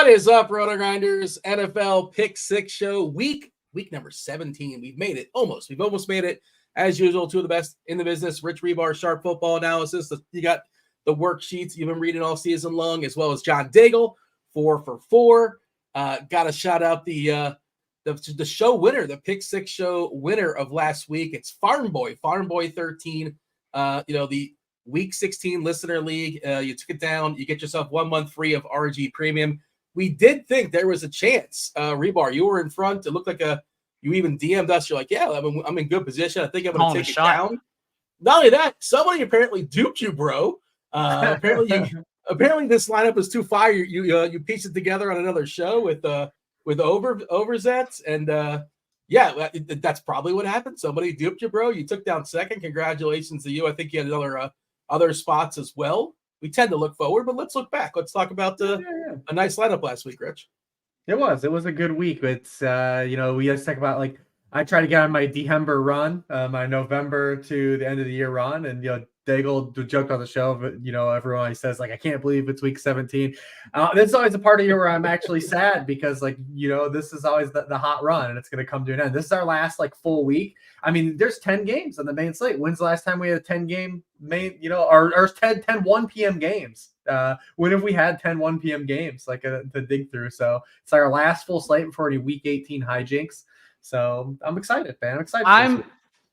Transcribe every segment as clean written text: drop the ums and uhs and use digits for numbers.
What is up, RotoGrinders? NFL Pick 6 show, week number 17. We've made it almost. We've almost made it. As usual, two of the best in the business. Rich Hribar, sharp football analysis. You got the worksheets you've been reading all season long, as well as John Daigle, 4 for 4. Got to shout out the show winner, the Pick 6 show winner of last week. It's Farm Boy 13. The Week 16 Listener League. You took it down. You get yourself 1 month free of RG Premium. We did think there was a chance. Hribar, you were in front. It looked like you even DM'd us. You're like, yeah, I'm in good position. I think I'm going to take it down. Not only that, somebody apparently duped you, bro. Apparently this lineup is too fire. You pieced it together on another show with Overzets, and that's probably what happened. Somebody duped you, bro. You took down second. Congratulations to you. I think you had other spots as well. We tend to look forward, but let's look back. Let's talk about a nice lineup last week, Rich. It was a good week. It's we just talk about, like, I try to get on my December run, my November to the end of the year run, and Daigle joked on the show, but everyone always says, like, I can't believe it's week 17. This is always a part of the year where I'm actually sad because, like, this is always the hot run and it's going to come to an end. This is our last full week. I mean, there's 10 games on the main slate. When's the last time we had a 10 game main, or 10 1 p.m. games? When have we had 10 1 p.m. games to dig through? So it's our last full slate before any week 18 hijinks. So I'm excited, man. I'm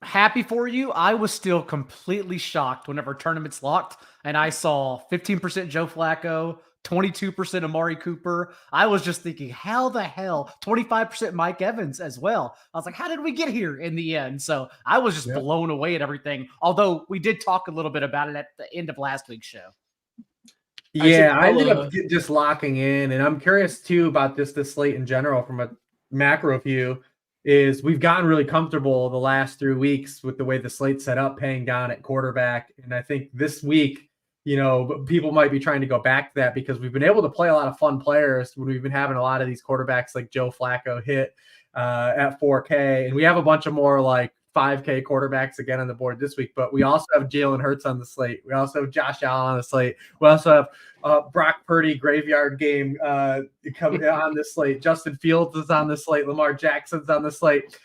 happy for you. I was still completely shocked whenever tournaments locked and I saw 15% Joe Flacco, 22% Amari Cooper. I was just thinking, how the hell? 25% Mike Evans as well. I was like, how did we get here in the end? So I was just blown away at everything. Although we did talk a little bit about it at the end of last week's show. Yeah, I ended up just locking in, and I'm curious too about this slate in general from a macro view. Is we've gotten really comfortable the last 3 weeks with the way the slate's set up, paying down at quarterback. And I think this week, people might be trying to go back to that because we've been able to play a lot of fun players when we've been having a lot of these quarterbacks like Joe Flacco hit at 4K. And we have a bunch of more like 5K quarterbacks again on the board this week, but we also have Jalen Hurts on the slate. We also have Josh Allen on the slate. We also have Brock Purdy graveyard game coming on this slate. Justin Fields is on the slate. Lamar Jackson's on the slate.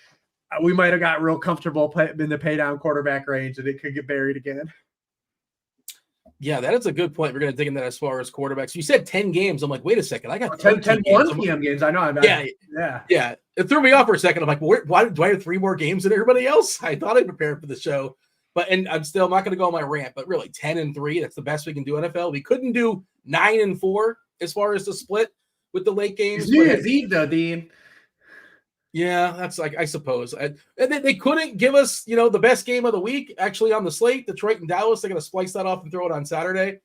We might have got real comfortable in the pay down quarterback range, and it could get buried again. Yeah, that is a good point. We're going to dig into that as far as quarterbacks. You said 10 games. I'm like, wait a second. I got 10 1 p.m. games. I know. Yeah. It threw me off for a second. I'm like, why do I have 3 more games than everybody else? I thought I prepared for the show. And I'm not going to go on my rant, but really 10-3, that's the best we can do NFL. We couldn't do 9-4 as far as the split with the late games. It's New Year's Eve, though, Dean. Yeah, that's I suppose. And they couldn't give us, the best game of the week actually on the slate. Detroit and Dallas, they're going to splice that off and throw it on Saturday.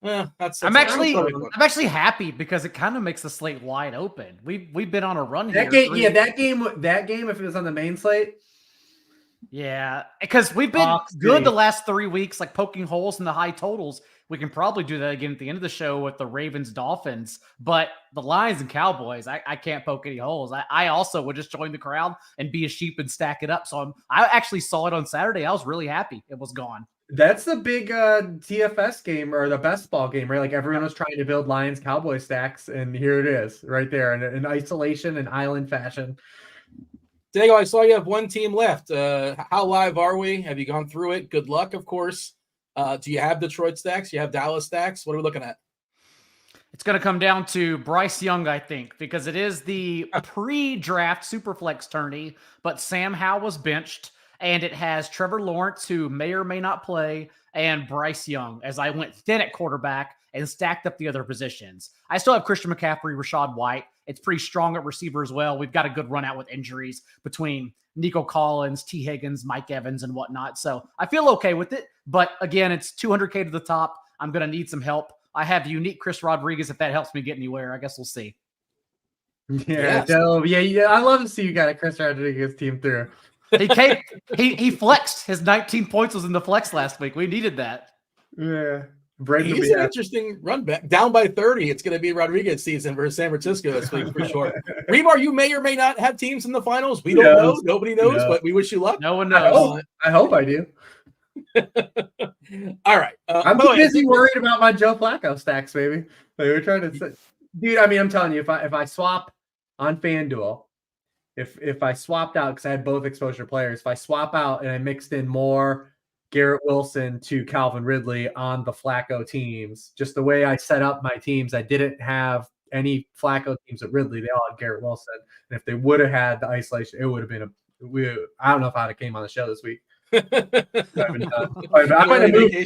I'm actually happy because it kind of makes the slate wide open. We've been on a run here. That game, if it was on the main slate. Yeah, because we've been good the last 3 weeks, like poking holes in the high totals. We can probably do that again at the end of the show with the Ravens, Dolphins, but the Lions and Cowboys, I can't poke any holes. I also would just join the crowd and be a sheep and stack it up. So I actually saw it on Saturday. I was really happy it was gone. That's the big DFS game or the best ball game, right? Like everyone was trying to build Lions Cowboy stacks, and here it is right there in isolation and island fashion. Daigle, I saw you have one team left. How live are we? Have you gone through it? Good luck, of course. Do you have Detroit stacks? Do you have Dallas stacks? What are we looking at? It's going to come down to Bryce Young, I think, because it is the pre-draft Superflex tourney, but Sam Howell was benched, and it has Trevor Lawrence, who may or may not play, and Bryce Young, as I went thin at quarterback and stacked up the other positions. I still have Christian McCaffrey, Rachaad White. It's pretty strong at receiver as well. We've got a good run out with injuries between Nico Collins, T. Higgins, Mike Evans, and whatnot. So I feel okay with it. But again, it's $200K to the top. I'm going to need some help. I have unique Chris Rodriguez if that helps me get anywhere. I guess we'll see. Yeah, I love to see you got a Chris Rodriguez team through. He flexed. His 19 points was in the flex last week. We needed that. Yeah. He's an interesting run back. Down by 30, it's going to be Rodriguez season versus San Francisco this week for sure. Hribar, you may or may not have teams in the finals. We don't know. Nobody knows, but we wish you luck. No one knows. I hope I do. All right. I'm too busy worried about my Joe Flacco stacks, baby. Like, we're trying to Dude, I mean, I'm telling you, if I swap on FanDuel, if I swapped out, because I had both exposure players, if I swap out and I mixed in more Garrett Wilson to Calvin Ridley on the Flacco teams, just the way I set up my teams, I didn't have any Flacco teams at Ridley. They all had Garrett Wilson. And if they would have had the isolation, it would have been I don't know if I'd have came on the show this week. I might have moved.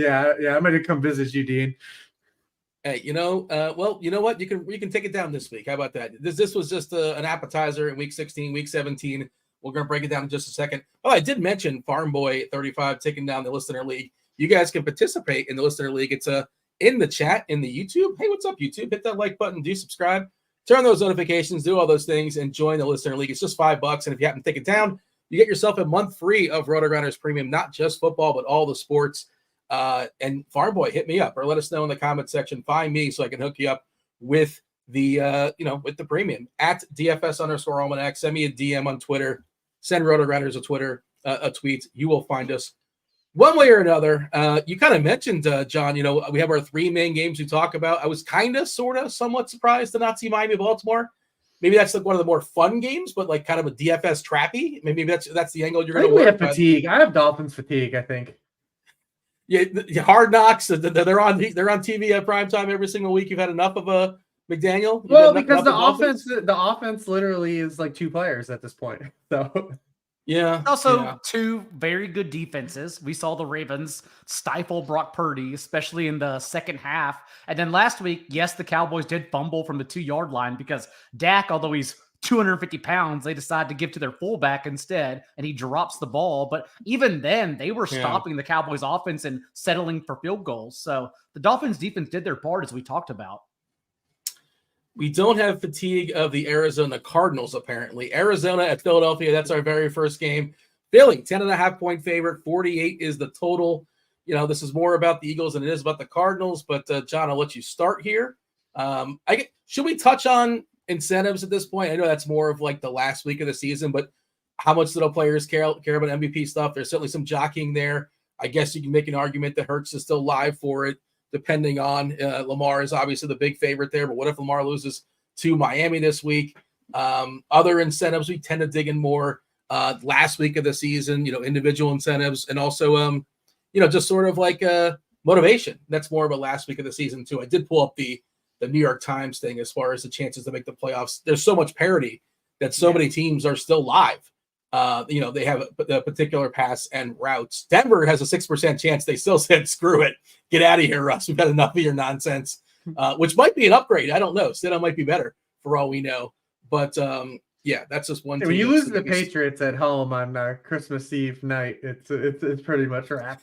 I might have come visit you, Dean. Hey, well, you know what? You can take it down this week. How about that? This was just an appetizer in week 16, week 17. We're going to break it down in just a second. Oh, I did mention Farm Boy 35 taking down the Listener League. You guys can participate in the Listener League. It's in the chat in the YouTube. Hey, what's up, YouTube? Hit that like button. Do subscribe. Turn those notifications. Do all those things and join the Listener League. It's just $5. And if you happen to take it down, you get yourself a month free of RotoGrinders Premium, not just football, but all the sports. And Farm Boy, hit me up or let us know in the comment section. Find me so I can hook you up with the with the premium at DFS_Almanac. Send me a DM on Twitter. Send RotoGrinders a tweet. You will find us one way or another. You kind of mentioned, John, we have our 3 main games we talk about. I was kind of, somewhat surprised to not see Miami Baltimore. Maybe that's like one of the more fun games, but like kind of a DFS trappy. Maybe that's the angle you're going to work. We have fatigue. I have Dolphins fatigue, I think. Yeah, Hard Knocks. They're on TV at primetime every single week. You've had enough of a McDaniel. Well, because the offense literally is like 2 players at this point. So yeah. Also, 2 very good defenses. We saw the Ravens stifle Brock Purdy, especially in the second half. And then last week, yes, the Cowboys did fumble from the 2-yard line because Dak, although he's 250 pounds, they decide to give to their fullback instead, and he drops the ball. But even then, they were stopping the Cowboys offense and settling for field goals. So the Dolphins defense did their part, as we talked about. We don't have fatigue of the Arizona Cardinals, apparently. Arizona at Philadelphia, that's our very first game. Philly, 10.5-point favorite, 48 is the total. This is more about the Eagles than it is about the Cardinals. But, John, I'll let you start here. Should we touch on incentives at this point? I know that's more of like the last week of the season, but how much do the players care about MVP stuff? There's certainly some jockeying there. I guess you can make an argument that Hurts is still live for it, depending on Lamar is obviously the big favorite there. But what if Lamar loses to Miami this week? Other incentives we tend to dig in more last week of the season, individual incentives, and also just sort of like motivation. That's more of a last week of the season too. I did pull up the New York Times thing as far as the chances to make the playoffs. There's so much parity that so many teams are still live. They have a particular pass and routes. Denver has a 6% chance. They still said, screw it. Get out of here, Russ. We've had enough of your nonsense, which might be an upgrade. I don't know. Stidham might be better for all we know. But, that's just one. When you lose the Patriots at home on Christmas Eve night, it's pretty much a wrap.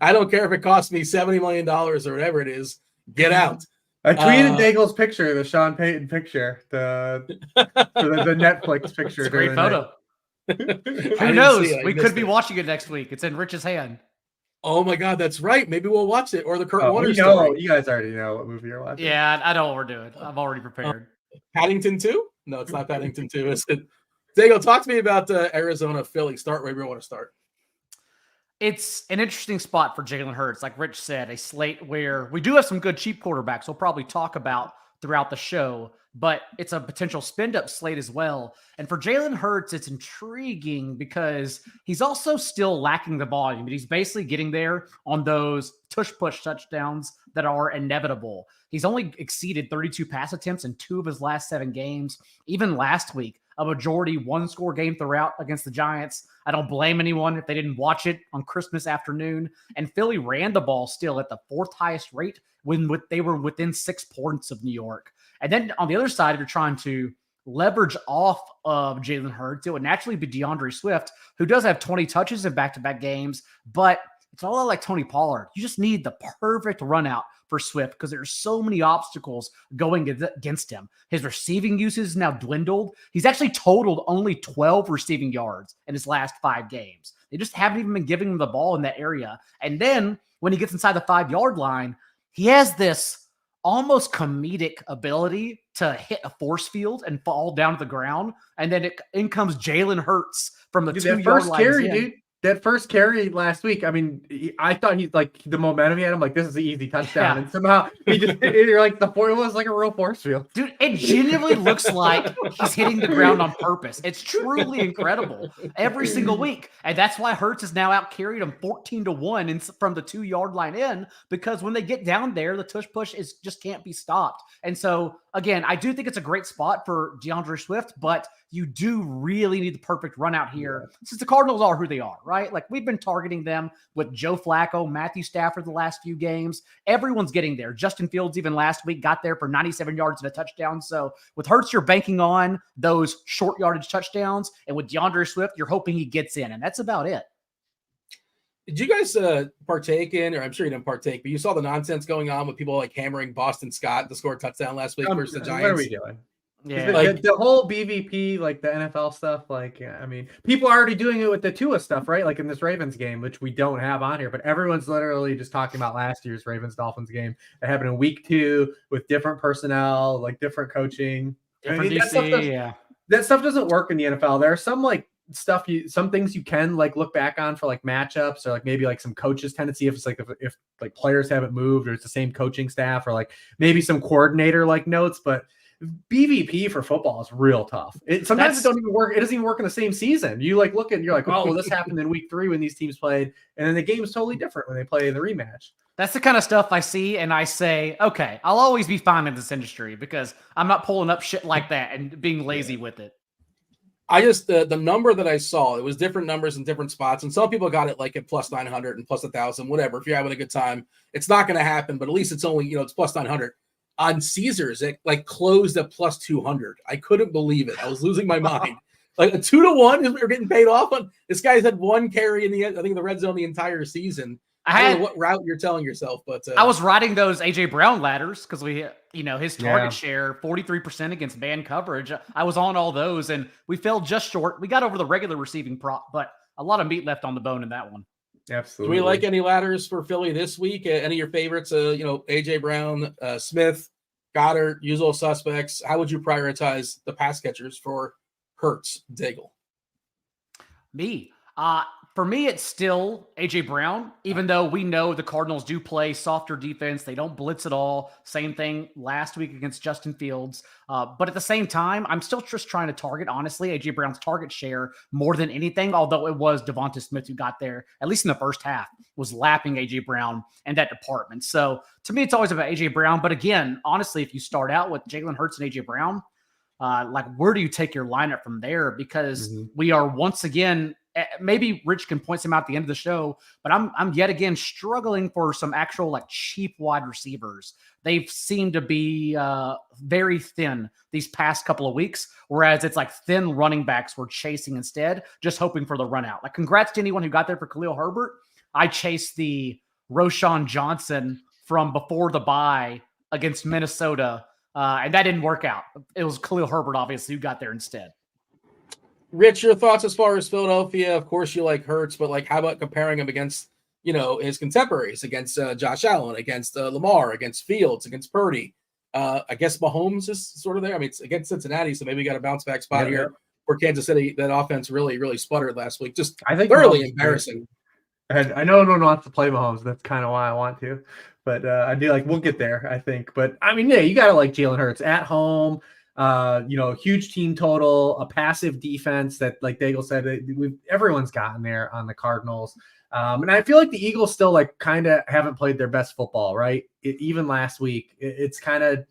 I don't care if it costs me $70 million or whatever it is. Get out. I tweeted Daigle's picture, the Sean Payton picture, the Netflix picture. It's a great photo. Who knows? We could be watching it next week. It's in Rich's hand. Oh my God, that's right. Maybe we'll watch it, or the Kurt Warner story. You guys already know what movie you're watching. Yeah, I know what we're doing. I'm already prepared. Paddington 2? No, it's not Paddington 2. Is it? Daigle, talk to me about Arizona, Philly. Start wherever you want to start. It's an interesting spot for Jalen Hurts. Like Rich said, a slate where we do have some good cheap quarterbacks we'll probably talk about throughout the show, but it's a potential spend-up slate as well. And for Jalen Hurts, it's intriguing because he's also still lacking the volume, but he's basically getting there on those tush-push touchdowns that are inevitable. He's only exceeded 32 pass attempts in 2 of his last 7 games. Even last week, a majority 1-score game throughout against the Giants. I don't blame anyone if they didn't watch it on Christmas afternoon. And Philly ran the ball still at the 4th highest rate when they were within 6 points of New York. And then on the other side, if you're trying to leverage off of Jalen Hurts, it would naturally be DeAndre Swift, who does have 20 touches in back-to-back games, but it's all like Tony Pollard. You just need the perfect run out for Swift because there's so many obstacles going against him. His receiving usage is now dwindled. He's actually totaled only 12 receiving yards in his last 5 games. They just haven't even been giving him the ball in that area. And then when he gets inside the 5-yard line, he has this almost comedic ability to hit a force field and fall down to the ground. And then in comes Jalen Hurts from the 2-yard line. Carry, dude. that first carry last week, I mean, I thought he's like the momentum he had. I'm like, this is an easy touchdown. And somehow he just you're like it was like a real force field. Dude, it genuinely looks like he's hitting the ground on purpose. It's truly incredible every single week. And that's why Hurts has now out-carried him 14-1 from the 2-yard line in, because when they get down there, the tush push just can't be stopped. And so, again, I do think it's a great spot for DeAndre Swift, but you do really need the perfect run out here since the Cardinals are who they are, right? Like, we've been targeting them with Joe Flacco, Matthew Stafford the last few games. Everyone's getting there. Justin Fields even last week got there for 97 yards and a touchdown. So with Hurts, you're banking on those short yardage touchdowns. And with DeAndre Swift, you're hoping he gets in. And that's about it. Did you guys partake in, or I'm sure you didn't partake, but you saw the nonsense going on with people like hammering Boston Scott to score a touchdown last week versus the Giants? What are we doing? Yeah, like the whole BVP, like the NFL stuff, like, I mean, people are already doing it with the Tua stuff, right? Like in this Ravens game, which we don't have on here, but everyone's literally just talking about last year's Ravens-Dolphins game that happened in week 2 with different personnel, like different coaching. Different that stuff doesn't work in the NFL. There are some like some things you can like look back on for like matchups, or like maybe like some coaches tendency if it's like if like players haven't moved or it's the same coaching staff, or like maybe some coordinator like notes, but BVP for football is real tough. Sometimes it don't even work. It doesn't even work in the same season. You like look and you're like, oh, well, this happened in week 3 when these teams played, and then the game is totally different when they play the rematch. That's the kind of stuff I see, and I say, okay, I'll always be fine in this industry because I'm not pulling up shit like that and being lazy with it. I just the number that I saw, it was different numbers in different spots, and some people got it like at plus 900 and plus 1,000, whatever. If you're having a good time, it's not going to happen, but at least it's only it's plus 900. On Caesars, it like closed at plus 200. I couldn't believe it. I was losing my mind. Like a 2-1 is we were getting paid off on. This guy's had one carry in the end, I think, the red zone the entire season. I don't know what route you're telling yourself, but I was riding those AJ Brown ladders because his target share 43% against man coverage. I was on all those, and we fell just short. We got over the regular receiving prop, but a lot of meat left on the bone in that one. Absolutely. Do we like any ladders for Philly this week? Any of your favorites? AJ Brown, Smith, Goddard, usual suspects. How would you prioritize the pass catchers for Hurts, Daigle? For me, it's still AJ Brown, even though we know the Cardinals do play softer defense. They don't blitz at all. Same thing last week against Justin Fields. But at the same time, I'm still just trying to target, honestly, AJ Brown's target share more than anything, although it was Devonta Smith who got there, at least in the first half, was lapping AJ Brown and that department. So to me, it's always about AJ Brown. But again, honestly, if you start out with Jalen Hurts and AJ Brown, where do you take your lineup from there? Because we are once again, maybe Rich can point some out at the end of the show, but I'm yet again struggling for some actual like cheap wide receivers. They've seemed to be very thin these past couple of weeks, whereas it's like thin running backs we're chasing instead, just hoping for the run out. Like, congrats to anyone who got there for Khalil Herbert. I chased the Roschon Johnson from before the bye against Minnesota, and that didn't work out. It was Khalil Herbert, obviously, who got there instead. Rich, your thoughts as far as Philadelphia? Of course, you like Hurts, but like, how about comparing him against, his contemporaries, against Josh Allen, against Lamar, against Fields, against Purdy? I guess Mahomes is sort of there. I mean, it's against Cincinnati, so maybe we got a bounce back spot here. For Kansas City, that offense really, really sputtered last week. I think thoroughly embarrassing. I know no one wants to play Mahomes. That's kind of why I want to, but I do like. We'll get there, I think. But I mean, you got to like Jalen Hurts at home. Huge team total, a passive defense that, like Daigle said, everyone's gotten there on the Cardinals. And I feel like the Eagles still like kind of haven't played their best football, right? Even last week, it's kind of,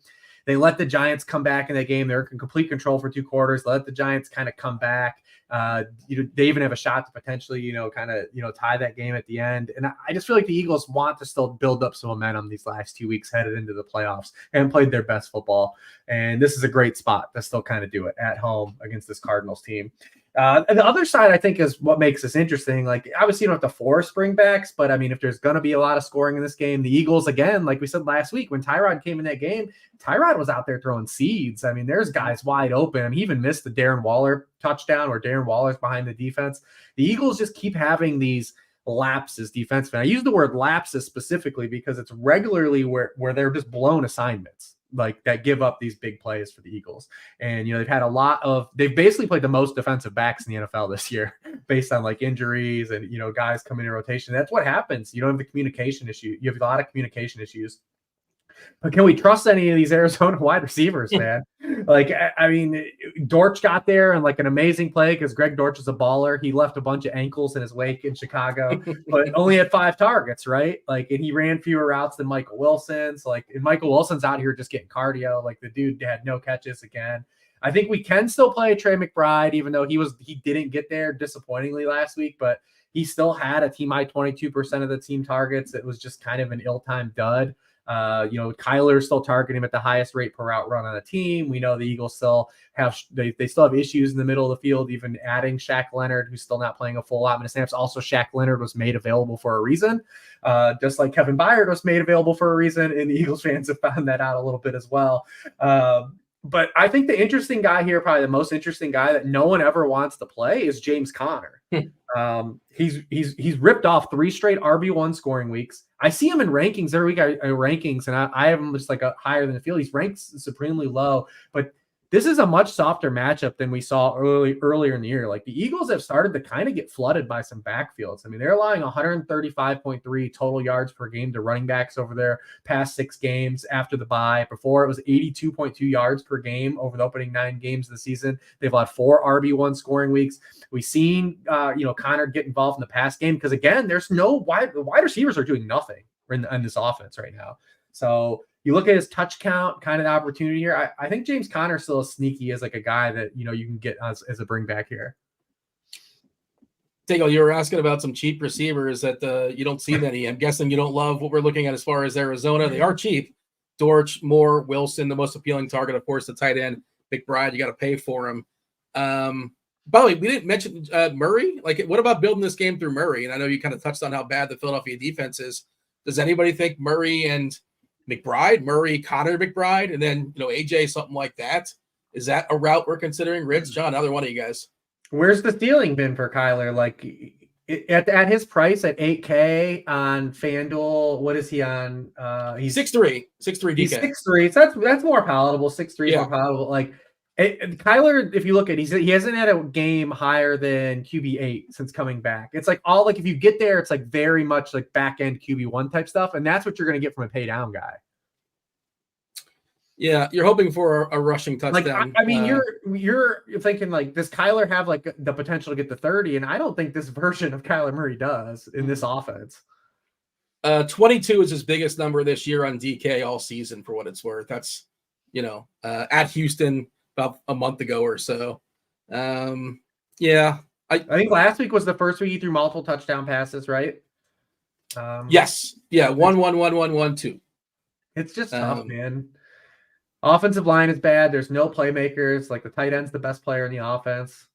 they let the Giants come back in that game. They're in complete control for 2 quarters. Let the Giants kind of come back. They even have a shot to potentially, tie that game at the end. And I just feel like the Eagles want to still build up some momentum these last 2 weeks headed into the playoffs and played their best football. And this is a great spot to still kind of do it at home against this Cardinals team. And the other side, I think, is what makes this interesting. Like, obviously, you don't have to force bringbacks, but I mean, if there's going to be a lot of scoring in this game, the Eagles, again, like we said last week, when Tyrod came in that game, Tyrod was out there throwing seeds. I mean, there's guys wide open. I mean, he even missed the Darren Waller touchdown where Darren Waller's behind the defense. The Eagles just keep having these lapses defensively. I use the word lapses specifically because it's regularly where they're just blown assignments. that give up these big plays for the Eagles. And, they've basically played the most defensive backs in the NFL this year based on like injuries and, guys coming in rotation. That's what happens. You don't have the communication issue. You have a lot of communication issues. But can we trust any of these Arizona wide receivers, man? Dortch got there and like an amazing play because Greg Dortch is a baller. He left a bunch of ankles in his wake in Chicago, but only had 5 targets, right? And he ran fewer routes than Michael Wilson. So and Michael Wilson's out here just getting cardio. The dude had no catches again. I think we can still play Trey McBride, even though he didn't get there disappointingly last week, but he still had a team high 22% of the team targets. It was just kind of an ill-timed dud. Kyler still targeting him at the highest rate per route run on the team. We know the Eagles still have they still have issues in the middle of the field, even adding Shaq Leonard, who's still not playing a full allotment of snaps. Also, Shaq Leonard was made available for a reason, just like Kevin Byard was made available for a reason, and the Eagles fans have found that out a little bit as well. But I think the interesting guy here, probably the most interesting guy that no one ever wants to play, is James Conner. He's ripped off 3 straight RB1 scoring weeks. I see him in rankings every week. Rankings, and I have him just higher than the field. He's ranked supremely low, but this is a much softer matchup than we saw earlier in the year. The Eagles have started to kind of get flooded by some backfields. They're allowing 135.3 total yards per game to running backs over their past 6 games after the bye. Before, it was 82.2 yards per game over the opening 9 games of the season. They've allowed 4 RB1 scoring weeks. We've seen, Connor get involved in the pass game because, again, there's no the wide receivers are doing nothing in this offense right now. So you look at his touch count, kind of the opportunity here. I think James Conner still is sneaky as a guy that, you can get as a bring back here. Daigle, you were asking about some cheap receivers that you don't see many. I'm guessing you don't love what we're looking at as far as Arizona. They are cheap. Dortch, Moore, Wilson, the most appealing target, of course, the tight end. McBride, you got to pay for him. By the way, we didn't mention Murray. What about building this game through Murray? And I know you kind of touched on how bad the Philadelphia defense is. Does anybody think Murray and McBride, Connor McBride, and then AJ, something like that? Is that a route we're considering? Rich, John, another one of you guys. Where's the ceiling been for Kyler? At his price at $8K on FanDuel, what is he on? He's 6'3", DK. He's 6'3", so that's more palatable. 6'3" is more palatable. Kyler, if you look at he hasn't had a game higher than QB8 since coming back. It's if you get there, it's very much back end QB1 type stuff, and that's what you're going to get from a pay down guy. Yeah, you're hoping for a rushing touchdown. You're thinking does Kyler have the potential to get to 30? And I don't think this version of Kyler Murray does in this offense. 22 is his biggest number this year on DK all season, for what it's worth. That's at Houston about a month ago or so. I think last week was the first week he threw multiple touchdown passes, right? Yes. Yeah. 1-1-1-1-1-2. It's just tough, man. Offensive line is bad. There's no playmakers. The tight end's the best player in the offense.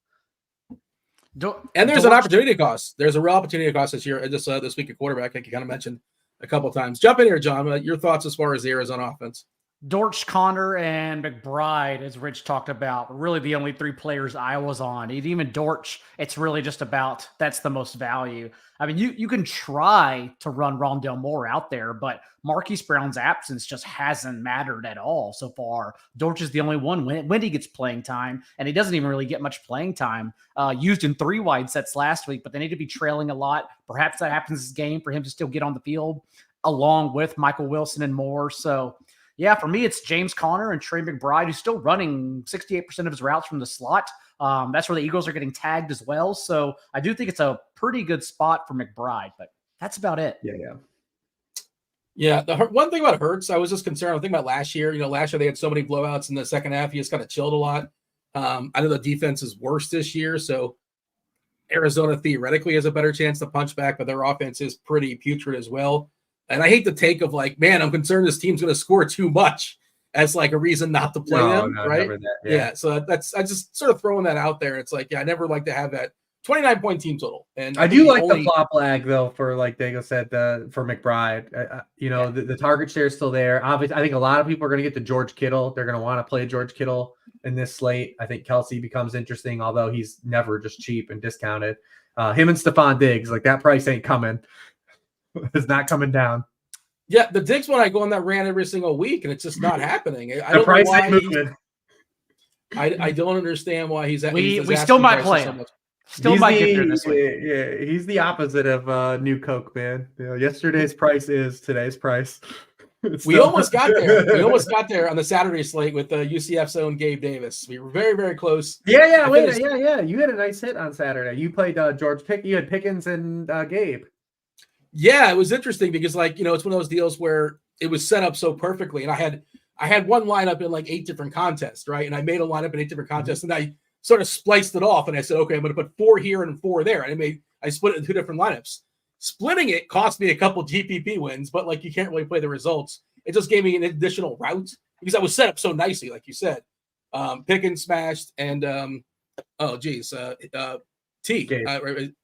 And there's an opportunity cost. There's a real opportunity cost this year. This week at quarterback, like you kind of mentioned a couple of times. Jump in here, John. Your thoughts as far as the Arizona offense? Dortch, Connor, and McBride, as Rich talked about, really the only 3 players I was on. Even Dortch, it's really just about that's the most value. You can try to run Rondale Moore out there, but Marquise Brown's absence just hasn't mattered at all so far. Dortch is the only one when he gets playing time, and he doesn't even really get much playing time. Used in 3 wide sets last week, but they need to be trailing a lot. Perhaps that happens this game for him to still get on the field along with Michael Wilson and Moore. So, yeah, for me, it's James Conner and Trey McBride, who's still running 68% of his routes from the slot. That's where the Eagles are getting tagged as well. So I do think it's a pretty good spot for McBride, but that's about it. Yeah. The one thing about Hurts, I was just concerned. I'm thinking about last year. Last year they had so many blowouts in the second half. He just kind of chilled a lot. I know the defense is worse this year, so Arizona theoretically has a better chance to punch back, but their offense is pretty putrid as well. And I hate the take of man, I'm concerned this team's going to score too much as a reason not to play them, right? Yeah. So I just sort of throwing that out there. It's I never like to have that 29-point team total. And I do like the flop lag though, for Daigle said, for McBride. The target share is still there. Obviously, I think a lot of people are going to get to George Kittle. They're going to want to play George Kittle in this slate. I think Kelsey becomes interesting, although he's never just cheap and discounted. Him and Stephon Diggs, that price ain't coming. It's not coming down. Yeah, the Diggs one, I go on that rant every single week, and it's just not happening. I don't price know why. moving. I don't understand why he's. We still might play him. Still might get there this week. Yeah, he's the opposite of New Coke, man. You know, yesterday's price is today's price. We almost got there. We almost got there on the Saturday slate with UCF's own Gabe Davis. We were very, very close. Yeah. You had a nice hit on Saturday. You played George Pick. You had Pickens and Gabe. Yeah, it was interesting because, like, it's one of those deals where it was set up so perfectly, and I had one lineup in like 8 different contests, right? And I made a lineup in 8 different contests, and I sort of spliced it off, and I said, okay, I'm going to put 4 here and 4 there, and I split it in 2 different lineups. Splitting it cost me a couple GPP wins, but like you can't really play the results. It just gave me an additional route because I was set up so nicely, like you said. Pickens smashed, and T.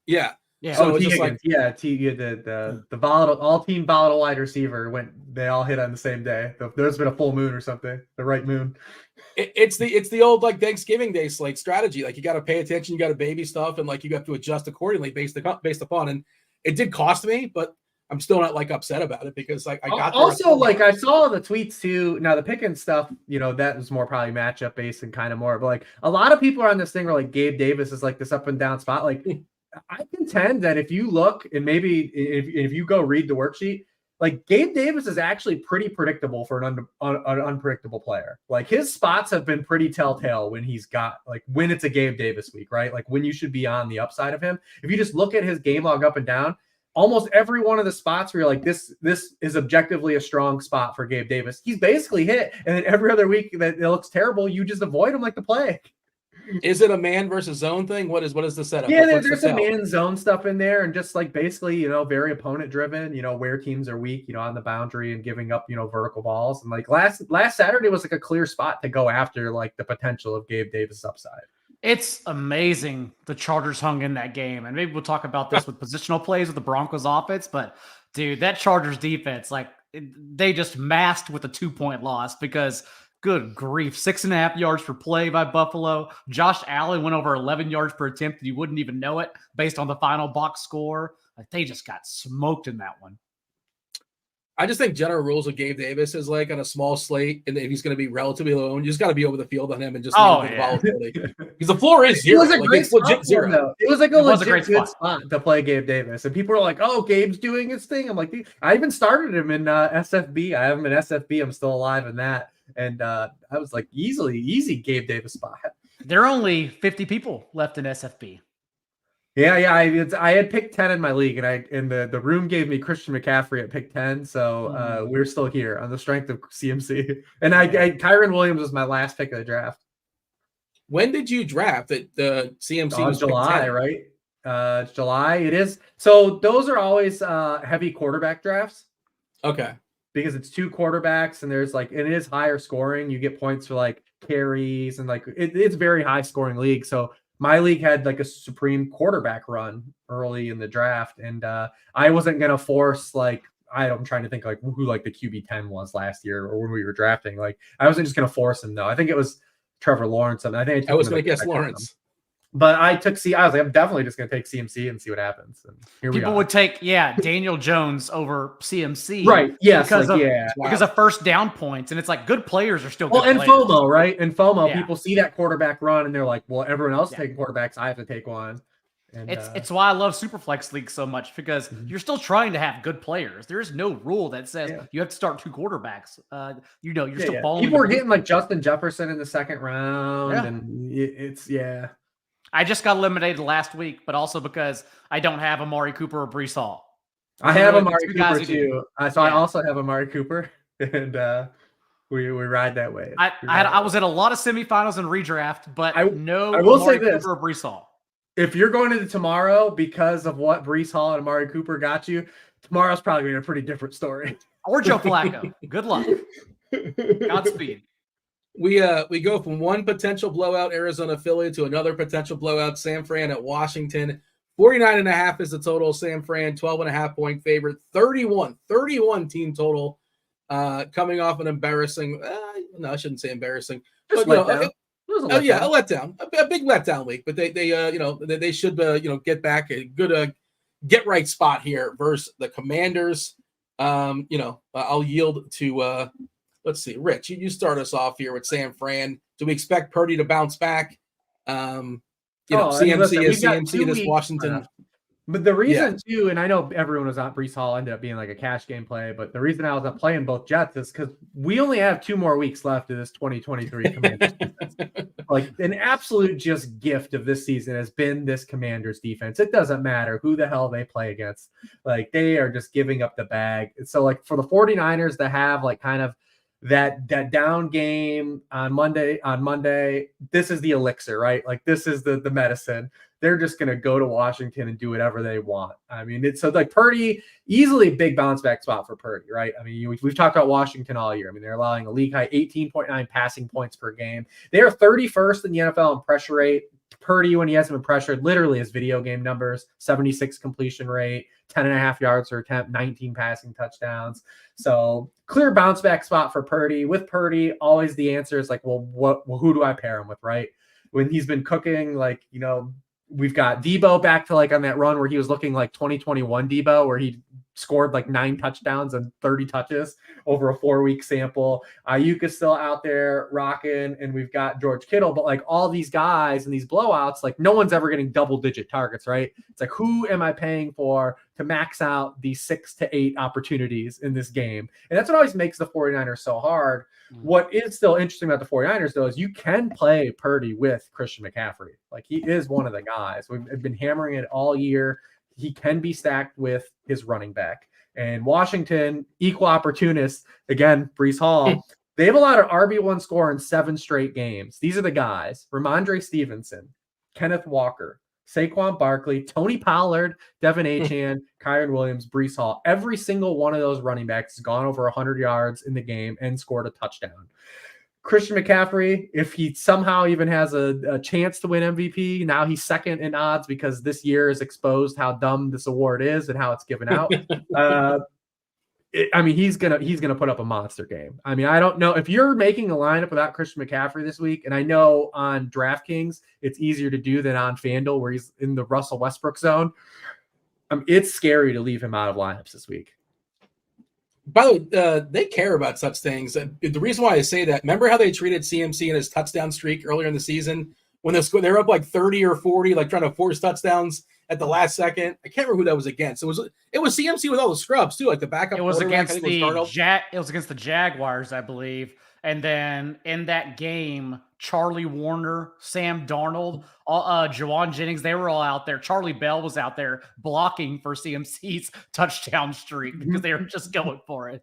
Yeah. Yeah. So it's just like, the volatile, all team volatile wide receiver they all hit on the same day. There's been a full moon or something, the right moon. It's the old like Thanksgiving Day slate strategy. Like you got to pay attention, you got to baby stuff, and like you got to adjust accordingly based upon. And it did cost me, but I'm still not like upset about it because like I got also like I saw the tweets too. Now the Pickens stuff, that was more probably matchup based and kind of more. But like a lot of people are on this thing where like Gabe Davis is like this up and down spot. Like I contend that if you look and maybe if you go read the worksheet, like Gabe Davis is actually pretty predictable for an unpredictable player. Like his spots have been pretty telltale when when it's a Gabe Davis week, right? Like when you should be on the upside of him. If you just look at his game log up and down, almost every one of the spots where you're like, this is objectively a strong spot for Gabe Davis, he's basically hit. And then every other week that it looks terrible, you just avoid him like the plague. Is it a man versus zone thing? What is the setup? Yeah, there's some man zone stuff in there, and just like basically, very opponent driven. Where teams are weak, on the boundary and giving up, vertical balls. And like last Saturday was like a clear spot to go after like the potential of Gabe Davis upside. It's amazing the Chargers hung in that game, and maybe we'll talk about this with positional plays with the Broncos offense. But dude, that Chargers defense, they just masked with a 2-point loss because. Good grief. 6.5 yards per play by Buffalo. Josh Allen went over 11 yards per attempt and you wouldn't even know it based on the final box score. Like they just got smoked in that one. I just think general rules of Gabe Davis is like on a small slate, and if he's going to be relatively low, you just got to be over the field on him and just volatility. Because the floor is 0. It was a great legit 0. Though. It was like a legit good spot to play Gabe Davis, and people are like, "Oh, Gabe's doing his thing." I'm like, I even started him in SFB. I have him in SFB. I'm still alive in that, and I was like, easy Gabe Davis spot. There are only 50 people left in SFB. Yeah. I had picked 10 in my league, and the room gave me Christian McCaffrey at pick 10, so we're still here on the strength of CMC. And Kyron Williams was my last pick of the draft. When did you draft it? The CMC was July, right? July. It is. So those are always heavy quarterback drafts. Okay. Because it's 2 quarterbacks, and it is higher scoring. You get points for like carries, and like it's very high scoring league. So my league had like a supreme quarterback run early in the draft, and I wasn't gonna force I'm trying to think like who like the QB 10 was last year or when we were drafting. Like I wasn't just gonna force him though. I think it was Trevor Lawrence. I think I was gonna guess Lawrence. But I was like, I'm definitely just going to take CMC and see what happens. And here people would take, Daniel Jones over CMC. Right. Yes. Because of first down points. And it's like good players are still good and players. FOMO, right? And FOMO, people see that quarterback run and they're like, well, everyone else is taking quarterbacks. I have to take one. And, it's why I love Superflex League so much because you're still trying to have good players. There is no rule that says you have to start 2 quarterbacks. You're still falling. People were getting like Justin Jefferson in the 2nd round. Yeah. And it's. I just got eliminated last week, but also because I don't have Amari Cooper or Breece Hall. I have Amari Cooper too. I also have Amari Cooper, and we ride that way. I was in a lot of semifinals and redraft, but I will Amari say this. Cooper or Breece Hall. If you're going into tomorrow because of what Breece Hall and Amari Cooper got you, tomorrow's probably going to be a pretty different story. Or Joe Flacco. Good luck. Godspeed. We go from one potential blowout Arizona Philly to another potential blowout San Fran at Washington. 49.5 is the total. San Fran 12.5 point favorite. 31 team total. Coming off an embarrassing. No, I shouldn't say embarrassing. Just but, a letdown. A big letdown week. But they should get back a good get right spot here versus the Commanders. I'll yield to let's see, Rich, you start us off here with San Fran. Do we expect Purdy to bounce back? CMC is CMC this Washington. But the reason too, and I know everyone was on Breece Hall ended up being like a cash game play, but the reason I was not playing both Jets is because we only have 2 more weeks left of this 2023 Commanders defense. Like an absolute just gift of this season has been this Commanders defense. It doesn't matter who the hell they play against. Like they are just giving up the bag. So like for the 49ers to have like kind of that down game on Monday, this is the elixir, right? Like this is the medicine. They're just going to go to Washington and do whatever they want. I mean, it's so like Purdy, easily a big bounce back spot for Purdy, right? I mean, we've talked about Washington all year. I mean, they're allowing a league high 18.9 passing points per game. They are 31st in the NFL in pressure rate. Purdy, when he hasn't been pressured, literally his video game numbers, 76 completion rate, 10.5 yards per attempt, 19 passing touchdowns. So clear bounce back spot for Purdy. With Purdy, always the answer is like, well, who do I pair him with, right? When he's been cooking, like, we've got Debo back to like on that run where he was looking like 2021 Debo, where he scored like 9 touchdowns and 30 touches over a 4-week sample. Ayuk is still out there rocking, and we've got George Kittle, but like all these guys and these blowouts, like no one's ever getting double-digit targets, right? It's like, who am I paying for to max out these 6 to 8 opportunities in this game? And that's what always makes the 49ers so hard. What is still interesting about the 49ers, though, is you can play Purdy with Christian McCaffrey. Like, he is one of the guys. We've been hammering it all year. He can be stacked with his running back. And Washington, equal opportunists, again, Breece Hall, they have allowed an RB1 score in 7 straight games. These are the guys: Ramondre Stevenson, Kenneth Walker, Saquon Barkley, Tony Pollard, Devin Achane, Kyron Williams, Breece Hall. Every single one of those running backs has gone over 100 yards in the game and scored a touchdown. Christian McCaffrey, if he somehow even has a chance to win MVP, now he's second in odds because this year has exposed how dumb this award is and how it's given out. He's gonna put up a monster game. I mean, I don't know if you're making a lineup without Christian McCaffrey this week, and I know on DraftKings it's easier to do than on FanDuel where he's in the Russell Westbrook zone. It's scary to leave him out of lineups this week. By the way, they care about such things. The reason why I say that, remember how they treated CMC in his touchdown streak earlier in the season when they were up like 30 or 40, like trying to force touchdowns at the last second? I can't remember who that was against. It was CMC with all the scrubs too, like the backup. It was against the Jaguars, I believe. And then in that game, Charlie Warner, Sam Darnold, Jawan Jennings, they were all out there. Charlie Bell was out there blocking for CMC's touchdown streak because they were just going for it.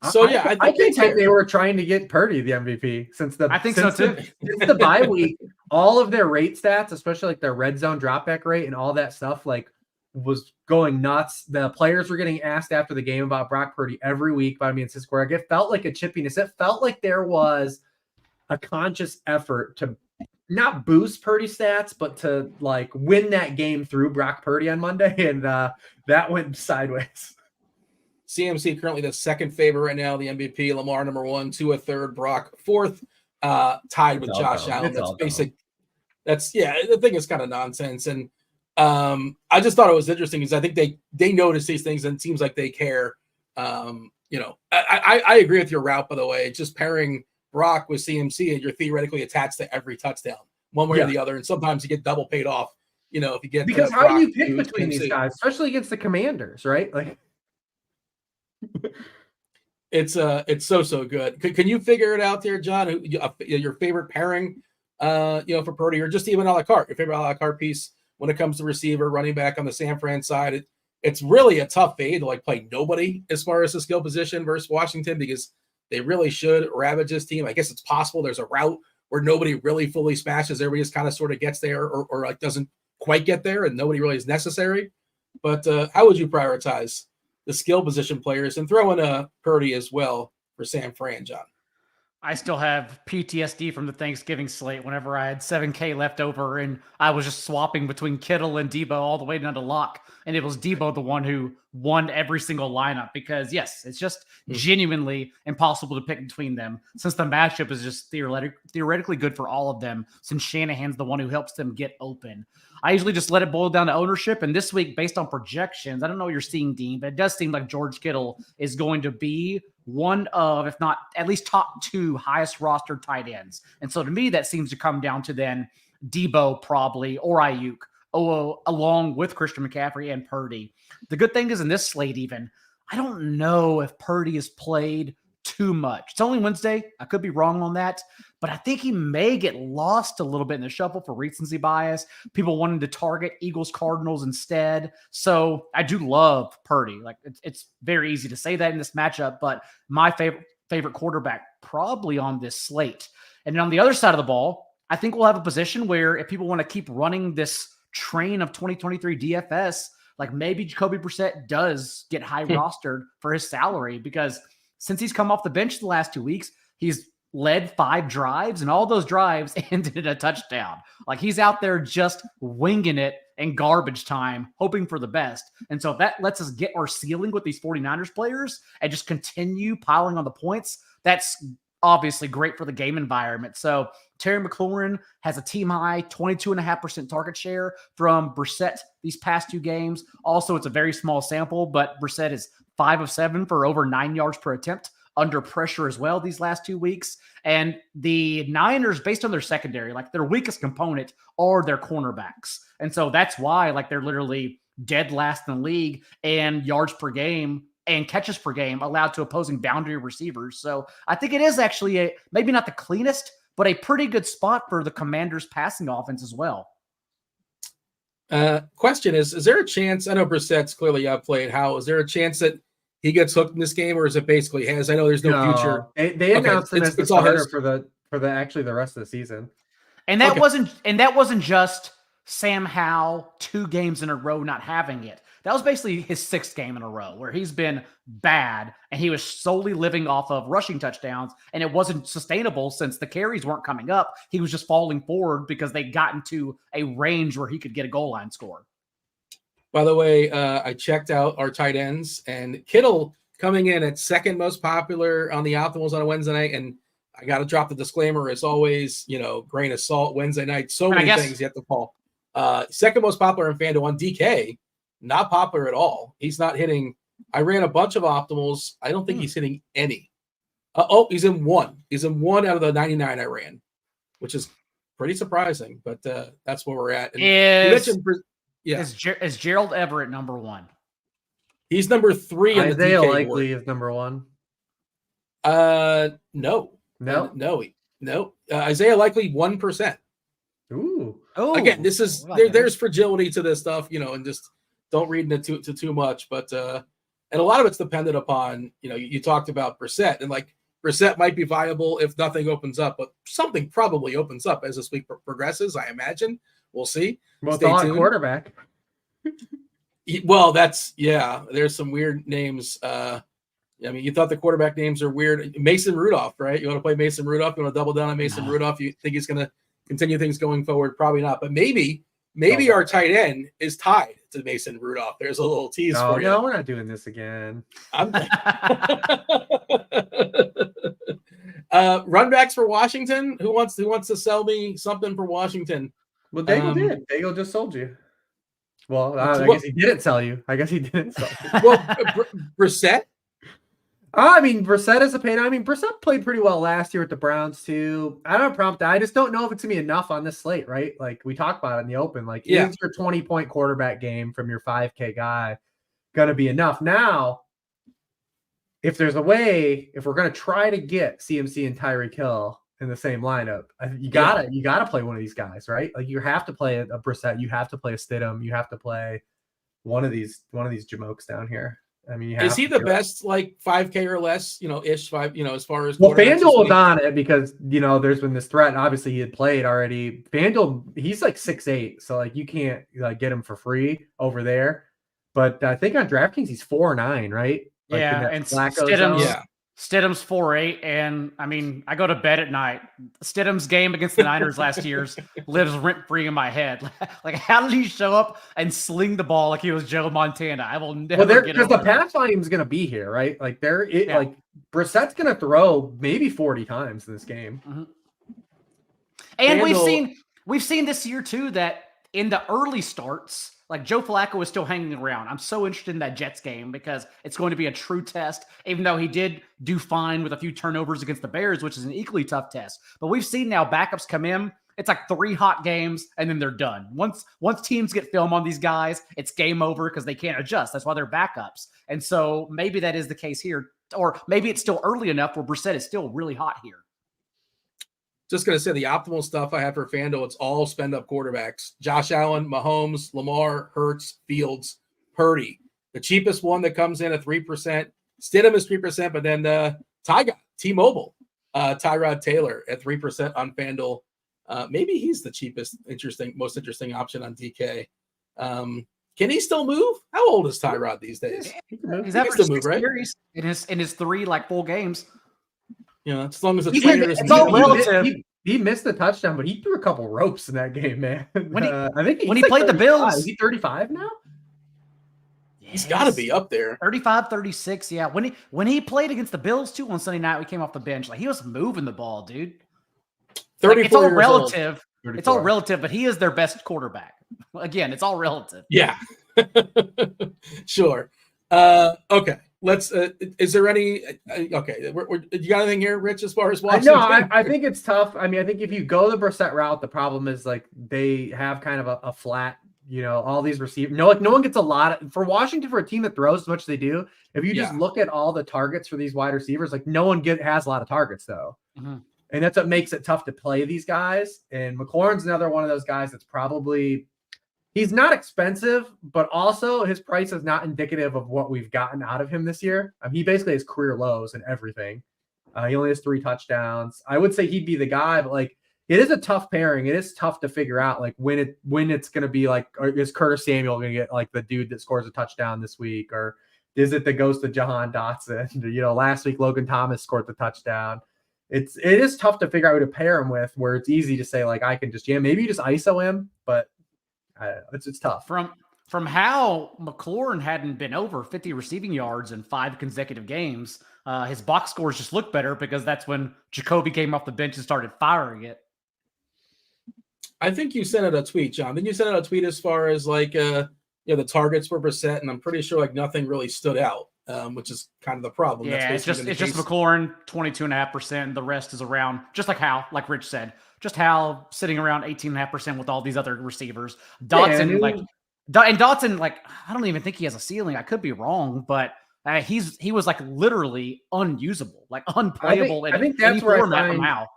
So yeah, I think they were trying to get Purdy the MVP since the bye week. All of their rate stats, especially like their red zone dropback rate and all that stuff, like was going nuts. The players were getting asked after the game about Brock Purdy every week by me and Sis Greg. It felt like a chippiness. It felt like there was a conscious effort to not boost Purdy stats, but to like win that game through Brock Purdy on Monday, and that went sideways. CMC currently the second favorite right now, the MVP. Lamar number 1, Tua third, Brock fourth, tied with Josh Allen. That's basic. The thing is kind of nonsense. And I just thought it was interesting because I think they notice these things and it seems like they care. I agree with your route, by the way. Just pairing Brock with CMC and you're theoretically attached to every touchdown one way or the other. And sometimes you get double paid off, if you get, because how do you pick between these guys, especially against the Commanders, right? Like, it's so good. Can you figure it out there, John? Your favorite pairing, for Purdy, or just even a la carte, your favorite a la carte piece when it comes to receiver, running back on the San Fran side? It's really a tough fade to like play nobody as far as the skill position versus Washington because they really should ravage this team. I guess it's possible there's a route where nobody really fully smashes. Everybody just kind of sort of gets there or like doesn't quite get there and nobody really is necessary. But how would you prioritize the skill position players and throw in a Purdy as well for San Fran, John? I still have PTSD from the Thanksgiving slate whenever I had 7K left over and I was just swapping between Kittle and Debo all the way down to Lock. And it was Debo the one who won every single lineup because, yes, it's just genuinely impossible to pick between them since the matchup is just theoretically good for all of them since Shanahan's the one who helps them get open. I usually just let it boil down to ownership. And this week, based on projections, I don't know what you're seeing, Dean, but it does seem like George Kittle is going to be one of, if not at least top 2 highest rostered tight ends. And so to me, that seems to come down to then Debo probably or Ayuk, along with Christian McCaffrey and Purdy. The good thing is in this slate even, I don't know if Purdy is played too much. It's only Wednesday. I could be wrong on that, but I think he may get lost a little bit in the shuffle for recency bias. People wanting to target Eagles Cardinals instead. So I do love Purdy. Like it's very easy to say that in this matchup, but my favorite quarterback probably on this slate. And then on the other side of the ball, I think we'll have a position where if people want to keep running this train of 2023 DFS, like maybe Jacoby Brissett does get high rostered for his salary because since he's come off the bench the last 2 weeks, he's led 5 drives, and all those drives ended in a touchdown. Like he's out there just winging it in garbage time, hoping for the best. And so if that lets us get our ceiling with these 49ers players and just continue piling on the points, that's obviously great for the game environment. So Terry McLaurin has a team high 22.5% target share from Brissett these past 2 games. Also, it's a very small sample, but Brissett is 5 of 7 for over 9 yards per attempt under pressure as well these last 2 weeks. And the Niners, based on their secondary, like their weakest component are their cornerbacks. And so that's why like they're literally dead last in the league and yards per game and catches per game allowed to opposing boundary receivers. So I think it is actually maybe not the cleanest, but a pretty good spot for the Commanders passing offense as well. Question is there a chance, I know Brissett's clearly outplayed, is there a chance that he gets hooked in this game, or is it basically his? I know there's no future. They announced him as the starter for the actually the rest of the season. And that wasn't just Sam Howell 2 games in a row not having it. That was basically his 6th game in a row where he's been bad and he was solely living off of rushing touchdowns, and it wasn't sustainable since the carries weren't coming up. He was just falling forward because they got into a range where he could get a goal line score. By the way, I checked out our tight ends, and Kittle coming in at 2nd most popular on the optimals on a Wednesday night. And I got to drop the disclaimer as always, grain of salt Wednesday night. So many things you have to call. 2nd most popular in FanDuel on DK, not popular at all. He's not hitting. I ran a bunch of optimals. I don't think he's hitting any. He's in 1. He's in 1 out of the 99 I ran, which is pretty surprising, but that's where we're at. And you mentioned, is Gerald Everett number 1? He's number 3 in the Isaiah DK Likely board. is number 1. No. Isaiah Likely 1%. Ooh. Oh, again, this is there's fragility to this stuff, and just don't read into too much. But and a lot of it's dependent upon, you talked about Brissett, and like Brissett might be viable if nothing opens up, but something probably opens up as this week progresses. I imagine we'll see. Well, it's on quarterback. Well, there's some weird names. You thought the quarterback names are weird. Mason Rudolph, right? You want to play Mason Rudolph? You want to double down on Mason Rudolph? You think he's going to continue things going forward? Probably not. But maybe our tight end is tied to Mason Rudolph. There's a little tease for you. No, we're not doing this again. Runbacks for Washington. Who wants to sell me something for Washington? Well, Daigle did. Daigle just sold you. Well, I guess he didn't sell you. Well, Brissett. Brissett is a pain. Brissett played pretty well last year with the Browns too. I don't have a problem with that. I just don't know if it's gonna be enough on this slate, right? Like we talked about it in the open. Like, is your 20-point quarterback game from your 5K guy gonna be enough? Now, if there's a way, if we're gonna try to get CMC and Tyreek Hill in the same lineup, you gotta play one of these guys, right? Like you have to play a Brissett, you have to play a Stidham, you have to play one of these jamokes down here. Is he the best, like 5K or less, ish 5, as far as? Well, FanDuel was on it because, there's been this threat. Obviously, he had played already. FanDuel, he's like 6'8", so like you can't get him for free over there. But I think on DraftKings, he's 4'9", right? And Stidham's Stidham's 4-8, and I mean, I go to bed at night. Stidham's game against the Niners last year's lives rent-free in my head. Like, how did he show up and sling the ball like he was Joe Montana? I will never get over because the pass volume is going to be here, right? Like like Brissett's going to throw maybe 40 times in this game. Mm-hmm. And we've seen this year too that in the early starts, like Joe Flacco is still hanging around. I'm so interested in that Jets game because it's going to be a true test, even though he did do fine with a few turnovers against the Bears, which is an equally tough test. But we've seen now backups come in. It's like 3 hot games and then they're done. Once teams get film on these guys, it's game over because they can't adjust. That's why they're backups. And so maybe that is the case here, or maybe it's still early enough where Brissett is still really hot here. Just going to say the optimal stuff I have for FanDuel, it's all spend-up quarterbacks. Josh Allen, Mahomes, Lamar, Hurts, Fields, Purdy. The cheapest one that comes in at 3%. Stidham is 3%, but then T-Mobile, Tyrod Taylor at 3% on FanDuel. Maybe he's the cheapest, most interesting option on DK. Can he still move? How old is Tyrod these days? He's averaged 6 series in his 3 full games. You know, as long as it's all relative. He missed the touchdown, but he threw a couple ropes in that game, man. I think when he played the Bills, is he 35 now? He's got to be up there. 35, 36. Yeah. When he played against the Bills too on Sunday night, we came off the bench. Like, he was moving the ball, dude. 34 it's all years relative. old. It's all relative, but he is their best quarterback. Again, it's all relative. Yeah. Sure. Okay. Let's. Is there any? Okay. You got anything here, Rich? As far as watching? No, I think it's tough. I mean, I think if you go the Brissett route, the problem is like they have kind of a flat. You know, all these receivers. No one gets a lot for Washington, for a team that throws as much as they do. If you just look at all the targets for these wide receivers, like no one has a lot of targets though, and that's what makes it tough to play these guys. And McLaurin's another one of those guys that's probably. He's not expensive, but also his price is not indicative of what we've gotten out of him this year. he basically has career lows and everything. He only has 3 touchdowns. I would say he'd be the guy, but like it is a tough pairing. It is tough to figure out like when it's going to be like, or is Curtis Samuel going to get like the dude that scores a touchdown this week, or is it that goes to Jahan Dotson? You know, last week Logan Thomas scored the touchdown. It is tough to figure out who to pair him with. Where it's easy to say like I can just maybe you just ISO him, but. It's tough. From how McLaurin hadn't been over 50 receiving yards in 5 consecutive games, his box scores just look better because that's when Jacoby came off the bench and started firing it. I think you sent out a tweet, John. Then you sent out a tweet as far as like the targets were Brissett, and I'm pretty sure like nothing really stood out, which is kind of the problem. Yeah, it's just McLaurin 22.5%. The rest is around just like Rich said. Just Hal sitting around 18.5% with all these other receivers. Dotson, Dotson, I don't even think he has a ceiling. I could be wrong, but he was like literally unusable, like unplayable. I think that's where I find Hal.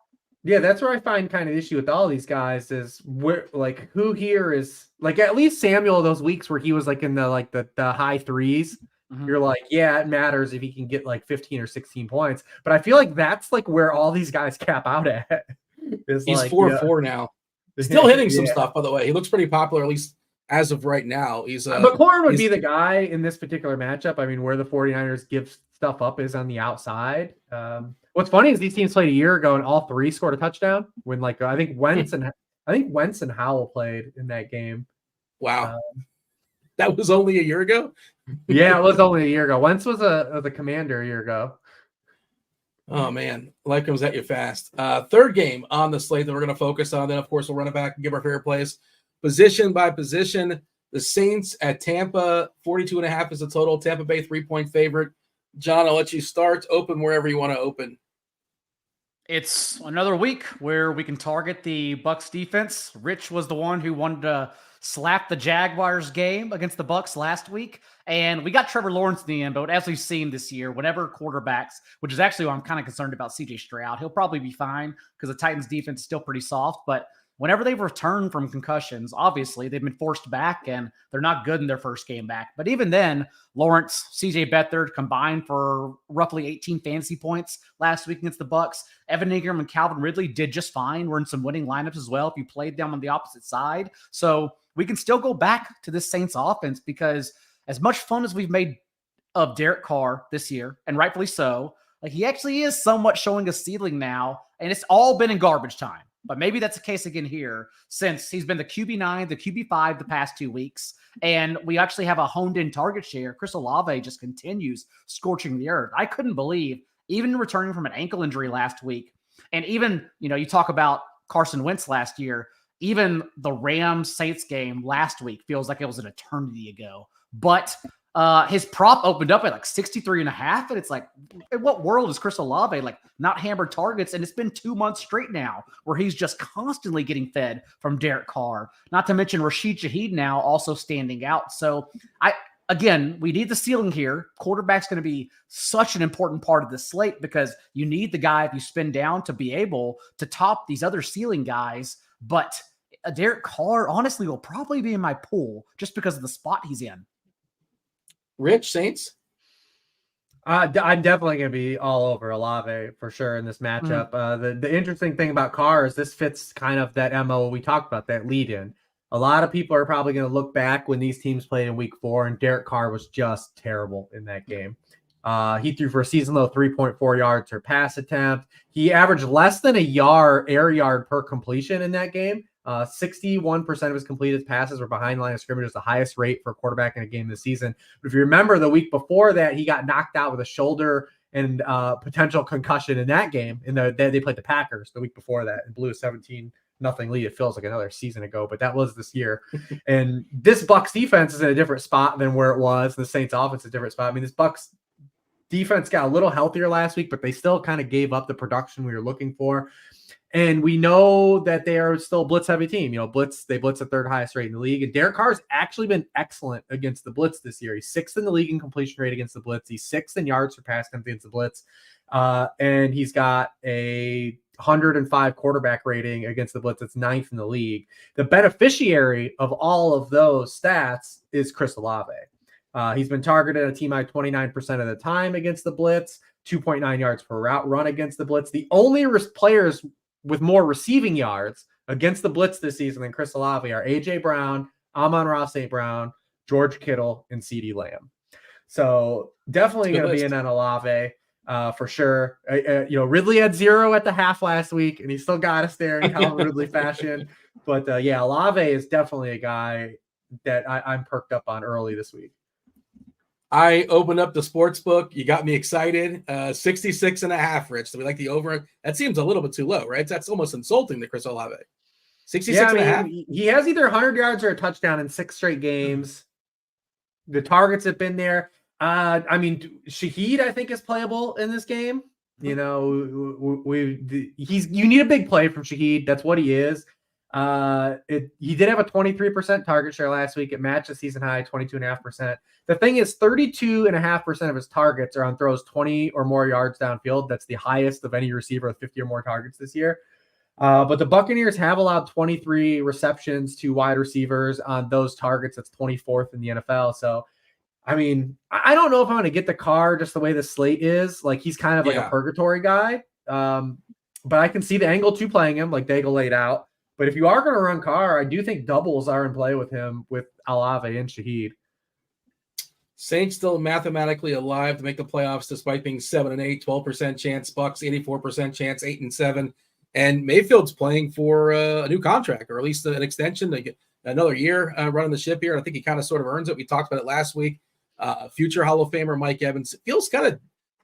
Yeah, that's where I find kind of the issue with all these guys is where like who here is like at least Samuel those weeks where he was like in the high 3s. Mm-hmm. You're like, yeah, it matters if he can get like 15 or 16 points. But I feel like that's like where all these guys cap out at. He's 4-4 now. Still hitting some stuff, by the way. He looks pretty popular, at least as of right now. McLaurin would be the guy in this particular matchup. I mean, where the 49ers give stuff up is on the outside. What's funny is these teams played a year ago and all 3 scored a touchdown. When I think Wentz and Howell played in that game. Wow, that was only a year ago. Yeah, it was only a year ago. Wentz was the commander a year ago. Oh, man. Life comes at you fast. Third game on the slate that we're going to focus on. Then, of course, we'll run it back and give our favorite plays. Position by position, the Saints at Tampa, 42.5 is the total. Tampa Bay, 3-point favorite. John, I'll let you start. Open wherever you want to open. It's another week where we can target the Bucs defense. Rich was the one who wanted to slap the Jaguars game against the Bucs last week, and we got Trevor Lawrence in the end. But as we've seen this year, whenever quarterbacks, which is actually why I'm kind of concerned about CJ Stroud, he'll probably be fine because the Titans defense is still pretty soft. But whenever they've returned from concussions, obviously they've been forced back and they're not good in their first game back. But even then, Lawrence, CJ Beathard combined for roughly 18 fantasy points last week against the Bucs. Evan Ingram and Calvin Ridley did just fine. We're in some winning lineups as well if you played them on the opposite side. So we can still go back to this Saints offense because as much fun as we've made of Derek Carr this year, and rightfully so, Like he actually is somewhat showing a ceiling now, and it's all been in garbage time. But maybe that's the case again here, since he's been the QB9, the QB5 the past 2 weeks, and we actually have a honed-in target share. Chris Olave just continues scorching the earth. I couldn't believe, even returning from an ankle injury last week, and even, you talk about Carson Wentz last year, even the Rams-Saints game last week feels like it was an eternity ago. But his prop opened up at like 63.5, and it's like, in what world is Chris Olave like not hammered targets? And it's been 2 months straight now where he's just constantly getting fed from Derek Carr. Not to mention Rashid Shaheed now also standing out. So again, we need the ceiling here. Quarterback's going to be such an important part of the slate because you need the guy if you spin down to be able to top these other ceiling guys. But Derek Carr honestly will probably be in my pool just because of the spot he's in. Rich, Saints? I'm definitely going to be all over Olave for sure in this matchup. The interesting thing about Carr is this fits kind of that MO we talked about, that lead in. A lot of people are probably going to look back when these teams played in week 4, and Derek Carr was just terrible in that game. He threw for a season low 3.4 yards per pass attempt. He averaged less than a air yard per completion in that game. 61% of his completed passes were behind the line of scrimmage, the highest rate for a quarterback in a game this season. But if you remember, the week before that, he got knocked out with a shoulder and potential concussion in that game. They played the Packers the week before that and blew a 17-0 lead. It feels like another season ago, but that was this year. And this Bucs defense is in a different spot than where it was. The Saints offense is a different spot. I mean, this Bucs defense got a little healthier last week, but they still kind of gave up the production we were looking for. And we know that they are still a blitz-heavy team. They blitz the third highest rate in the league. And Derek Carr has actually been excellent against the blitz this year. He's 6th in the league in completion rate against the blitz. He's 6th in yards per pass attempt against the blitz. And he's got a 105 quarterback rating against the blitz. It's 9th in the league. The beneficiary of all of those stats is Chris Olave. He's been targeted a team-high 29% of the time against the blitz, 2.9 yards per route run against the blitz. The only players with more receiving yards against the blitz this season than Chris Olave are A.J. Brown, Amon-Ra St. Brown, George Kittle, and CeeDee Lamb. So definitely going to be in on Olave for sure. Ridley had 0 at the half last week, and he still got us there in Calvin Ridley fashion. But Olave is definitely a guy that I'm perked up on early this week. I opened up the sports book. You got me excited. 66.5, Rich. So we like the over. That seems a little bit too low, right? That's almost insulting to Chris Olave. 66.5. He has either 100 yards or a touchdown in 6 straight games. The targets have been there. Shaheed, I think, is playable in this game. You need a big play from Shaheed. That's what he is. He did have a 23% target share last week. It matched the season high, 22.5%. The thing is, 32.5% of his targets are on throws 20 or more yards downfield. That's the highest of any receiver with 50 or more targets this year. But the Buccaneers have allowed 23 receptions to wide receivers on those targets. That's 24th in the NFL. So, I mean, I don't know if I'm going to get the Carr just the way the slate is. Like, he's kind of like a purgatory guy. But I can see the angle to playing him, like Daigle laid out. But if you are going to run Carr, I do think doubles are in play with him, with Olave and Shaheed. Saints still mathematically alive to make the playoffs despite being 7-8, 12% chance. Bucks 84% chance, 8-7. And Mayfield's playing for a new contract, or at least an extension to get another year running the ship here. I think he kind of sort of earns it. We talked about it last week. Future Hall of Famer Mike Evans feels kind of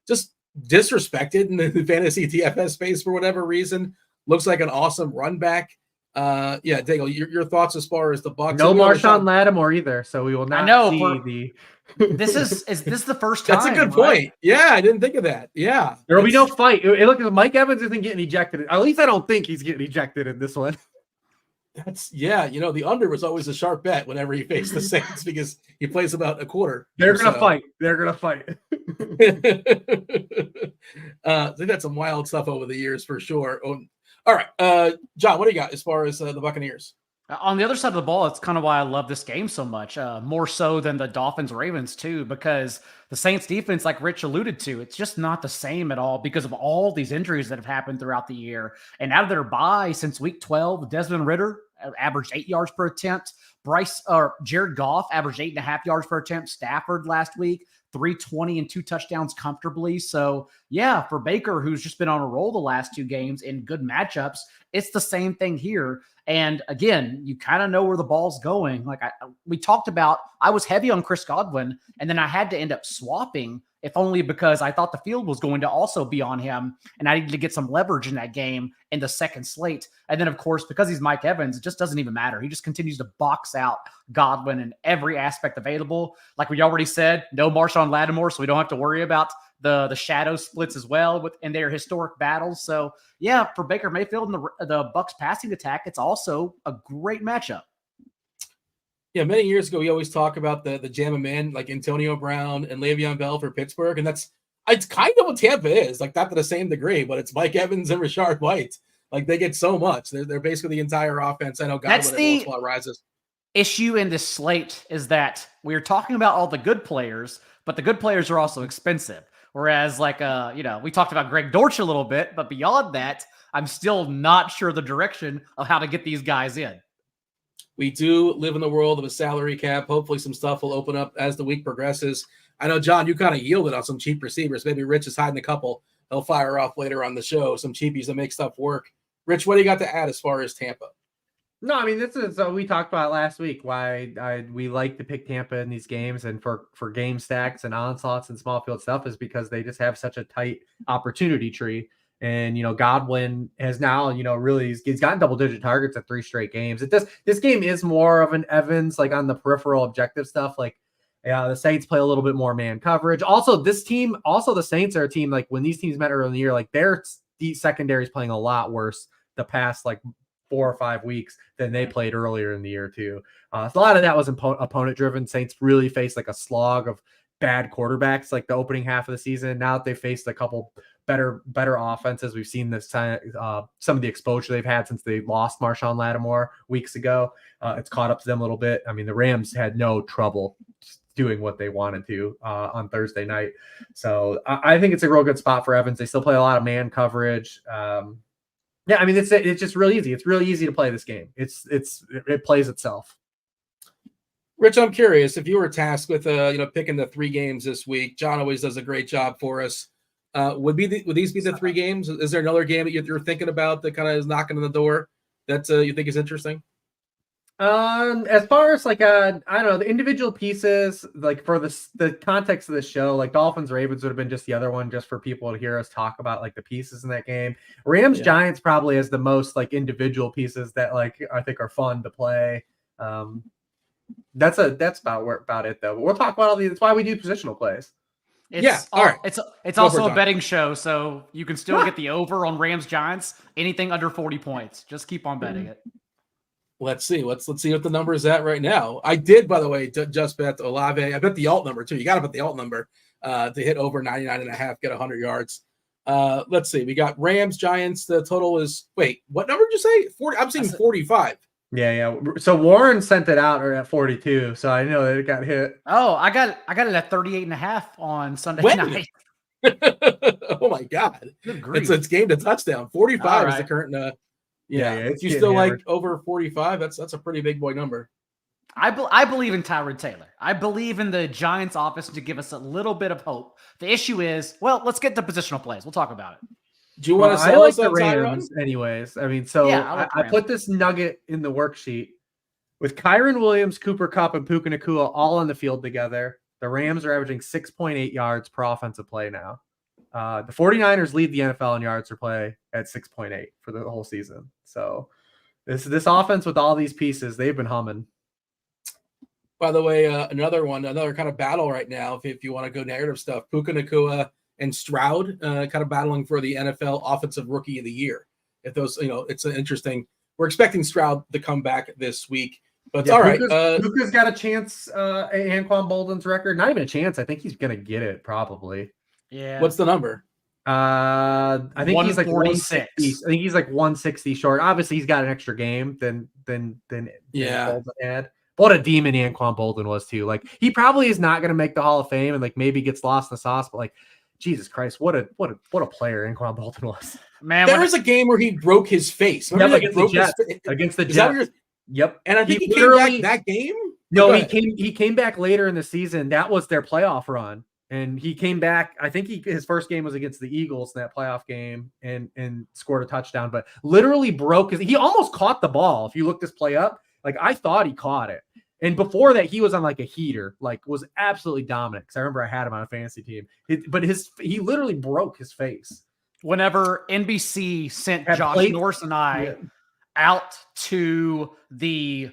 just disrespected in the fantasy DFS space for whatever reason. Looks like an awesome run back. Daigle, your thoughts as far as the Bucs? No Marshawn Lattimore either, so we will not see the. Is this the first time? That's a good point. Yeah, I didn't think of that. Yeah, there will be no fight. Look, Mike Evans isn't getting ejected. At least I don't think he's getting ejected in this one. The under was always a sharp bet whenever he faced the Saints because he plays about a quarter. They're gonna fight. They're gonna fight. I think that's some wild stuff over the years for sure. All right, John, what do you got as far as the Buccaneers? On the other side of the ball, it's kind of why I love this game so much, more so than the Dolphins-Ravens too, because the Saints defense, like Rich alluded to, it's just not the same at all because of all these injuries that have happened throughout the year. And out of their bye since week 12, Desmond Ridder averaged 8 yards per attempt. Jared Goff averaged 8.5 yards per attempt. Stafford last week, 320 and 2 touchdowns comfortably. So yeah, for Baker, who's just been on a roll the last 2 games in good matchups, it's the same thing here. And again, you kind of know where the ball's going. Like we talked about, I was heavy on Chris Godwin, and then I had to end up swapping, if only because I thought the field was going to also be on him, and I needed to get some leverage in that game in the second slate. And then, of course, because he's Mike Evans, it just doesn't even matter. He just continues to box out Godwin in every aspect available. Like we already said, no Marshawn Lattimore, so we don't have to worry about the shadow splits as well in their historic battles. So yeah, for Baker Mayfield and the Bucs passing attack, it's also a great matchup. Yeah, many years ago, we always talk about the jam of men like Antonio Brown and Le'Veon Bell for Pittsburgh, and it's kind of what Tampa is. Like not to the same degree, but it's Mike Evans and Rashard White. Like they get so much. They're basically the entire offense. I know Godwin rises. Issue in this slate is that we're talking about all the good players, but the good players are also expensive. Whereas we talked about Greg Dortch a little bit, but beyond that, I'm still not sure the direction of how to get these guys in. We do live in the world of a salary cap. Hopefully some stuff will open up as the week progresses. I know, John, you kind of yielded on some cheap receivers. Maybe Rich is hiding a couple. He'll fire off later on the show, some cheapies that make stuff work. Rich, what do you got to add as far as Tampa? No, I mean, this is we talked about last week why we like to pick Tampa in these games and for game stacks and onslaughts and small field stuff is because they just have such a tight opportunity tree. And, Godwin has now, really he's gotten double-digit targets at 3 straight games. This game is more of an Evans, like on the peripheral objective stuff. Like, the Saints play a little bit more man coverage. Also, the Saints are a team, like when these teams met earlier in the year, like their secondary is playing a lot worse the past, 4 or 5 weeks than they played earlier in the year too. So a lot of that was opponent driven. Saints really faced a slog of bad quarterbacks the opening half of the season. Now that they faced a couple better offenses, we've seen this time some of the exposure they've had since they lost Marshawn Lattimore weeks ago. It's caught up to them a little bit. I mean, the Rams had no trouble doing what they wanted to on Thursday night. So I think it's a real good spot for Evans. They still play a lot of man coverage. Yeah, I mean, it's just real easy. It's really easy to play this game. It plays itself. Rich, I'm curious if you were tasked with picking the 3 games this week. John always does a great job for us. Would these be the 3 games? Is there another game that you're thinking about that kind of is knocking on the door that you think is interesting? As far as I don't know, the individual pieces, for the context of the show, Dolphins Ravens would have been just the other one, just for people to hear us talk about the pieces in that game. Rams Giants probably has the most individual pieces that I think are fun to play. That's about it though. But we'll talk about all these. That's why we do positional plays. All right. It's also a betting show, so you can still get the over on Rams Giants. Anything under 40 points, just keep on betting it. Let's see. Let's see what the number is at right now. I did, by the way, just bet Olave. I bet the alt number too. You got to bet the alt number to hit over 99.5, get 100 yards. Let's see. We got Rams Giants. The total is what number did you say? 40. I'm saying 45. Yeah. So Warren sent it out at 42. So I know that it got hit. Oh, I got it at 38.5 on Sunday night. Oh my God. It's game to touchdown. 45 is the current. If you still hammered. Over 45, that's a pretty big boy number. I believe in Tyrod Taylor. I believe in the Giants offense to give us a little bit of hope. The issue is, let's get to positional plays. We'll talk about it. Do you want to sell us the Rams anyways? I mean, so I put this nugget in the worksheet with Kyron Williams, Cooper Kupp, and Puka Nacua all on the field together. The Rams are averaging 6.8 yards per offensive play now. The 49ers lead the NFL in yards per play at 6.8 for the whole season. So this offense with all these pieces, they've been humming. By the way, another kind of battle right now, if you want to go narrative stuff, Puka Nacua and Stroud kind of battling for the NFL Offensive Rookie of the Year. If those, it's an interesting. We're expecting Stroud to come back this week, but all right. Puka's got a chance at Anquan Bolden's record. Not even a chance. I think he's going to get it probably. Yeah. What's the number? I think he's 146. I think he's 160 short. Obviously, he's got an extra game than Bolden had. What a demon Anquan Bolden was too. He probably is not going to make the Hall of Fame and maybe gets lost in the sauce, but Jesus Christ, what a player Anquan Bolden was. Man, there was a game where he broke his face. Against the Jets. Yep. And I think he came back that game. No, he came back later in the season. That was their playoff run. And he came back. I think his first game was against the Eagles in that playoff game and scored a touchdown, but literally he almost caught the ball. If you look this play up, like I thought he caught it. And before that, he was on like a heater, like was absolutely dominant. Because I remember I had him on a fantasy team. But he literally broke his face. Whenever NBC sent Josh Norris and I out to the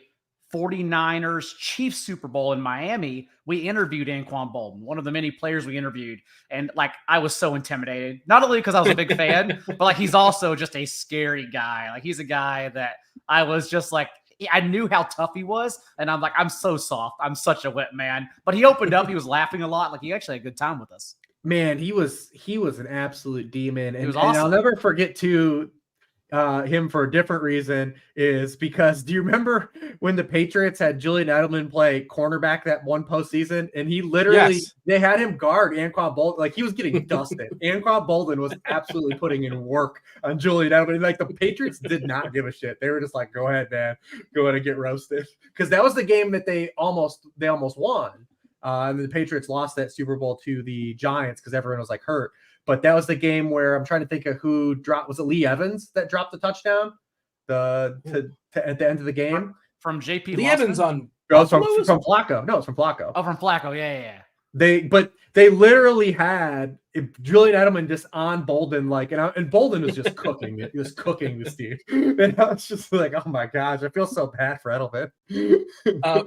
49ers Chiefs Super Bowl in Miami, we interviewed Anquan Bolden, one of the many players we interviewed. And like, I was so intimidated, not only because I was a big fan, but like, he's also just a scary guy. Like, he's a guy that I was just like, I knew how tough he was. And I'm like, I'm so soft. I'm such a wet man. But he opened up. He was laughing a lot. Like, he actually had a good time with us. Man, he was an absolute demon. And, he was awesome. And I'll never forget him for a different reason is because do you remember when the Patriots had Julian Edelman play cornerback that one postseason, and he literally they had him guard Anquan Bolden, like he was getting dusted. Anquan Bolden was absolutely putting in work on Julian Edelman. Like the Patriots did not give a shit. They were just like, go ahead, man, go ahead and get roasted, because that was the game that they almost won. And the Patriots lost that Super Bowl to the Giants because everyone was like hurt. But that was the game where I'm trying to think of who dropped. Was it Lee Evans that dropped the touchdown at the end of the game? From JP Lee Evans on from Flacco. No, it's from Flacco. Oh, from Flacco. Yeah. They literally had Julian Edelman just on Bolden, like, and Bolden was just cooking it. He was cooking this dude. And I was just like, oh my gosh, I feel so bad for Edelman.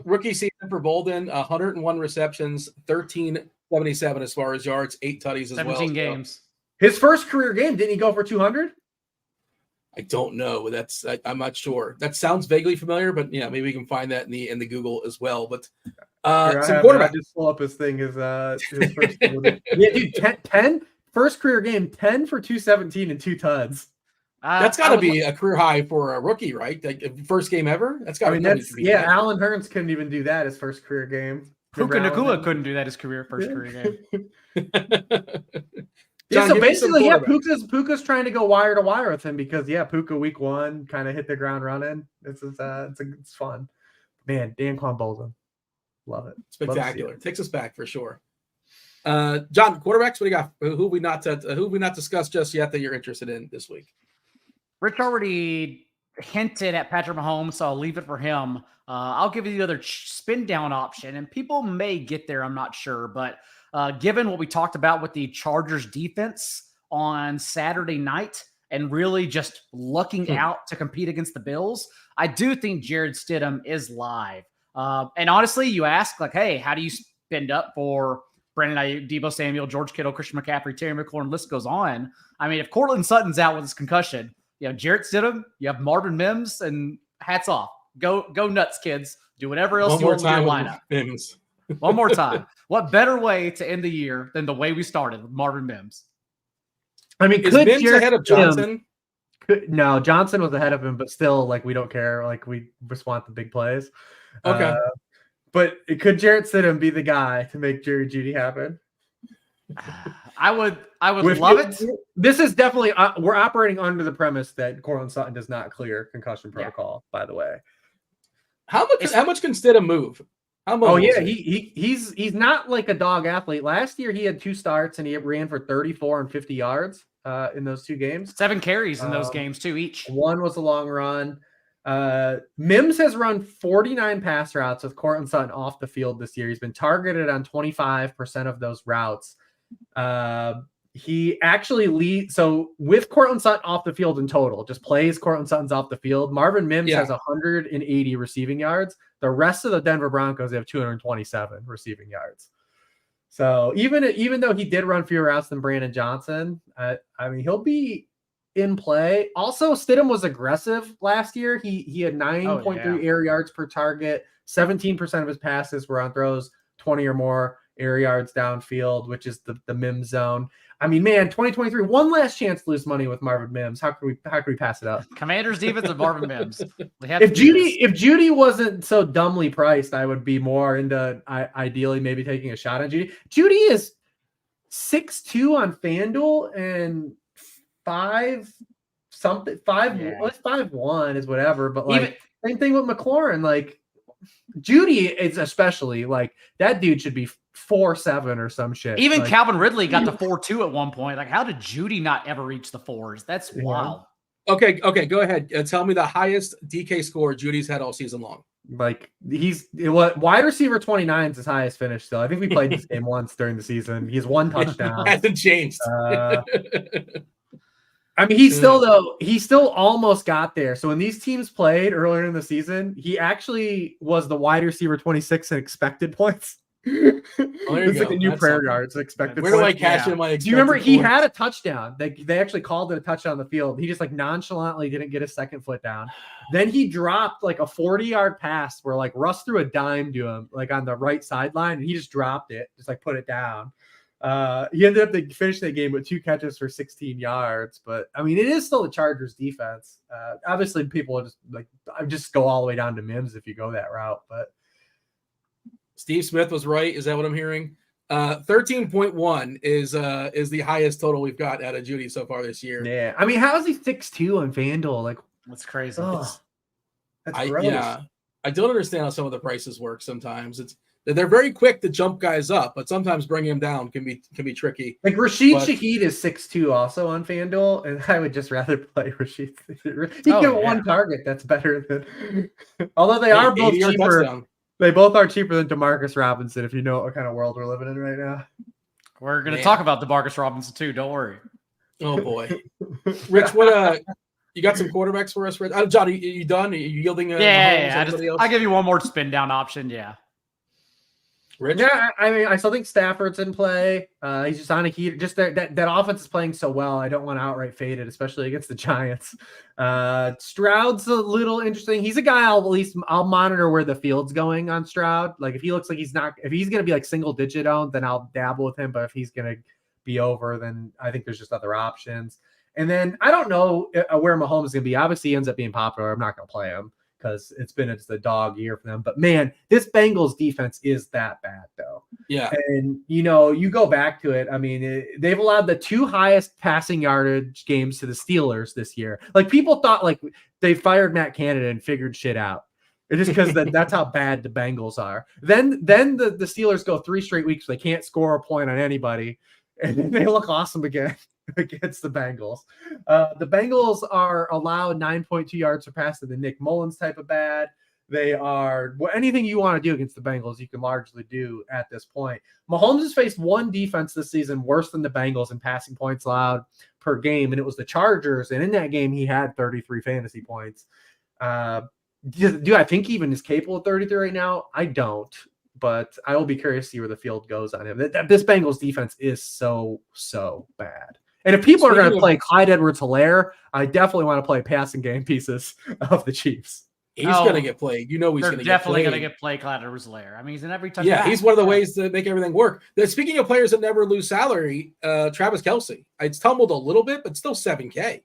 Rookie season for Bolden, 101 receptions, 1377 as far as yards, 8 tutties as 17 games. His first career game, didn't he go for 200? I don't know. I'm not sure. That sounds vaguely familiar, but yeah, maybe we can find that in the Google as well. But some quarterback. I just pull up his thing. His first game. Yeah, dude, 10 first career game, 10 for 217 and 2 tuds. That's got to be a career high for a rookie, right? Like first game ever. That's got. Alan Hearns couldn't even do that his first career game. Puka Nacua couldn't do that his first career game. John, so basically, Puka's trying to go wire to wire with him because Puka week 1 kind of hit the ground running. It's fun, man. Anquan Bolden, love it, spectacular. Takes us back for sure. John, quarterbacks, what do you got? Who we not discussed just yet that you're interested in this week? Rich already hinted at Patrick Mahomes, so I'll leave it for him. I'll give you the other spin down option, and people may get there. I'm not sure, but. Given what we talked about with the Chargers defense on Saturday night and really just lucking out to compete against the Bills, I do think Jared Stidham is live. And honestly, you ask like, hey, how do you spend up for Brandon Ayuk, Deebo Samuel, George Kittle, Christian McCaffrey, Terry McLaurin, list goes on. I mean, if Cortland Sutton's out with his concussion, you have Jared Stidham, you have Marvin Mims, and hats off. Go nuts, kids. Do whatever else you want with your lineup. Mims. One more time. What better way to end the year than the way we started with Marvin Mims? I mean, is Mims ahead of Johnson? No, Johnson was ahead of him, but still, like, we don't care. Like, we just want the big plays. Okay. But could Jarrett Stidham be the guy to make Jerry Jeudy happen? I would love it. This is definitely we're operating under the premise that Cortland Sutton does not clear concussion protocol. By the way, how much can Stidham move? He's not like a dog athlete. Last year he had 2 starts and he ran for 34 and 50 yards in those 2 games. 7 carries in those games too each. 1 was a long run. Mims has run 49 pass routes with Cortland Sutton off the field this year. He's been targeted on 25% of those routes. He actually leads. So with Cortland Sutton off the field in total, just plays Cortland Sutton's off the field. Marvin Mims has 180 receiving yards. The rest of the Denver Broncos have 227 receiving yards. So even though he did run fewer routes than Brandon Johnson, I mean, he'll be in play. Also, Stidham was aggressive last year. He had 9.3 air yards per target. 17% of his passes were on throws 20 or more air yards downfield, which is the Mims zone. I mean, man, 2023, one last chance to lose money with Marvin Mims. How could we pass it up? Commanders defense of Marvin Mims. If Jeudy wasn't so dumbly priced, I would be more into ideally maybe taking a shot on Jeudy. Jeudy is 6'2" on FanDuel and 5'1" is whatever. But like same thing with McLaurin. Like Judy is especially like that dude should be 4.7 or some shit. Even like, Calvin Ridley got to 4.2 at one point. Like, how did Judy not ever reach the 4s? That's wild. Okay, go ahead. Tell me the highest DK score Judy's had all season long. Like wide receiver 29 is his highest finish still. I think we played this game once during the season. He's 1 touchdown. Hasn't changed. I mean, he still almost got there. So when these teams played earlier in the season, he actually was the wide receiver 26 in expected points. It's like a new prayer yards expected. Where do I cash in my? Do you remember he had a touchdown? They actually called it a touchdown on the field. He just like nonchalantly didn't get his second foot down. Then he dropped like a 40-yard pass where like Russ threw a dime to him like on the right sideline, and he just dropped it, just like put it down. He ended up finishing the game with 2 catches for 16 yards. But I mean, it is still the Chargers defense. Obviously, people just go all the way down to Mims if you go that route. But Steve Smith was right. Is that what I'm hearing? 13.1 is the highest total we've got out of Judy so far this year. Yeah, I mean, how is he 6'2" on FanDuel? Like, that's crazy. That's gross. I don't understand how some of the prices work. Sometimes they're very quick to jump guys up, but sometimes bringing them down can be tricky. Like Rashid Shaheed is 6'2" also on FanDuel, and I would just rather play Rashid. He get one target. That's better than. Although they are both cheaper. Touchdown. They both are cheaper than DeMarcus Robinson, if you know what kind of world we're living in right now. We're going to talk about DeMarcus Robinson too. Don't worry. Oh boy, Rich, what you got some quarterbacks for us, Rich? John, are you done? Are you yielding? Yeah. I'll give you one more spin down option. Yeah. Rich? Yeah, I mean, I still think Stafford's in play. He's just on a heater. Just that offense is playing so well. I don't want to outright fade it, especially against the Giants. Stroud's a little interesting. He's a guy I'll monitor where the field's going on Stroud. Like if he looks like if he's going to be like single digit owned, then I'll dabble with him. But if he's going to be over, then I think there's just other options. And then I don't know where Mahomes is going to be. Obviously, he ends up being popular. I'm not going to play him, because it's the dog year for them. But man, this Bengals defense is that bad though. Yeah. And you go back to it. I mean, they've allowed the 2 highest passing yardage games to the Steelers this year. Like people thought like they fired Matt Canada and figured shit out. It's just because that's how bad the Bengals are. Then the Steelers go 3 straight weeks. They can't score a point on anybody. And then they look awesome again against the Bengals. The Bengals are allowed 9.2 yards per pass to the Nick Mullins type of bad. They are anything you want to do against the Bengals, you can largely do at this point. Mahomes has faced one defense this season worse than the Bengals in passing points allowed per game, and it was the Chargers. And in that game, he had 33 fantasy points. Do I think he even is capable of 33 right now? I don't. But I will be curious to see where the field goes on him. This Bengals defense is so bad. And if people are going to play Clyde Edwards-Helaire, I definitely want to play passing game pieces of the Chiefs. He's going to get played. He's going to get played. They're definitely going to get played Clyde Edwards-Helaire. I mean, he's in every touchdown. Yeah, he's one of the ways to make everything work. Speaking of players that never lose salary, Travis Kelce. It's tumbled a little bit, but still $7K.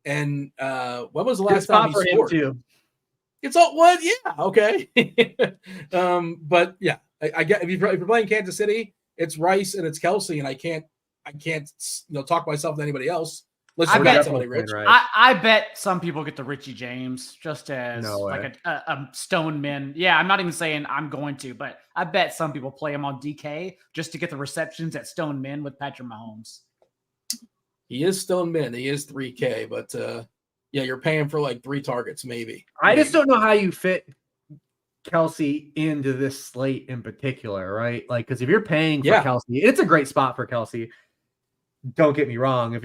And when was the last time he scored? Too. It's all what? Yeah, okay. But yeah, I get if you're playing Kansas City, it's Rice and it's Kelce, and I can't talk myself to anybody else. I bet somebody rich. I bet some people get the Richie James just as a stone min. Yeah, I'm not even saying I'm going to, but I bet some people play him on DK just to get the receptions at stone min with Patrick Mahomes. He is stone min. He is 3K, but yeah, you're paying for like 3 targets, maybe. I just don't know how you fit Kelce into this slate in particular, right? Like, because if you're paying for Kelce, it's a great spot for Kelce. Don't get me wrong.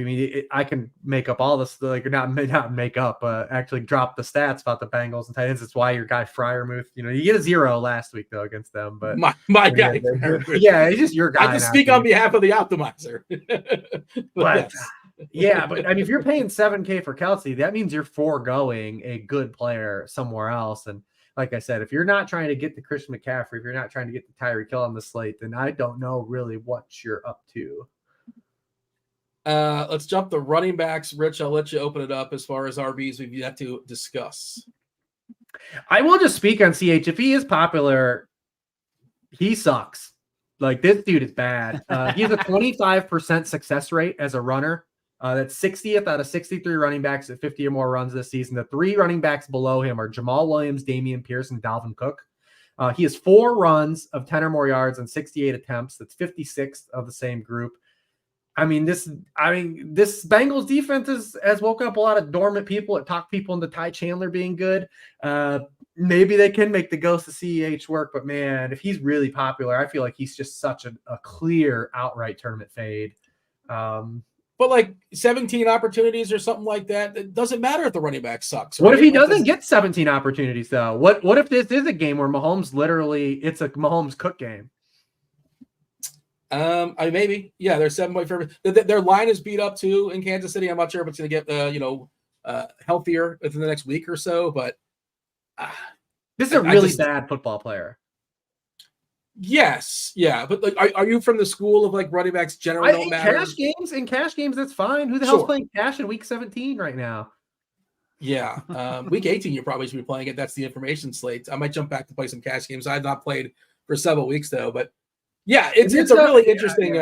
I can make up all this, like not make up, actually drop the stats about the Bengals and Titans. It's why your guy Freiermuth, you get a 0 last week though against them. But my guy, yeah, he's just your guy. I just speak on behalf of the optimizer. but yeah, but I mean, if you're paying $7K for Kelce, that means you're foregoing a good player somewhere else. And like I said, if you're not trying to get the Christian McCaffrey, if you're not trying to get the Tyreek Hill on the slate, then I don't know really what you're up to. Let's jump the running backs. Rich, I'll let you open it up as far as RBs we've yet to discuss. I will just speak on CH. If he is popular, he sucks. Like, this dude is bad. He has a 25% success rate as a runner. That's 60th out of 63 running backs at 50 or more runs this season. The 3 running backs below him are Jamal Williams, Dameon Pierce, and Dalvin Cook. He has 4 runs of 10 or more yards and 68 attempts. That's 56th of the same group. This Bengals defense has woken up a lot of dormant people. It talked people into Ty Chandler being good. Maybe they can make the ghost of CEH work, but man, if he's really popular, I feel like he's just such a clear outright tournament fade. But like 17 opportunities or something like that, it doesn't matter if the running back sucks. What if he doesn't get 17 opportunities though? What if this is a game where Mahomes it's a Mahomes Cook game? Maybe. Yeah, they're 7-point favorite. Their line is beat up too in Kansas City. I'm not sure if it's going to get healthier within the next week or so. But this is a really bad football player. Yes, yeah, but like, are you from the school of like running backs generally don't matter? In cash games, that's fine. Who the hell's playing cash in week 17 right now? Yeah, week 18 you probably should be playing it. That's the information slate. I might jump back to play some cash games. I have not played for several weeks though, but. Yeah, it's a really interesting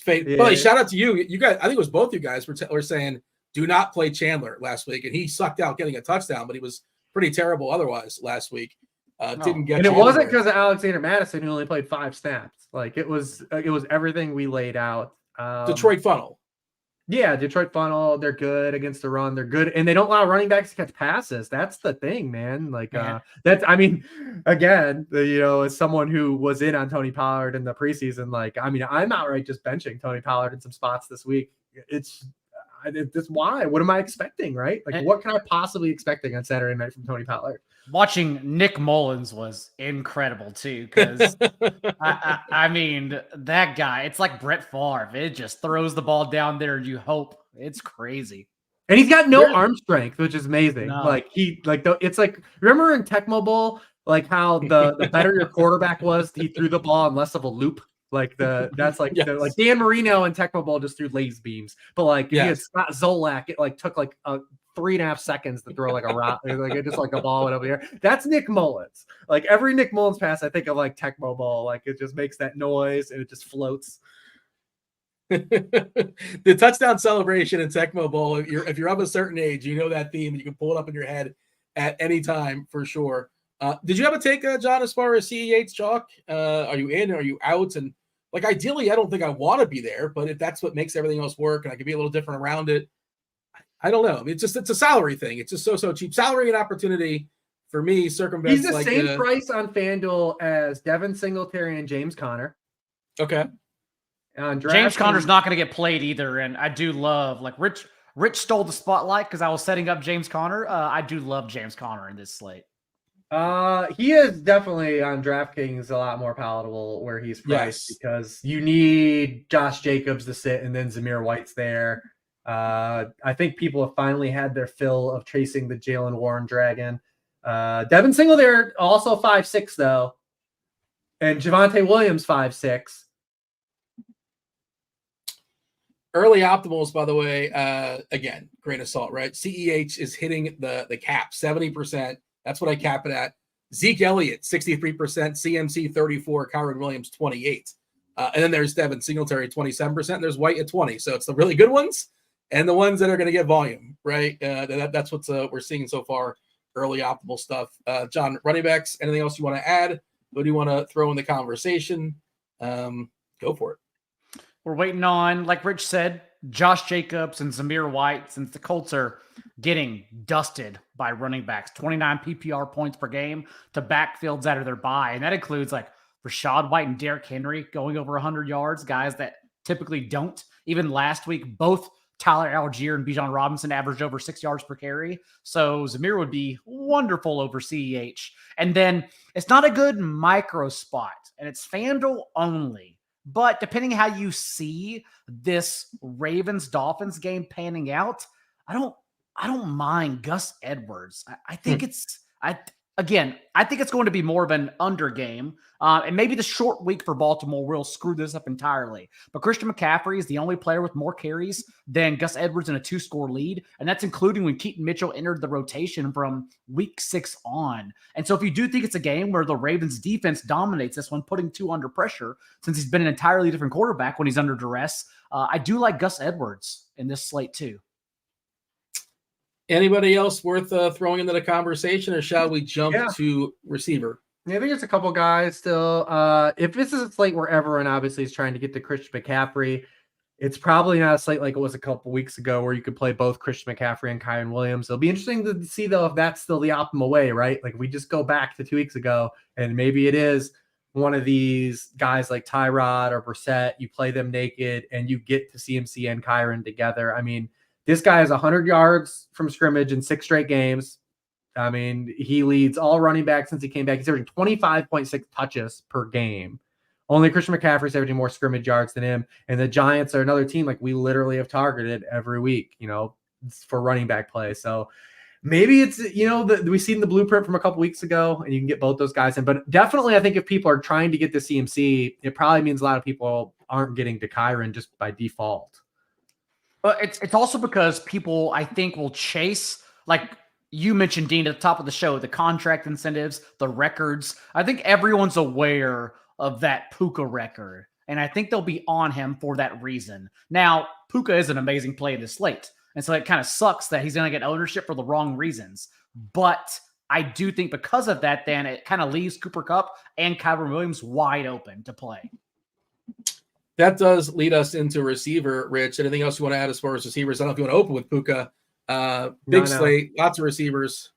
fate. Yeah. But shout out to you. You guys, I think it was both you guys were saying do not play Chandler last week, and he sucked out getting a touchdown, but he was pretty terrible otherwise last week. Didn't get. And it wasn't because of Alexander Madison, who only played 5 snaps. Like it was everything we laid out. Detroit funnel. Yeah, Detroit funnel. They're good against the run. They're good, and they don't allow running backs to catch passes. That's the thing, man. Like again, as someone who was in on Tony Pollard in the preseason, I'm outright just benching Tony Pollard in some spots this week. It's why. What am I expecting, right? Like, what can I possibly expecting on Saturday night from Tony Pollard? Watching Nick Mullins was incredible too, because that guy, it's like Brett Favre. It just throws the ball down there and you hope. It's crazy. And he's got no arm strength, which is amazing. No. It's like, remember in Tecmo Bowl, like how the better your quarterback was, he threw the ball in less of a loop. Like like Dan Marino and Tecmo Bowl just threw laser beams, but like he had Scott Zolak, it like took like 3.5 seconds to throw like a rock, like it just like a ball went over here. That's Nick Mullins. Like every Nick Mullins pass, I think of like Tecmo Bowl, like it just makes that noise and it just floats. The touchdown celebration in Tecmo Bowl. If you're of a certain age, you know that theme. You can pull it up in your head at any time for sure. Did you have a take, John, as far as CEH chalk? Are you in? Are you out? And like ideally, I don't think I want to be there, but if that's what makes everything else work, and I can be a little different around it, I don't know. I mean, it's a salary thing. It's just so cheap. Salary and opportunity for me circumvents. He's the same price on FanDuel as Devin Singletary and James Conner. Okay. James Conner's not going to get played either, and I do love Rich stole the spotlight because I was setting up James Conner. I do love James Conner in this slate. He is definitely on DraftKings a lot more palatable where he's priced because you need Josh Jacobs to sit and then Zamir White's there. I think people have finally had their fill of chasing the Jalen Warren dragon. Devin Singletary also 5'6" though, and Javonte Williams 5'6". Early optimals, by the way, again, grain of salt, right? CEH is hitting the cap 70%. That's what I cap it at. Zeke Elliott 63%, CMC 34%, Kyron Williams 28%, and then there's Devin Singletary 27%. And there's White at 20%. So it's the really good ones and the ones that are going to get volume, right? That's what we're seeing so far. Early optimal stuff. John, running backs. Anything else you want to add? What do you want to throw in the conversation? Go for it. We're waiting on, like Rich said, Josh Jacobs and Zamir White, since the Colts are getting dusted by running backs, 29 PPR points per game to backfields out of their bye. And that includes like Rashad White and Derrick Henry going over 100 yards, guys that typically don't. Even last week, both Tyler Algier and Bijan Robinson averaged over 6 yards per carry. So Zamir would be wonderful over CEH. And then it's not a good micro spot, and it's FanDuel only. But depending how you see this Ravens-Dolphins game panning out, I don't mind Gus Edwards. I think I think it's going to be more of an under game. And maybe the short week for Baltimore will screw this up entirely. But Christian McCaffrey is the only player with more carries than Gus Edwards in a 2-score lead. And that's including when Keaton Mitchell entered the rotation from week 6 on. And so if you do think it's a game where the Ravens defense dominates this one, putting 2 under pressure, since he's been an entirely different quarterback when he's under duress, I do like Gus Edwards in this slate too. Anybody else worth throwing into the conversation, or shall we jump to receiver? Yeah, I think there's a couple guys still. If this is a slate where everyone obviously is trying to get to Christian McCaffrey, it's probably not a slate like it was a couple weeks ago where you could play both Christian McCaffrey and Kyren Williams. It'll be interesting to see, though, if that's still the optimal way, right? Like, we just go back to 2 weeks ago, and maybe it is one of these guys like Tyrod or Brissett. You play them naked, and you get to CMC and Kyren together. I mean, this guy has 100 yards from scrimmage in 6 straight games. I mean, he leads all running backs since he came back. He's averaging 25.6 touches per game. Only Christian McCaffrey's averaging more scrimmage yards than him. And the Giants are another team like we literally have targeted every week, for running back play. So maybe it's, we've seen the blueprint from a couple weeks ago and you can get both those guys in. But definitely, I think if people are trying to get the CMC, it probably means a lot of people aren't getting to Kyren just by default. But it's also because people, I think, will chase, like you mentioned, Dean, at the top of the show, the contract incentives, the records. I think everyone's aware of that Puka record, and I think they'll be on him for that reason. Now, Puka is an amazing play in this slate, and so it kind of sucks that he's going to get ownership for the wrong reasons. But I do think because of that, then it kind of leaves Cooper Kupp and Kyren Williams wide open to play. That does lead us into receiver, Rich. Anything else you want to add as far as receivers? I don't know if you want to open with Puka. Big slate, lots of receivers.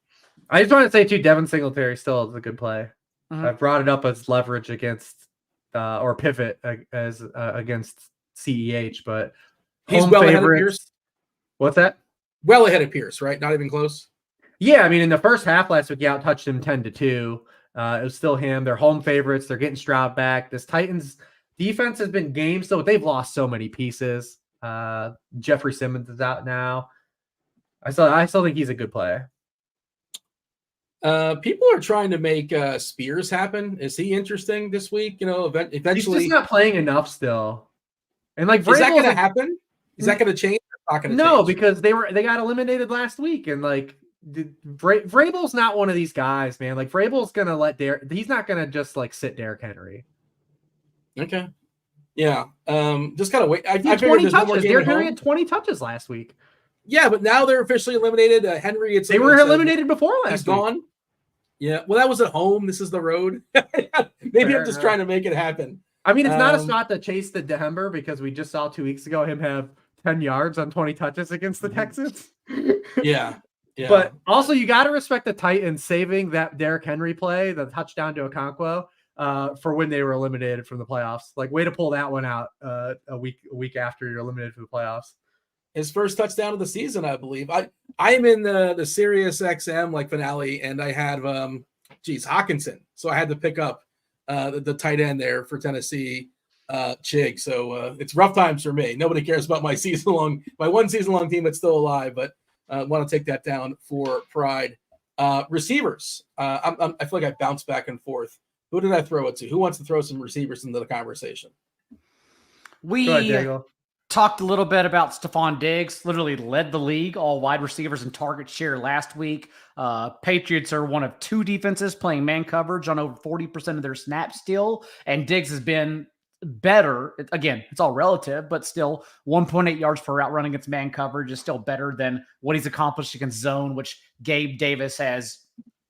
I just want to say, too, Devin Singletary still is a good play. Mm-hmm. I've brought it up as leverage against or pivot as against CEH, but he's well ahead of Pierce. What's that? Well ahead of Pierce, right? Not even close. Yeah, I mean, in the first half last week, he out-touched him 10-2. It was still him. They're home favorites. They're getting Stroud back. This Titans defense has been game, so they've lost so many pieces. Jeffrey Simmons is out now. I still think he's a good player. People are trying to make Spears happen. Is he interesting this week? Eventually he's just not playing enough still. And like, is that going to happen? Is that going to change? Not going to no, change? Because they got eliminated last week, and like Vrabel's not one of these guys, man. Like Vrabel's going to he's not going to just like sit Derrick Henry. Okay. Yeah. Just gotta wait. I figured 20 touches. Derrick Henry had 20 touches last week. Yeah, but now they're officially eliminated. Henry, they were eliminated before last week. He's gone. Yeah, well, that was at home. This is the road. Maybe I'm just trying to make it happen. I mean, it's not a spot to chase the Denver because we just saw 2 weeks ago him have 10 yards on 20 touches against the Texans. Yeah. But also, you got to respect the Titans saving that Derrick Henry play, the touchdown to Okonkwo, for when they were eliminated from the playoffs. Like, way to pull that one out a week after you're eliminated from the playoffs. His first touchdown of the season, I believe. I am in the Sirius XM finale, and I had Hawkinson, so I had to pick up the tight end there for Tennessee, Chig. So it's rough times for me. Nobody cares about my one season long team that's still alive, but want to take that down for pride. Receivers, I feel like I bounce back and forth. Who did I throw it to? Who wants to throw some receivers into the conversation? We talked a little bit about Stephon Diggs, literally led the league, all wide receivers and target share last week. Patriots are one of 2 defenses playing man coverage on over 40% of their snaps still, and Diggs has been better. Again, it's all relative, but still 1.8 yards per route run against man coverage is still better than what he's accomplished against zone, which Gabe Davis has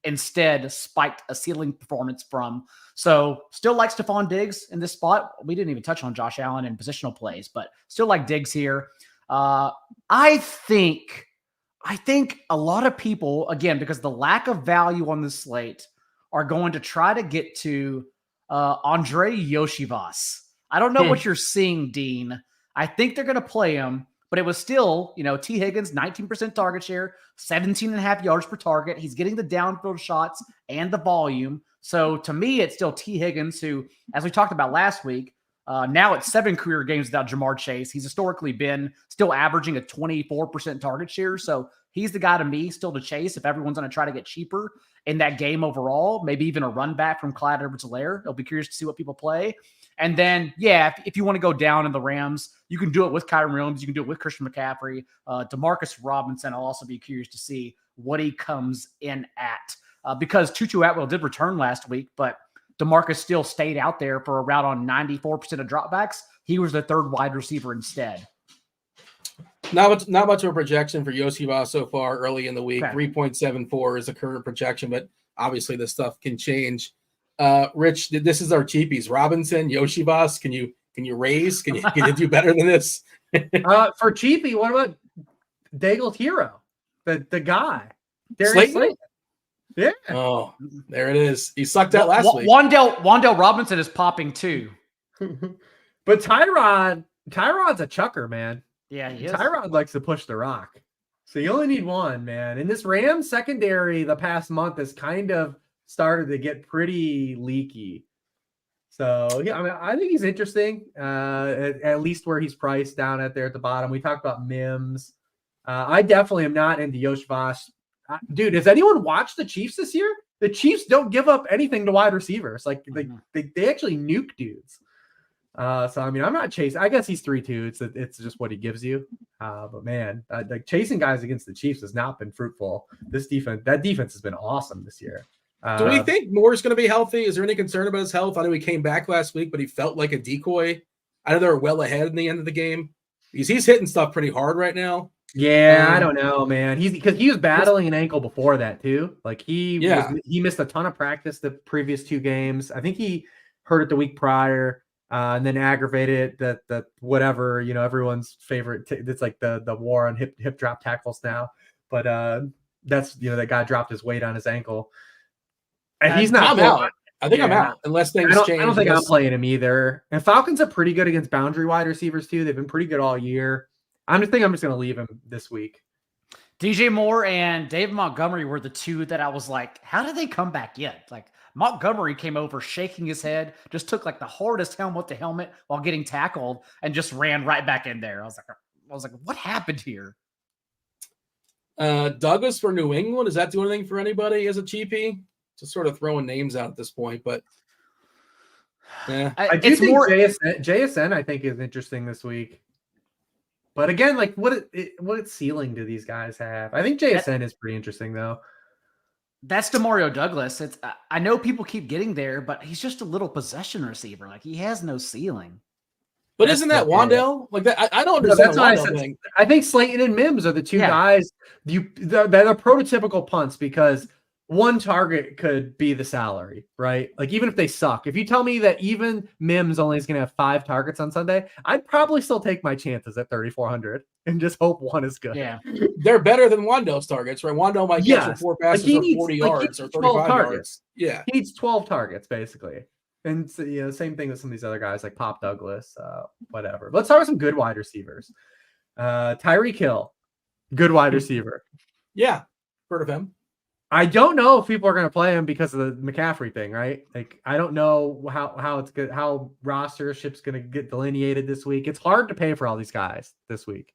instead spiked a ceiling performance from. So still like Stephon Diggs in this spot. We didn't even touch on Josh Allen and positional plays, but still like Diggs here. I think a lot of people, again, because the lack of value on this slate, are going to try to get to Andre Yoshivas. I don't know what you're seeing, Dean. I think they're going to play him, but it was still, T. Higgins, 19% target share, 17.5 yards per target. He's getting the downfield shots and the volume. So to me, it's still T. Higgins, who, as we talked about last week, now it's 7 career games without Jamar Chase. He's historically been still averaging a 24% target share. So he's the guy to me still to chase if everyone's going to try to get cheaper in that game overall, maybe even a run back from Clyde Edwards-Helaire. I'll be curious to see what people play. And then, if you want to go down in the Rams, you can do it with Kyren Williams. You can do it with Christian McCaffrey. Demarcus Robinson, I'll also be curious to see what he comes in at. Because Tutu Atwell did return last week, but DeMarcus still stayed out there for a route on 94% of dropbacks. He was the 3rd wide receiver instead. Not much of a projection for Yosivas so far early in the week. Okay. 3.74 is the current projection, but obviously this stuff can change. Rich, this is our cheapies. Robinson, Yoshivas, can you raise? Can you do better than this? For cheapie, what about Daigle's hero? The guy. Darius Slayton? Yeah. Oh, there it is. He sucked out last week. Wandale Robinson is popping too. But Tyrod's a chucker, man. Yeah, he is. Tyrod likes to push the rock. So you only need one, man. And this Rams secondary the past month has kind of started to get pretty leaky. So, yeah, I mean, I think he's interesting, at least where he's priced down at the bottom. We talked about Mims. I definitely am not into Yoshivas. Dude, has anyone watched the Chiefs this year? The Chiefs don't give up anything to wide receivers. Like they actually nuke dudes. So I mean, I'm not chasing. I guess he's 3-2. It's just what he gives you. But man, like chasing guys against the Chiefs has not been fruitful. That defense has been awesome this year. Do we think Moore's going to be healthy? Is there any concern about his health? I know he came back last week, but he felt like a decoy. I know they were well ahead in the end of the game. He's hitting stuff pretty hard right now. Yeah, I don't know, man. Because he was battling an ankle before that too. Like he missed a ton of practice the previous 2 games. I think he hurt it the week prior, and then aggravated it. The whatever, everyone's favorite. It's like the war on hip drop tackles now. But that's that guy dropped his weight on his ankle, and he's not out. I think I'm out unless things change. I don't think I'm playing him either. And Falcons are pretty good against boundary wide receivers too. They've been pretty good all year. I'm just going to leave him this week. DJ Moore and David Montgomery were the 2 that I was like, how did they come back yet? Like Montgomery came over shaking his head, just took like the hardest helmet to helmet while getting tackled and just ran right back in there. I was like, what happened here? Douglas for New England. Does that do anything for anybody as a cheapie? Just sort of throwing names out at this point, but yeah. I do think JSN I think is interesting this week. But again, like what ceiling do these guys have? I think JSN is pretty interesting though. That's DeMario Douglas. I know people keep getting there, but he's just a little possession receiver. Like he has no ceiling. But isn't that Wandale? Like that, I don't understand. No, that's what I said. I think Slayton and Mims are the 2 guys that are prototypical punts because one target could be the salary, right? Like even if they suck, if you tell me that even Mims only is going to have 5 targets on Sunday, I'd probably still take my chances at 3,400 and just hope one is good. Yeah, they're better than Wandale's targets, right? Wandale might get 4 passes or 40 yards or 35 yards. Yeah, he needs 12 targets basically. And so, same thing with some of these other guys like Pop Douglas, whatever. Let's start with some good wide receivers. Tyreek Hill, good wide receiver. Yeah, heard of him. I don't know if people are going to play him because of the McCaffrey thing, right? Like, I don't know how it's good, how rostership's going to get delineated this week. It's hard to pay for all these guys this week.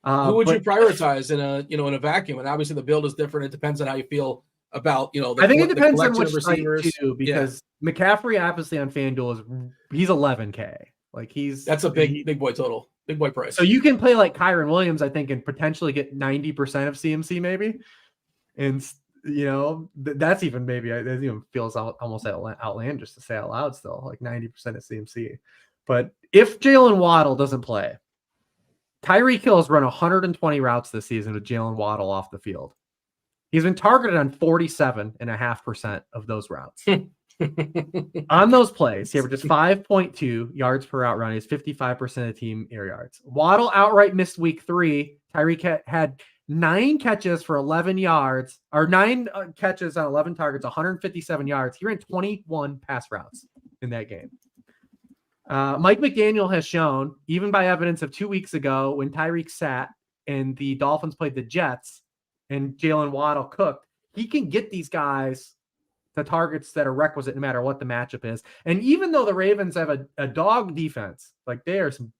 Who would you prioritize in a vacuum? And obviously the build is different. It depends on how you feel about, I think it depends on which receivers too, because McCaffrey obviously on FanDuel he's 11K. Like that's a big boy total, big boy price. So you can play like Kyron Williams, I think, and potentially get 90% of CMC maybe. And that's even maybe it even feels almost outlandish to say out loud still, like 90% of CMC. But if Jalen Waddle doesn't play, Tyreek Hill has run 120 routes this season with Jalen Waddle off the field. He's been targeted on 47.5% of those routes. On those plays, he averages 5.2 yards per route run. He has 55% of team air yards. Waddle outright missed week 3. Tyreek had 9 catches for 11 yards, or 9 catches on 11 targets, 157 yards. He ran 21 pass routes in that game. Mike McDaniel has shown, even by evidence of 2 weeks ago when Tyreek sat and the Dolphins played the Jets and Jalen Waddle cooked, he can get these guys the targets that are requisite no matter what the matchup is. And even though the Ravens have a dog defense, like they are some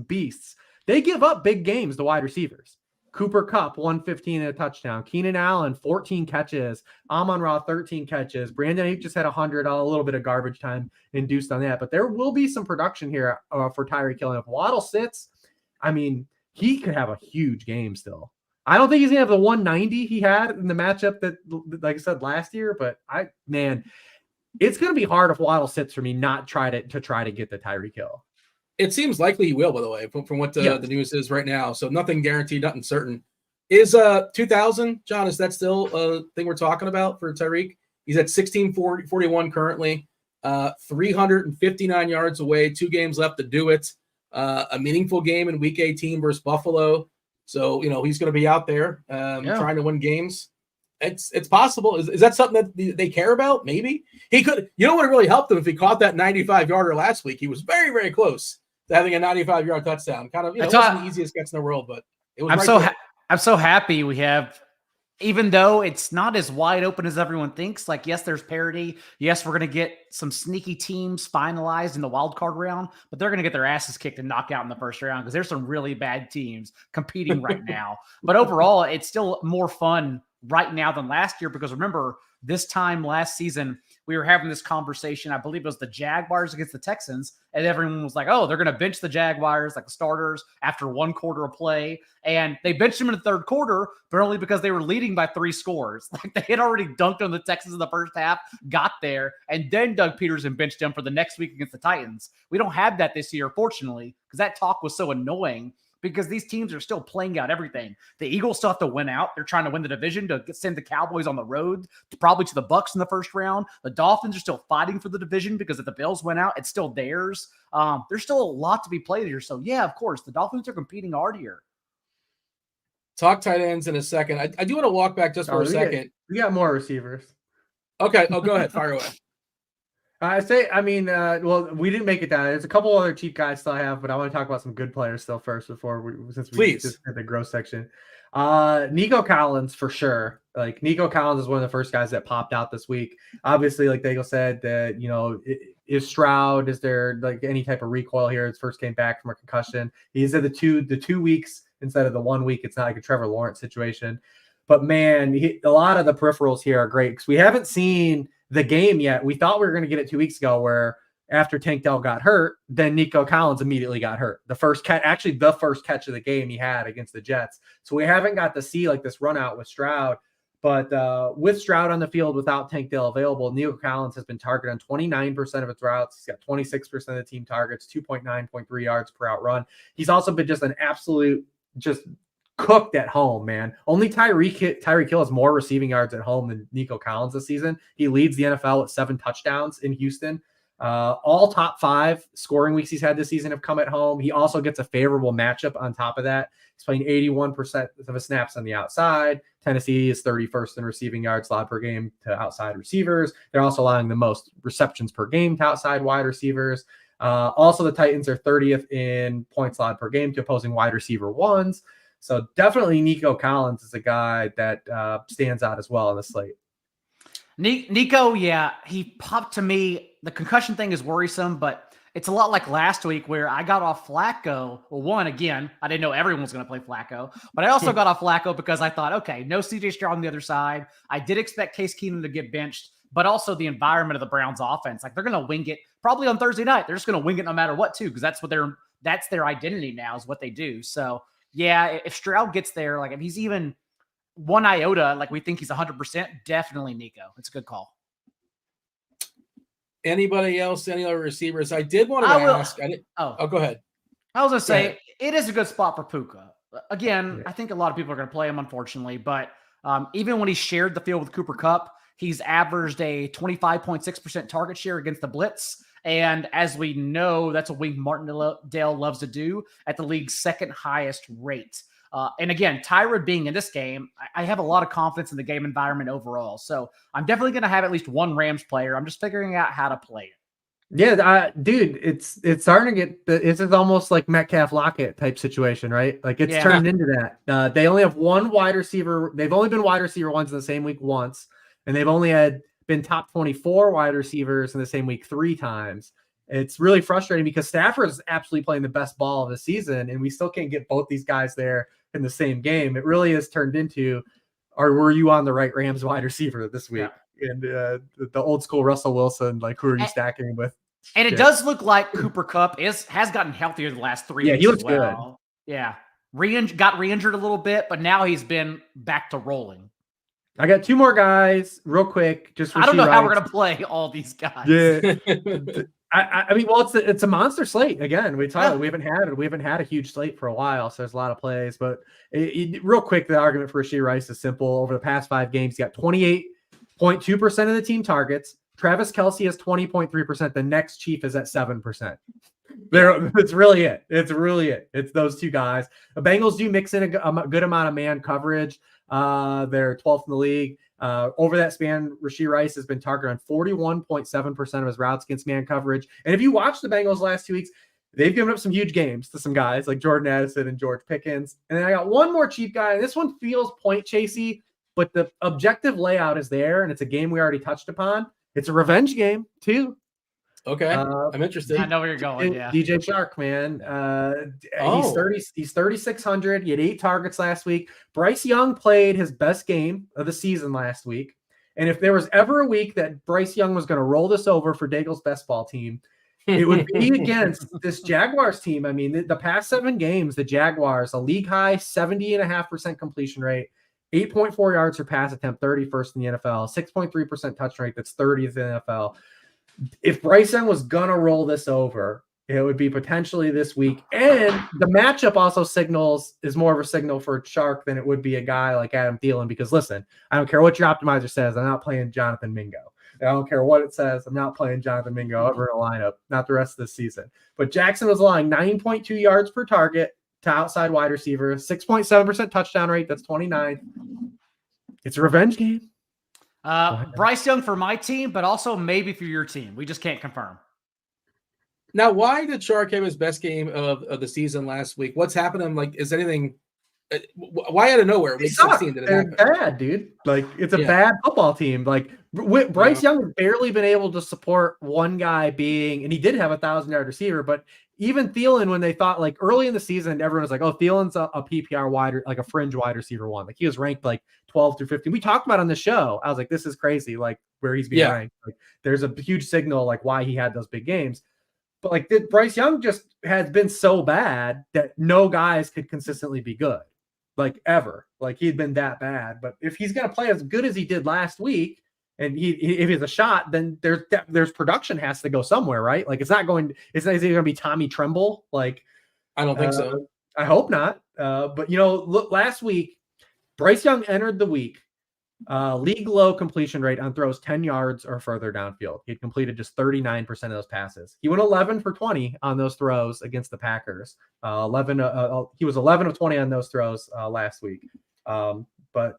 beasts, they give up big games to wide receivers. Cooper Kupp, 115 and a touchdown. Keenan Allen, 14 catches. Amon-Ra, 13 catches. Brandon Ayuk just had 100, a little bit of garbage time induced on that. But there will be some production here for Tyreek Hill. And if Waddle sits, I mean, he could have a huge game still. I don't think he's going to have the 190 he had in the matchup that, like I said, last year. But, it's going to be hard if Waddle sits for me not try to get the Tyreek Hill. It seems likely he will, by the way, from what the news is right now. So nothing guaranteed, nothing certain. Is 2,000, John, is that still a thing we're talking about for Tyreek? He's at 1641 currently, 359 yards away, 2 games left to do it. A meaningful game in week 18 versus Buffalo. So, he's going to be out there trying to win games. It's possible. Is that something that they care about? Maybe he could. You know what really helped him if he caught that 95-yarder last week. He was very, very close to having a 95-yard touchdown. Kind of, it wasn't the easiest catch in the world, but it was. I'm so happy we have. Even though it's not as wide open as everyone thinks, like, yes, there's parity. Yes, we're going to get some sneaky teams finalized in the wild card round, but they're going to get their asses kicked and knocked out in the first round because there's some really bad teams competing right now. But overall, it's still more fun right now than last year because remember, this time last season, we were having this conversation. I believe it was the Jaguars against the Texans, and everyone was like, oh, they're going to bench the Jaguars, like the starters, after 1 quarter of play. And they benched them in the third quarter, but only because they were leading by 3 scores. Like they had already dunked on the Texans in the first half, got there, and then Doug Peterson benched them for the next week against the Titans. We don't have that this year, fortunately, because that talk was so annoying. Because these teams are still playing out everything. The Eagles still have to win out. They're trying to win the division to send the Cowboys on the road, probably to the Bucs in the first round. The Dolphins are still fighting for the division because if the Bills went out, it's still theirs. There's still a lot to be played here. So, yeah, of course, the Dolphins are competing hard here. Talk tight ends in a second. I do want to walk back just for a second. We got more receivers. Okay. Oh, go ahead. Fire away. Well, we didn't make it down. There's a couple other cheap guys still I have, but I want to talk about some good players still first since we just hit the gross section. Nico Collins for sure. Like Nico Collins is one of the first guys that popped out this week. Obviously, like Daigle said, that is Stroud, is there like any type of recoil here? His first came back from a concussion. He's at the 2 weeks instead of the 1 week. It's not like a Trevor Lawrence situation. But man, a lot of the peripherals here are great because we haven't seen the game yet. We thought we were going to get it 2 weeks ago where after Tank Dell got hurt, then Nico Collins immediately got hurt. The first catch of the game he had against the Jets. So we haven't got to see like this run out with Stroud, but with Stroud on the field without Tank Dell available, Nico Collins has been targeted on 29% of its routes. He's got 26% of the team targets, 2.9.3 yards per out run. He's also been just an absolute cooked at home, man. Only Tyreek Hill has more receiving yards at home than Nico Collins this season. He leads the NFL with 7 touchdowns in Houston. All top 5 scoring weeks he's had this season have come at home. He also gets a favorable matchup on top of that. He's playing 81% of his snaps on the outside. Tennessee is 31st in receiving yards allowed per game to outside receivers. They're also allowing the most receptions per game to outside wide receivers. Also, the Titans are 30th in points allowed per game to opposing wide receiver ones. So definitely Nico Collins is a guy that stands out as well on the slate. Nico, yeah, he popped to me. The concussion thing is worrisome, but it's a lot like last week where I got off Flacco. Well, one, again, I didn't know everyone was going to play Flacco, but I also got off Flacco because I thought, okay, no CJ Stroud on the other side. I did expect Case Keenum to get benched, but also the environment of the Browns offense. Like they're going to wing it probably on Thursday night. They're just going to wing it no matter what too, because that's their identity now is what they do. So yeah, if Stroud gets there, like if he's even 1 iota, like we think he's 100%, definitely Nico. It's a good call. Anybody else? Any other receivers? I did want to ask. Go ahead. I was going to say it is a good spot for Puka. Again, I think a lot of people are going to play him, unfortunately, but even when he shared the field with Cooper Kupp, he's averaged a 25.6% target share against the blitz. And as we know, that's what Wink Martindale loves to do at the league's second highest rate. And again, Tyrod being in this game, I have a lot of confidence in the game environment overall. So I'm definitely going to have at least one Rams player. I'm just figuring out how to play it. Yeah, dude, it's starting to get it's almost like Metcalf Lockett type situation, right? Like it's turned into that. They only have one wide receiver. They've only been wide receiver ones in the same week once, and they've only been top 24 wide receivers in the same week 3 times. It's really frustrating because Stafford is absolutely playing the best ball of the season, and we still can't get both these guys there in the same game. It really has turned into, were you on the right Rams wide receiver this week? Yeah. And the old school Russell Wilson, like who are you stacking with? And it does look like Cooper Kupp has gotten healthier the last 3 weeks. Yeah, he looks good. Yeah, got re-injured a little bit, but now he's been back to rolling. I got 2 more guys real quick. Just I don't know how we're gonna play all these guys. Yeah. I mean, well, it's a monster slate again. We haven't had a huge slate for a while, so there's a lot of plays. But real quick, the argument for Rashee Rice is simple. Over the past 5 games, he got 28 0.2% of the team targets. Travis Kelce has 20.3%. The next Chief is at 7%. It's really it. It's those two guys. The Bengals do mix in a good amount of man coverage. They're 12th in the league. Over that span, Rashee Rice has been targeted on 41.7% of his routes against man coverage. And if you watch the Bengals last 2 weeks, they've given up some huge games to some guys like Jordan Addison and George Pickens. And then I got one more cheap guy. This one feels point chasey, but the objective layout is there, and it's a game we already touched upon. It's a revenge game, too. Okay, I'm interested. I know where you're going. Yeah, DJ Chark, man. He's 3,600. He had 8 targets last week. Bryce Young played his best game of the season last week. And if there was ever a week that Bryce Young was going to roll this over for Daigle's best ball team, it would be against this Jaguars team. I mean, the past 7 games, the Jaguars, a league high 70.5% completion rate, 8.4 yards per pass attempt, 31st in the NFL, 6.3% touch rate, that's 30th in the NFL. If Bryce Young was going to roll this over, it would be potentially this week. And the matchup also is more of a signal for Chark than it would be a guy like Adam Thielen, because listen, I don't care what your optimizer says. I'm not playing Jonathan Mingo. I don't care what it says. I'm not playing Jonathan Mingo ever in a lineup, not the rest of the season. But Jackson was allowing 9.2 yards per target to outside wide receiver, 6.7% touchdown rate. That's 29th. It's a revenge game. Bryce Young for my team, but also maybe for your team. We just can't confirm. Now, why did Chark have his best game of the season last week? What's happening? Like, is anything? Why out of nowhere? Week 16 did it happen? They're bad, dude. Like, it's a bad football team. Like, Bryce Young has barely been able to support one guy being, and he did have a 1,000-yard receiver, but even Thielen, when they thought like early in the season, everyone was like, oh, Thielen's a PPR wide, like a fringe wide receiver one. Like he was ranked like 12 through 15. We talked about it on the show. I was like, this is crazy. Like where he's being ranked. Like there's a huge signal, like why he had those big games. But like Bryce Young just has been so bad that no guys could consistently be good, like ever. Like he'd been that bad. But if he's going to play as good as he did last week, and if he's a shot, then there's production has to go somewhere, right? Like is he going to be Tommy Tremble? Like I don't think so. I hope not. But look, last week Bryce Young entered the week league low completion rate on throws 10 yards or further downfield. He had completed just 39% of those passes. He went 11 for 20 on those throws against the Packers. He was 11 of 20 on those throws last week. But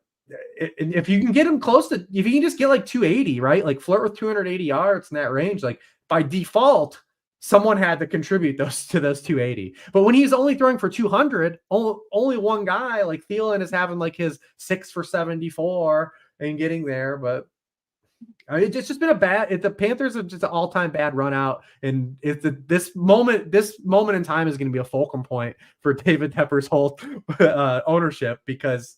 if you can get him close to, if you can just get like 280, right? Like flirt with 280 yards in that range, like by default, someone had to contribute those 280. But when he's only throwing for 200, only one guy like Thielen is having like his 6 for 74 and getting there. But it's just been the Panthers are just an all-time bad run out. And this moment in time is going to be a fulcrum point for David Tepper's whole ownership because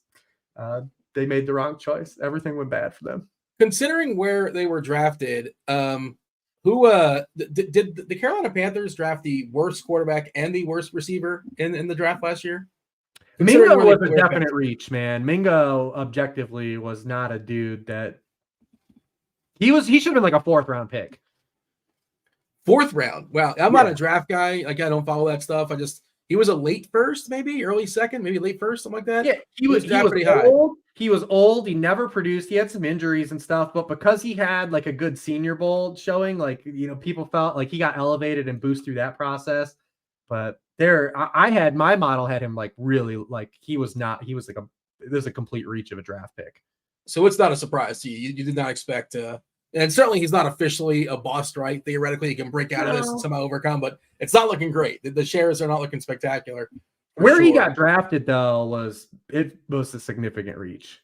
they made the wrong choice. Everything went bad for them. Considering where they were drafted, who did the Carolina Panthers draft the worst quarterback and the worst receiver in the draft last year? Mingo was a definite reach, man. Mingo objectively was not a dude that he should have been like a 4th round pick. 4th round. Wow. I'm not a draft guy. Like I don't follow that stuff. He was a late first, maybe early second, maybe late first, something like that. Yeah, he was pretty high. He was old. He never produced. He had some injuries and stuff, but because he had like a good Senior Bowl showing, like people felt like he got elevated and boosted through that process. But my model had him like really like there's a complete reach of a draft pick. So it's not a surprise to you. You did not expect and certainly he's not officially a bust, right? Theoretically, he can break out of this and somehow overcome, but it's not looking great. The shares are not looking spectacular. Where he got drafted, though, was a significant reach.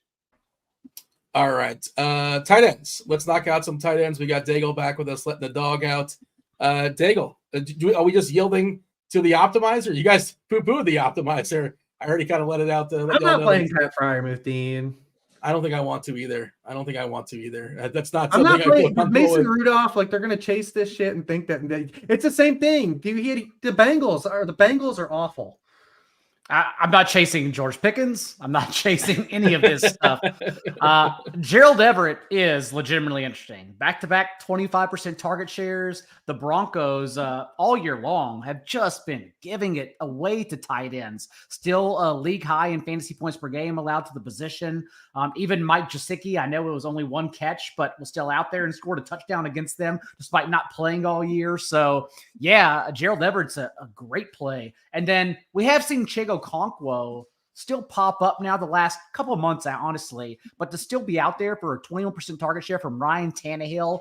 All right. Tight ends. Let's knock out some tight ends. We got Daigle back with us, letting the dog out. Daigle, are we just yielding to the optimizer? You guys poo-poo the optimizer. I already kind of let it out. I'm not playing Pat Freiermuth, Dean. I don't think I want to either. That's not. I'm not playing Mason Rudolph. Like they're gonna chase this shit and think that it's the same thing. The Bengals are awful. I'm not chasing George Pickens. I'm not chasing any of this stuff. Gerald Everett is legitimately interesting. Back-to-back 25% target shares. The Broncos all year long have just been giving it away to tight ends. Still a league high in fantasy points per game allowed to the position. Even Mike Gesicki, I know it was only one catch, but was still out there and scored a touchdown against them despite not playing all year. So, yeah, Gerald Everett's a great play. And then we have seen Chigo Okonkwo still pop up now the last couple of months, honestly, but to still be out there for a 21% target share from Ryan Tannehill.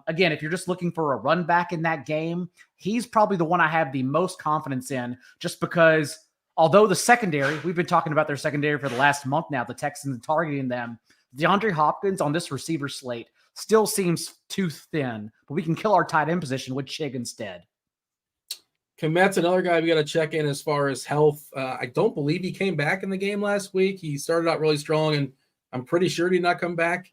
Again, if you're just looking for a run back in that game, he's probably the one I have the most confidence in, just because although the secondary, we've been talking about their secondary for the last month now, the Texans targeting them, DeAndre Hopkins on this receiver slate still seems too thin, but we can kill our tight end position with Chig instead. Komet's another guy we got to check in as far as health. I don't believe he came back in the game last week. He started out really strong, and I'm pretty sure he did not come back.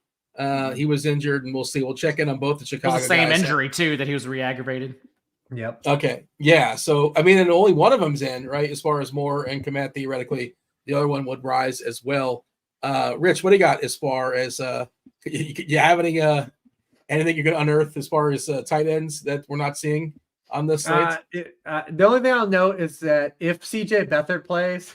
He was injured, and we'll see. We'll check in on both the Chicago guys. It was the same injury, too, that he was re-aggravated. Yep. Okay. Yeah. So, I mean, and only one of them's in, right? As far as Moore and Komet, theoretically, the other one would rise as well. Rich, what do you got as far as you have anything you're going to unearth as far as tight ends that we're not seeing on this slate? The only thing I'll note is that if CJ Beathard plays,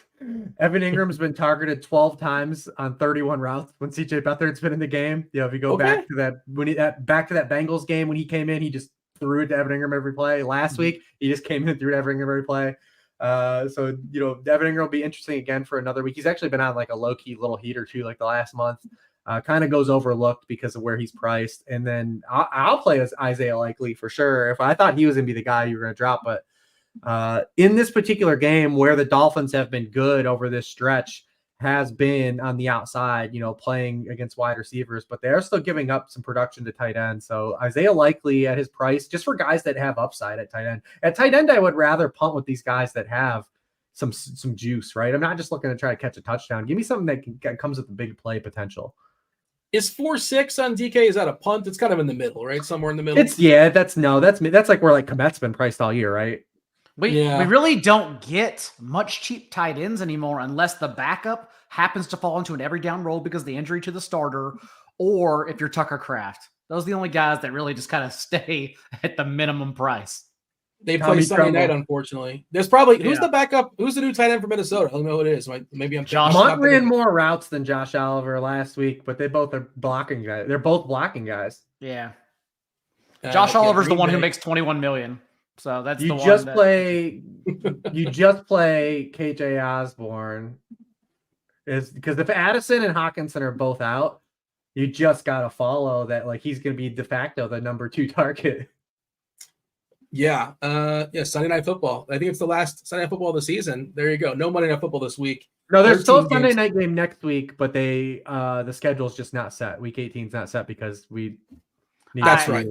Evan Ingram's been targeted 12 times on 31 routes when CJ Beathard's been in the game. If you go back to that Bengals game when he came in, he just threw it to Evan Ingram every play. Last week, he just came in and threw it to Evan Ingram every play. So Evan Ingram will be interesting again for another week. He's actually been on like a low-key little heater too, like the last month. Kind of goes overlooked because of where he's priced. And then I'll play as Isaiah Likely for sure. If I thought he was going to be the guy you were going to drop, but in this particular game where the Dolphins have been good over this stretch has been on the outside, playing against wide receivers, but they're still giving up some production to tight end. So Isaiah Likely at his price, just for guys that have upside at tight end. At tight end, I would rather punt with these guys that have some juice, right? I'm not just looking to try to catch a touchdown. Give me something that comes with the big play potential. Is 4-6 on DK? Is that a punt? It's kind of in the middle, right? Somewhere in the middle. That's like where like Komet's been priced all year, right? We really don't get much cheap tight ends anymore unless the backup happens to fall into an every down role because of the injury to the starter, or if you're Tucker Kraft. Those are the only guys that really just kind of stay at the minimum price. They play Sunday night, unfortunately. There's probably who's the backup? Who's the new tight end for Minnesota? I don't know who it is. Maybe I'm Josh. Mont ran more routes than Josh Oliver last week, but they both are blocking guys. They're both blocking guys. Yeah. Josh Oliver's the one who makes $21 million. So that's you just play KJ Osborne is because if Addison and Hawkinson are both out, you just gotta follow that. Like he's gonna be de facto the number 2 target. Yeah. Sunday Night Football. I think it's the last Sunday Night Football of the season. There you go. No Monday Night Football this week. No, there's still a Sunday night game next week, but they the schedule's just not set. Week 18's not set because we need That's right.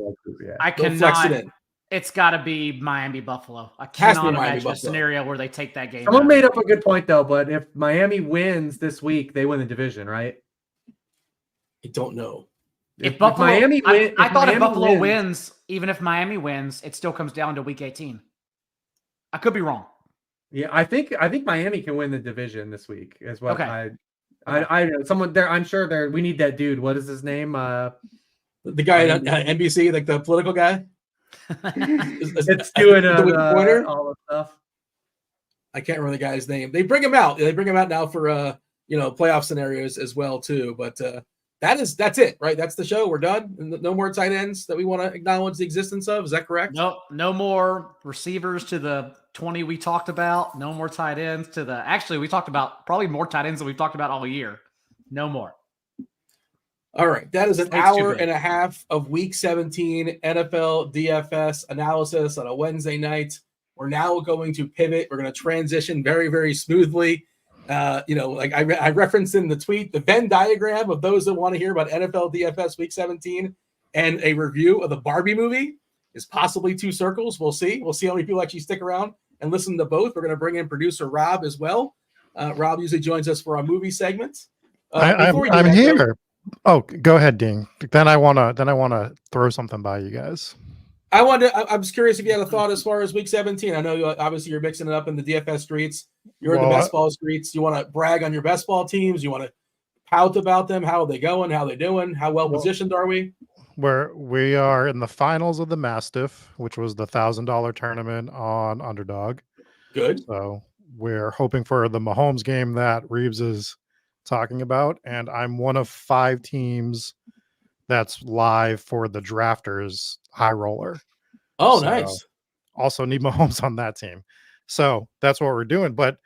I cannot flex it in. It's got to be Miami Buffalo. I cannot imagine a scenario where they take that game. Someone made up a good point though, but if Miami wins this week, they win the division, right? I don't know. If Buffalo wins, even if Miami wins, it still comes down to week 18. I could be wrong. Yeah, I think Miami can win the division this week as well. Okay. I someone there. I'm sure there. We need that dude. What is his name? The guy on NBC, like the political guy. It's doing all the stuff. I can't remember the guy's name. They bring him out. They bring him out now for playoff scenarios as well too. But that's it, right? That's the show. We're done. No more tight ends that we want to acknowledge the existence of. Is that correct? No more receivers to the 20 we talked about. No more tight ends to the. Actually, we talked about probably more tight ends than we've talked about all year. No more. All right. That is an hour and a half of Week 17 NFL DFS analysis on a Wednesday night. We're now going to pivot. We're going to transition very, very smoothly. Like I referenced in the tweet, the Venn diagram of those that want to hear about NFL DFS Week 17 and a review of the Barbie movie is possibly 2 circles. We'll see. We'll see how many people actually stick around and listen to both. We're going to bring in producer Rob as well. Rob usually joins us for our movie segments. I'm here. Oh, go ahead, Dean. Then I wanna throw something by you guys. I'm just curious if you had a thought as far as week 17. I know obviously you're mixing it up in the DFS streets. You're in the best ball streets. You want to brag on your best ball teams. You want to pout about them. How are they going? How are they doing? How well positioned are we? We are in the finals of the Mastiff, which was the $1,000 tournament on Underdog. Good. So we're hoping for the Mahomes game that Reeves is talking about, and I'm one of 5 teams that's live for the Drafters High Roller. Oh, so nice. Also need Mahomes on that team. So that's what we're doing. But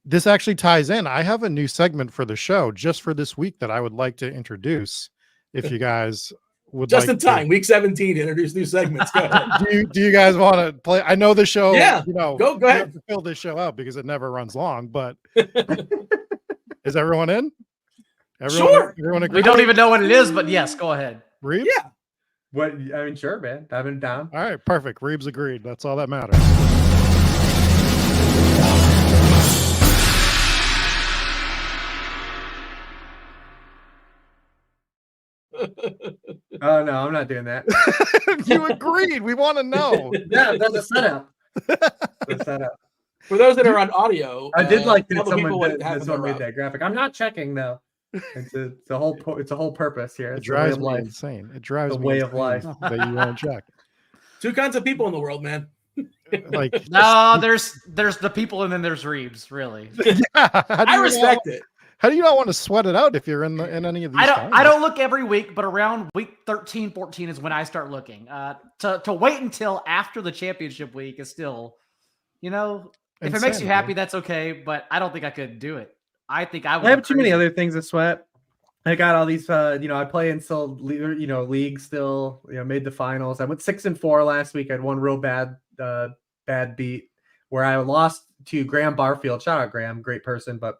this actually ties in. I have a new segment for the show just for this week that I would like to introduce. If you guys would just in time, week 17 to introduce new segments. Go ahead. do you guys want to play? I know the show. Yeah, go ahead. Have to fill this show out because it never runs long. But is everyone in? Sure. Everyone agree? We don't even know what it is, but yes, go ahead. Reeves? Yeah. What? I mean, sure, man. I've been down. All right, perfect. Reeves agreed. That's all that matters. Oh no, I'm not doing that. You agreed. We want to know. Yeah, that's a setup. The setup. For those that are on audio, I did like that someone made that graphic. I'm not checking though. It's a whole purpose here. It drives me insane. It drives me way of life that you won't check. 2 kinds of people in the world, man. Like no, there's the people and then there's Reeves. Really, yeah. I respect it. How do you not want to sweat it out if you're in any of these? I don't look every week, but around week 13, 14 is when I start looking. To wait until after the championship week is still, if it makes you happy, that's okay. But I don't think I could do it. I think I have too many other things to sweat. I got all these, I play in still, league still, made the finals. I went 6-4 last week. I had one real bad beat where I lost to Graham Barfield. Shout out Graham, great person, but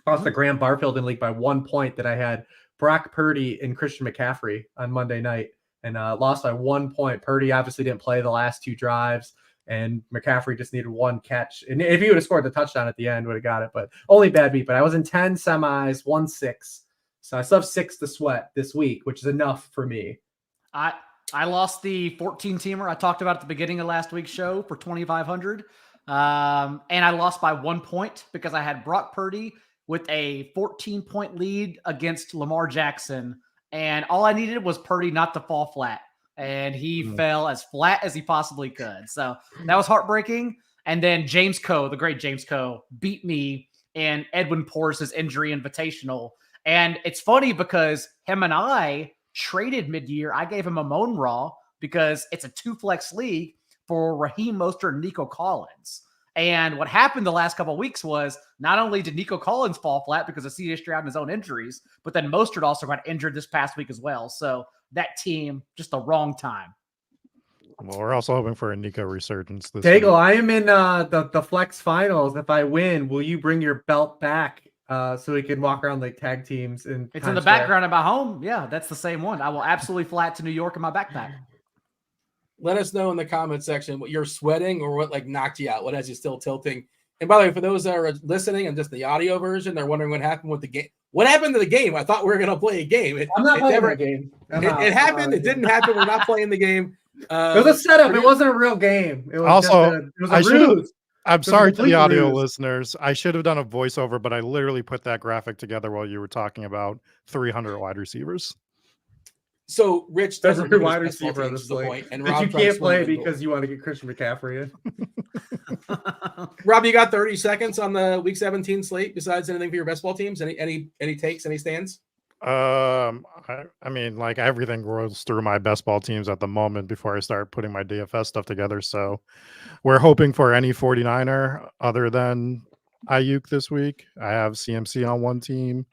lost to Graham Barfield in league by 1 point that I had Brock Purdy and Christian McCaffrey on Monday night and lost by 1 point. Purdy obviously didn't play the last 2 drives. And McCaffrey just needed 1 catch. And if he would have scored the touchdown at the end, would have got it. But only bad beat. But I was in 10 semis, 1-6. So I still have 6 to sweat this week, which is enough for me. I lost the 14-teamer I talked about at the beginning of last week's show for 2,500. And I lost by 1 point because I had Brock Purdy with a 14-point lead against Lamar Jackson. And all I needed was Purdy not to fall flat. And he fell as flat as he possibly could. So that was heartbreaking. And then James Coe, the great James Coe, beat me in Edwin Porras' injury invitational. And it's funny because him and I traded mid-year. I gave him a Moan Raw because it's a 2-flex league for Raheem Mostert and Nico Collins. And what happened the last couple of weeks was not only did Nico Collins fall flat because of C.J. Stroud and his own injuries, but then Mostert also got injured this past week as well. So that team, just the wrong time. Well, we're also hoping for a Nico resurgence this Daigle, week. I am in the Flex Finals. If I win, will you bring your belt back so we can walk around like tag teams? It's in the background of my home. Yeah, that's the same one. I will absolutely fly it to New York in my backpack. Let us know in the comment section what you're sweating or what knocked you out. What has you still tilting? And by the way, for those that are listening and just the audio version, they're wondering what happened with the game. What happened to the game? I thought we were going to play a game. I'm not playing a game. It happened. It didn't happen. We're not playing the game. It was a setup. It wasn't a real game. It was it was a ruse. I'm sorry to the audio ruse. listeners. I should have done a voiceover, but I literally put that graphic together while you were talking about 300 wide receivers. So Rich doesn't a wide receiver on the slate, and Rob you can't play because you want to get Christian McCaffrey in. Rob, you got 30 seconds on the Week 17 slate. Besides anything for your best ball teams, any takes, any stands? I mean, like everything rolls through my best ball teams at the moment before I start putting my DFS stuff together. So we're hoping for any 49er other than Ayuk this week. I have CMC on one team,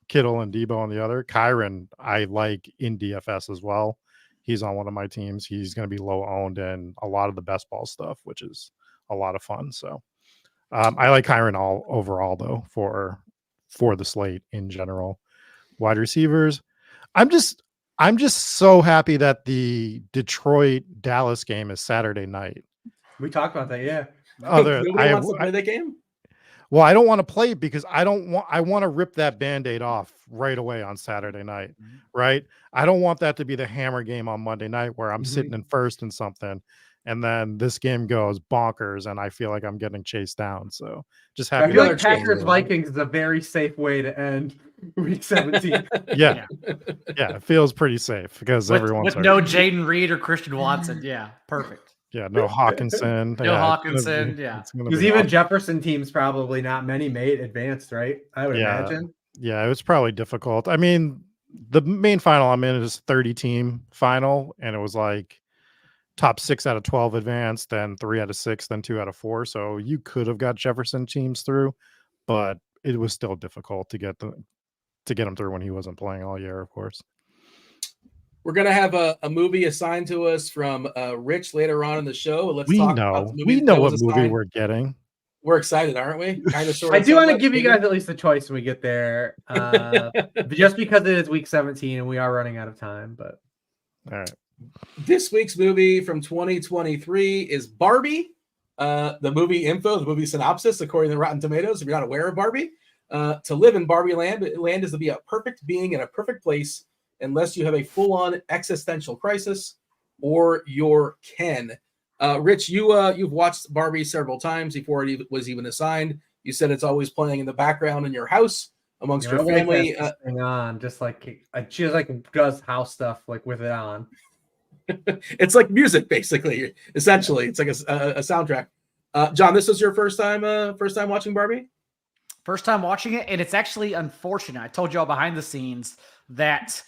Kittle and Debo on the other. Kyron, I like in DFS as well. He's on one of my teams. He's going to be low owned in a lot of the best ball stuff, which is a lot of fun. So I like Kyron all overall though for the slate in general. Wide receivers. I'm just so happy that the Detroit Dallas game is Saturday night. We talked about that, yeah. Nobody wants to play that game? Well, I don't want to play it because I want to rip that Band-Aid off right away on Saturday night, right? I don't want that to be the hammer game on Monday night where I'm sitting in first in something and then this game goes bonkers and I feel like I'm getting chased down. So just happy. I feel like Packers Vikings is a very safe way to end week 17. Yeah, it feels pretty safe because everyone's with no Jaden Reed or Christian Watson. Yeah, perfect. Yeah, no Hawkinson. Hawkinson. Because even Jefferson teams probably not many made advanced, right? I would imagine. Yeah, it was probably difficult. I mean, the main final I'm in is 30-team final, and it was like top 6 out of 12 advanced, then 3 out of 6, then 2 out of 4. So you could have got Jefferson teams through, but it was still difficult to get them through when he wasn't playing all year, of course. We're going to have a movie assigned to us from Rich later on in the show. Let's talk about the movie. We know what movie we're getting. We're excited, aren't we? Kind of, sort of. I do want to give you guys at least a choice when we get there, just because it is week 17 and we are running out of time. But all right, this week's movie from 2023 is Barbie. The movie info, the movie synopsis, according to Rotten Tomatoes. If you're not aware of Barbie, to live in Barbie land is to be a perfect being in a perfect place, unless you have a full-on existential crisis or you're Ken. Rich, you've watched Barbie several times before it was even assigned. You said it's always playing in the background in your house amongst your family. On just like she like does house stuff like with it on. It's like music, basically. Essentially, it's like a soundtrack. John, this was your first time watching Barbie? First time watching it, and it's actually unfortunate. I told you all behind the scenes that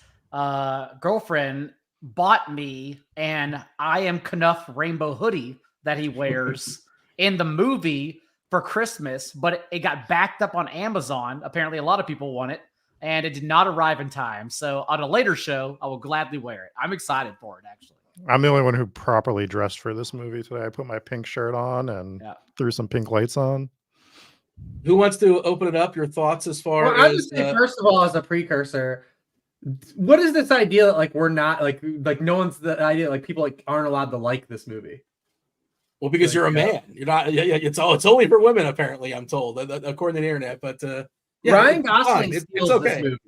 girlfriend bought me an I Am Knuff rainbow hoodie that he wears in the movie for Christmas, but it got backed up on Amazon. Apparently a lot of people want it, and it did not arrive in time. So on a later show, I will gladly wear it. I'm excited for it, actually. I'm the only one who properly dressed for this movie today. I put my pink shirt on and threw some pink lights on. Who wants to open it up? Your thoughts as far as... I would say, first of all, as a precursor, what is this idea that like we're not like no one's the idea like people like aren't allowed to like this movie? Well, because you're a man, you're not. Yeah, it's only for women apparently. I'm told, according to the internet. But Ryan Gosling steals this movie.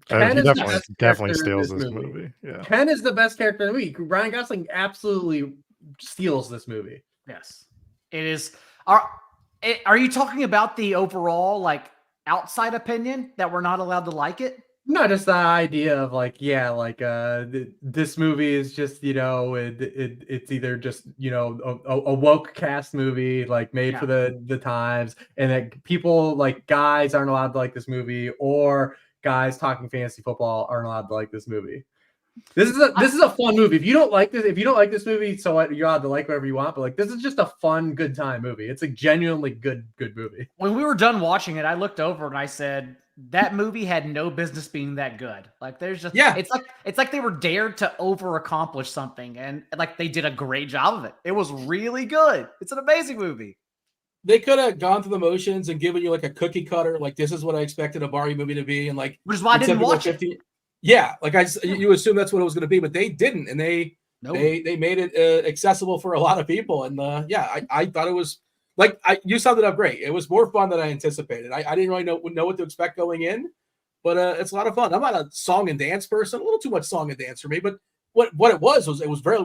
Ken definitely steals this movie. Yeah, Ken is the best character in the movie. Ryan Gosling absolutely steals this movie. Yes, it is. Are you talking about the overall like outside opinion that we're not allowed to like it? No, just the idea of like, this movie is just, it's either just, a woke cast movie, like made for the times, and that people like guys aren't allowed to like this movie, or guys talking fantasy football aren't allowed to like this movie. This is a fun movie. If you don't like this movie, so what, you're allowed to like whatever you want, but like this is just a fun, good time movie. It's a genuinely good movie. When we were done watching it, I looked over and I said, that movie had no business being that good. Like there's just it's like they were dared to over accomplish something, and like they did a great job of it. It was really good. It's an amazing movie. They could have gone through the motions and given you like a cookie cutter, like this is what I expected a Barbie movie to be, and like which is why I didn't watch it. Yeah, like you assume that's what it was going to be, but they didn't, and they made it accessible for a lot of people, and I thought it was. Like you summed it up great. It was more fun than I anticipated. I didn't really know what to expect going in, but it's a lot of fun. I'm not a song and dance person, a little too much song and dance for me. But what it was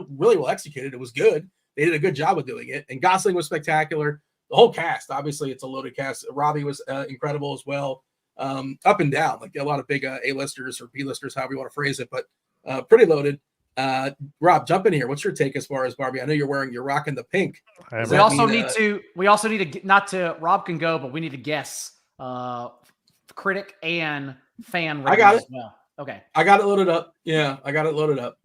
really well executed. It was good. They did a good job of doing it, and Gosling was spectacular. The whole cast, obviously, it's a loaded cast. Robbie was incredible as well, up and down. Like a lot of big A-listers or B-listers, however you want to phrase it, but pretty loaded. Rob, jump in here. What's your take as far as Barbie? I know you're rocking the pink. We also need to not to Rob can go, but we need to guess critic and fan. I got it. As well. Okay. I got it loaded up. Yeah, I got it loaded up.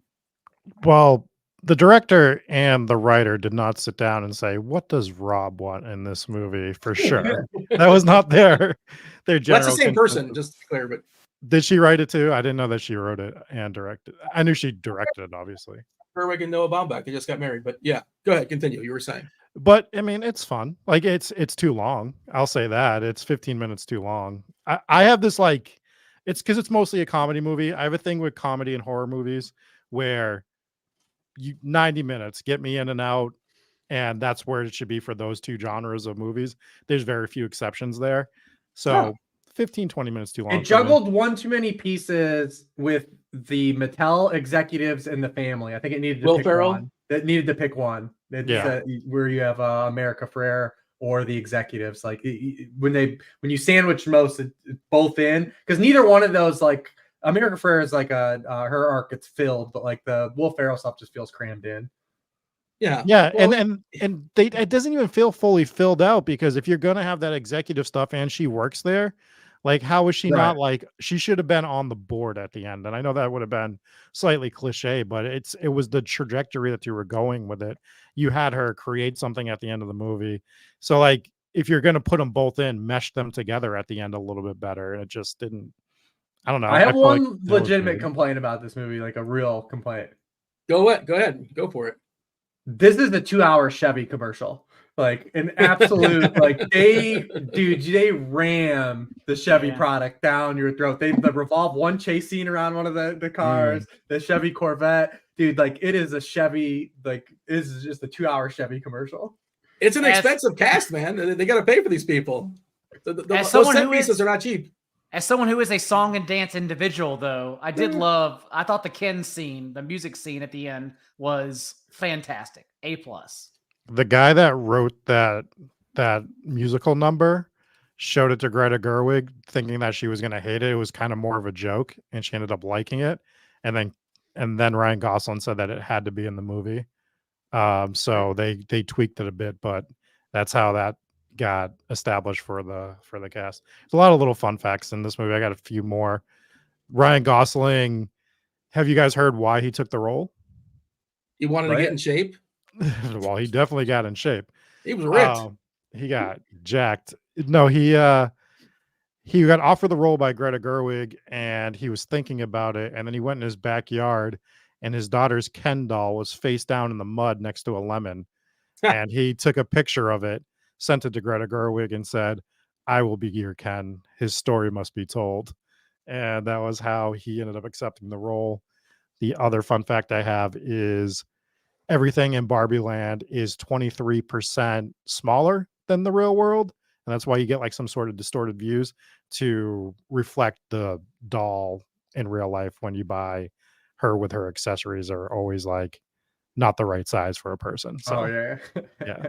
Well, the director and the writer did not sit down and say, what does Rob want in this movie? For sure. That was not their general. That's the same person, just to be clear, but did she write it too? I didn't know that she wrote it and directed. I knew she directed it, obviously. Berwick and Noah Baumbach, they just got married. But yeah, go ahead, continue. You were saying. But I mean, it's fun. Like it's too long. I'll say that. It's 15 minutes too long. I have this like, it's because it's mostly a comedy movie. I have a thing with comedy and horror movies where 90 minutes get me in and out, and that's where it should be for those two genres of movies. There's very few exceptions there. So 15, 20 minutes too long. It juggled one too many pieces with the Mattel executives and the family. I think it needed to pick one. It needed to pick one. It's where you have America Ferrera or the executives. Like when you sandwich most both in, because neither one of those, like America Ferrera is like her arc gets filled, but like the Will Ferrell stuff just feels crammed in. Yeah. Well, and it doesn't even feel fully filled out, because if you're gonna have that executive stuff and she works there, like how is she not, like, she should have been on the board at the end? And I know that would have been slightly cliche, but it was the trajectory that you were going with it. You had her create something at the end of the movie. So like if you're gonna put them both in, mesh them together at the end a little bit better. And it just didn't. I don't know. I have one legitimate complaint about this movie, like a real complaint. Go ahead. Go for it. This is the 2-hour Chevy commercial. Like an absolute, like they ram the Chevy product down your throat. They revolve one chase scene around one of the cars, the Chevy Corvette. Dude, like it is a Chevy, like this is just a 2-hour Chevy commercial. It's an expensive cast, man. They got to pay for these people. Those set pieces are not cheap. As someone who is a song and dance individual, though, I thought the Ken scene, the music scene at the end was fantastic. A+. The guy that wrote that musical number showed it to Greta Gerwig thinking that she was going to hate it. It was kind of more of a joke, and she ended up liking it. And then Ryan Gosling said that it had to be in the movie. So they tweaked it a bit, but that's how that got established for the cast. There's a lot of little fun facts in this movie. I got a few more. Ryan Gosling, have you guys heard why he took the role? He wanted to get in shape. Well, he definitely got in shape. He was ripped. He got jacked. No, he got offered the role by Greta Gerwig, and he was thinking about it, and then he went in his backyard, and his daughter's Ken doll was face down in the mud next to a lemon, and he took a picture of it, sent it to Greta Gerwig, and said, "I will be your Ken. His story must be told." And that was how he ended up accepting the role. The other fun fact I have is everything in Barbie Land is 23% smaller than the real world. And that's why you get like some sort of distorted views to reflect the doll in real life. When you buy her with her accessories are always like not the right size for a person. So, yeah.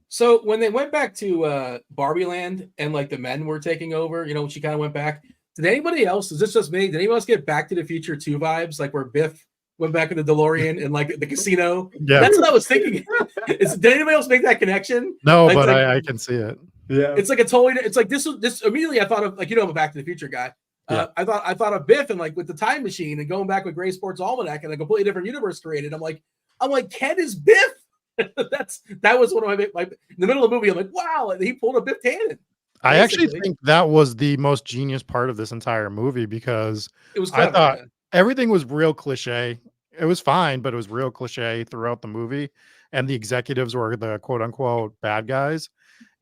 So when they went back to Barbie Land and like the men were taking over, when she kind of went back, did anybody else, is this just me? Did anyone else get Back to the Future 2 vibes? Like where Biff went back in the DeLorean and like the casino? Yeah. That's what I was thinking. Did anybody else make that connection? No, like, but I can see it. Yeah. It's like it's like this immediately I thought of, like, I'm a Back to the Future guy. I thought of Biff and like with the time machine and going back with Gray Sports Almanac and a completely different universe created. I'm like, Ken is Biff. that was one of my in the middle of the movie. I'm like, wow, he pulled a Biff Tannen. I actually think that was the most genius part of this entire movie, because it was clever, I thought everything was real cliche. It was fine, but it was real cliche throughout the movie. And the executives were the quote unquote bad guys,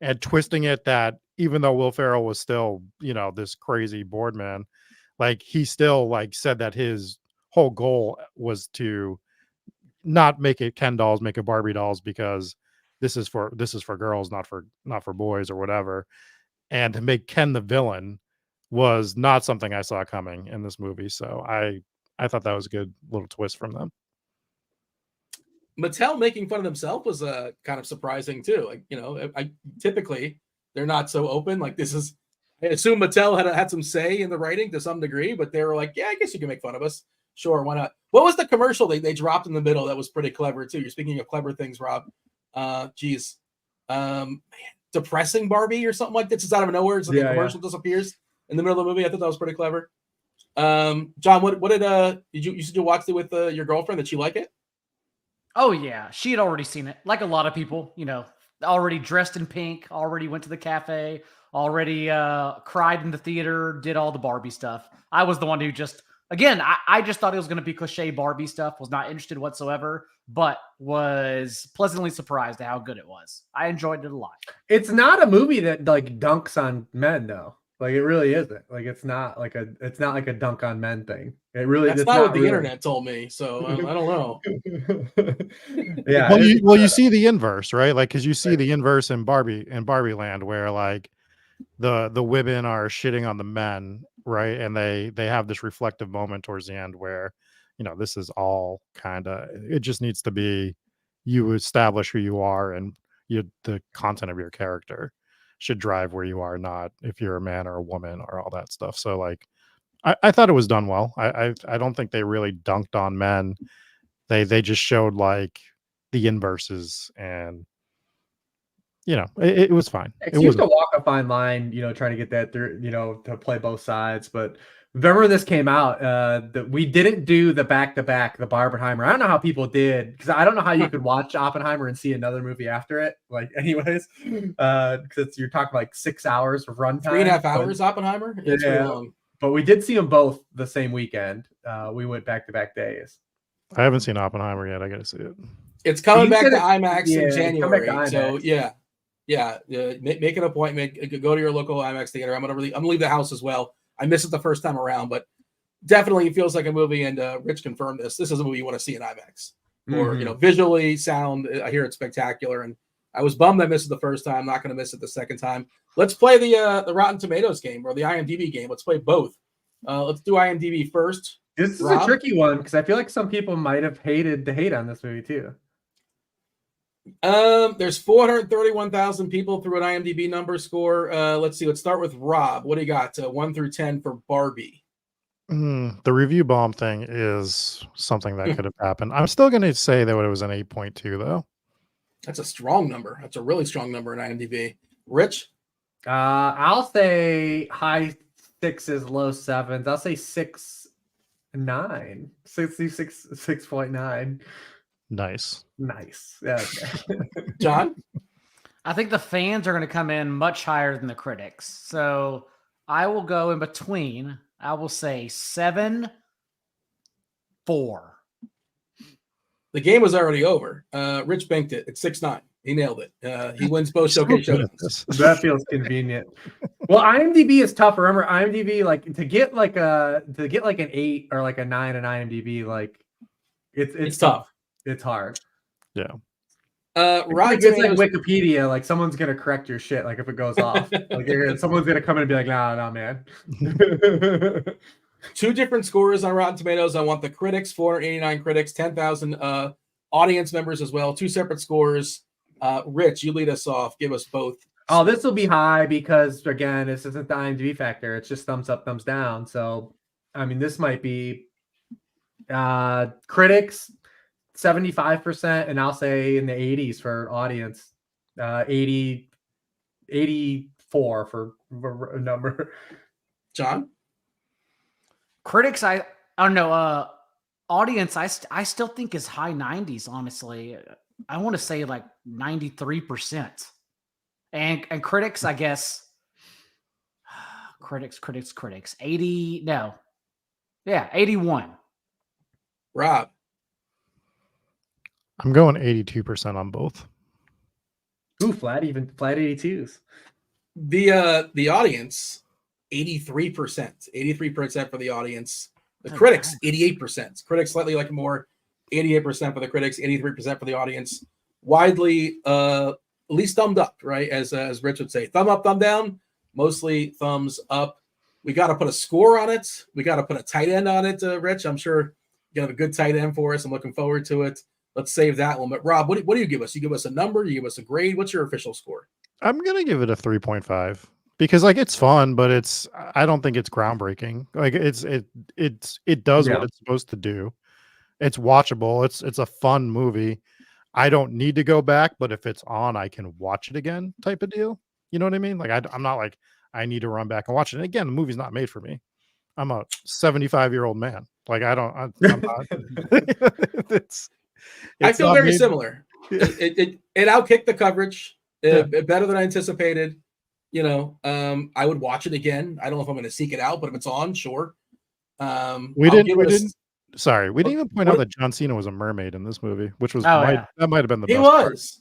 and twisting it that even though Will Ferrell was still, this crazy board man, like he still like said that his whole goal was to not make it Ken dolls, make it Barbie dolls, because this is for girls, not for boys or whatever. And to make Ken the villain was not something I saw coming in this movie. So I thought that was a good little twist from them. Mattel making fun of themselves was kind of surprising too. Like, I typically they're not so open. Like this is, I assume Mattel had some say in the writing to some degree, but they were like, yeah, I guess you can make fun of us. Sure, why not? What was the commercial they dropped in the middle that was pretty clever too? You're speaking of clever things, Rob. Depressing Barbie or something like this. It's out of nowhere. It's like the commercial disappears in the middle of the movie. I thought that was pretty clever. John, what did you said you watched it with your girlfriend? Did she like it? Oh yeah, she had already seen it. Like a lot of people, already dressed in pink, already went to the cafe, already cried in the theater, did all the Barbie stuff. I was the one who just, again, I just thought it was going to be cliche Barbie stuff, was not interested whatsoever, but was pleasantly surprised at how good it was. I enjoyed it a lot. It's not a movie that like dunks on men though. Like it really isn't. Like it's not like a dunk on men thing. It really That's not what the internet told me. So I don't know. Yeah. Well, you see the inverse, right? Like, because you see the inverse in Barbie Land, where like the women are shitting on the men, right? And they have this reflective moment towards the end where, this is all kind of, it just needs to be, you establish who you are, and the content of your character should drive where you are, not if you're a man or a woman or all that stuff. So like, I thought it was done well. I don't think they really dunked on men. They just showed like the inverses, and it was fine. It seems to walk a fine line, trying to get that through, to play both sides. But remember when this came out, that we didn't do the back-to-back, the Barbenheimer. I don't know how people did, because I don't know how you could watch Oppenheimer and see another movie after it. Like, anyways, because you're talking like 6 hours of runtime. 3.5 hours, Oppenheimer. It's pretty long. But we did see them both the same weekend. We went back-to-back days. I haven't seen Oppenheimer yet. I got to see it. It's coming back to IMAX in January. So make an appointment. Go to your local IMAX theater. I'm gonna leave the house as well. I missed it the first time around, but definitely it feels like a movie. And Rich confirmed this. This is a movie you want to see in IMAX, or visually, sound. I hear it's spectacular, and I was bummed I missed it the first time. I'm not going to miss it the second time. Let's play the Rotten Tomatoes game or the IMDb game. Let's play both. Let's do IMDb first. This is a tricky one because I feel like some people might have hated the hate on this movie too. There's 431,000 people through an IMDb number score. Let's see. Let's start with Rob. What do you got? 1 through 10 for Barbie. The review bomb thing is something that could have happened. I'm still going to say that it was an 8.2 though. That's a strong number. That's a really strong number in IMDb. Rich? I'll say high 6s, low 7s. I'll say 6.9. 6.9. Nice. Yeah. John? I think the fans are going to come in much higher than the critics. So I will go in between. I will say 7-4. The game was already over. Rich banked it. It's 6-9. He nailed it. He wins both showcase showdowns. That feels convenient. Well, IMDb is tough. Remember, IMDb, like to get like an 8 or like a 9 in IMDb, like it's tough. It's hard. Yeah. Right. It's like Wikipedia. Like someone's gonna correct your shit. Like if it goes off, like someone's gonna come in and be like, "Nah, man." 2 different scores on Rotten Tomatoes. I want the critics, 489 critics, 10,000 audience members as well. 2 separate scores. Rich, you lead us off. Give us both. Oh, this will be high because again, this isn't the IMDb factor. It's just thumbs up, thumbs down. So, I mean, this might be critics 75%, and I'll say in the 80s for audience, 84 for a number. John? Critics, I don't know. Audience, I still think is high 90s, honestly. I want to say like 93%. And critics, I guess, critics, 80, no. Yeah, 81. Rob? I'm going 82% on both. Ooh, flat 82s. The audience, 83%. 83% for the audience. The critics, 88%. Critics slightly like more, 88% for the critics, 83% for the audience. Widely, at least thumbed up, right? As Rich would say, thumb up, thumb down. Mostly thumbs up. We got to put a score on it. We got to put a tight end on it, Rich. I'm sure you have a good tight end for us. I'm looking forward to it. Let's save that one. But Rob, what do you give us? You give us a number? You give us a grade? What's your official score? I'm gonna give it a 3.5 because like it's fun, but I don't think it's groundbreaking. Like it does what it's supposed to do. It's watchable. It's a fun movie. I don't need to go back, but if it's on, I can watch it again type of deal. You know what I mean? Like I'm not like I need to run back and watch it. And again, the movie's not made for me. I'm a 75-year-old man. Like I'm not. I feel very similar. It outkicked the coverage better than I anticipated. You know, I would watch it again. I don't know if I'm going to seek it out, but if it's on, sure. We didn't even point out that John Cena was a mermaid in this movie, which was that might have been the best. He was.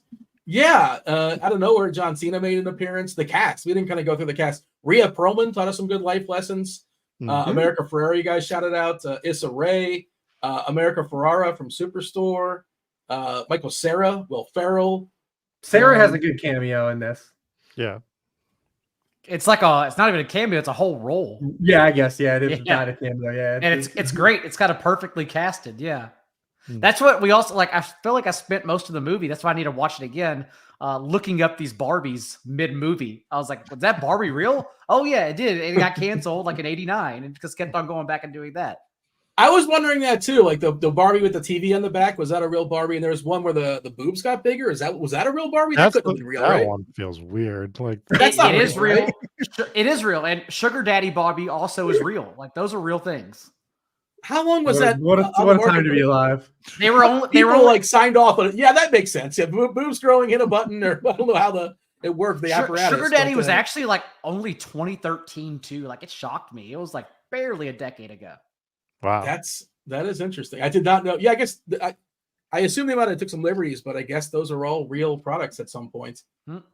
Yeah, out of nowhere, John Cena made an appearance. The cast, we didn't kind of go through the cast. Rhea Perlman taught us some good life lessons. America Ferrera, you guys shouted out. Issa Rae, America Ferrara from Superstore, Michael Cera, Will Ferrell. Sarah has a good cameo in this. Yeah. It's not even a cameo, it's a whole role. Yeah, I guess. Yeah, it is not a cameo. Yeah. And it's great. It's kind of perfectly casted. Yeah. That's what we also like. I feel like I spent most of the movie. That's why I need to watch it again. Looking up these Barbies mid-movie. I was like, was that Barbie real? Oh yeah, it did. It got canceled like in '89 and just kept on going back and doing that. I was wondering that too. Like the Barbie with the TV on the back, was that a real Barbie? And there was one where the boobs got bigger. Was that a real Barbie? That couldn't have been real, that right? one feels weird. Like that's not it is real. Right? It is real. And Sugar Daddy Barbie also is real. Like those are real things. How long was that? What a time to be alive. They were only like signed off on it. Yeah, that makes sense. Yeah, boobs growing, hit a button, or I don't know how it worked. The apparatus. Sugar Daddy was actually like only 2013 too. Like it shocked me. It was like barely a decade ago. Wow, that is interesting. I did not know. Yeah, I guess I assume they might have took some liberties, but I guess those are all real products at some point.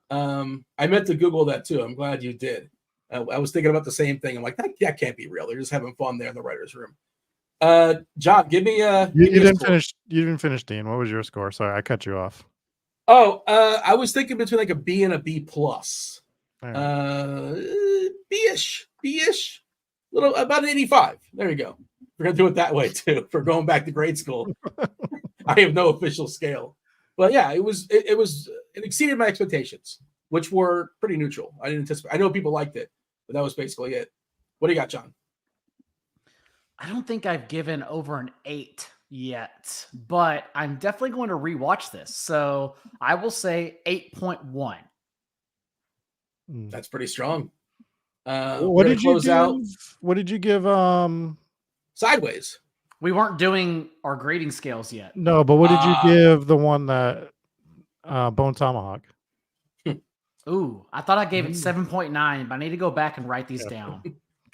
I meant to Google that too. I'm glad you did. I was thinking about the same thing. I'm like, that can't be real. They're just having fun there in the writer's room. John, give me you didn't finish. You didn't finish, Dean. What was your score? Sorry, I cut you off. Oh, I was thinking between like a B and a B plus. B-ish, little about an 85. There you go. We're gonna do it that way too. For going back to grade school, I have no official scale, but yeah, it exceeded my expectations, which were pretty neutral. I didn't anticipate. I know people liked it, but that was basically it. What do you got, John? I don't think I've given over an 8 yet, but I'm definitely going to rewatch this. So I will say 8.1. That's pretty strong. What did you give? What did you give? Sideways. We weren't doing our grading scales yet. No, but what did you give the one that Bone Tomahawk? Ooh, I thought I gave it 7.9, but I need to go back and write these down.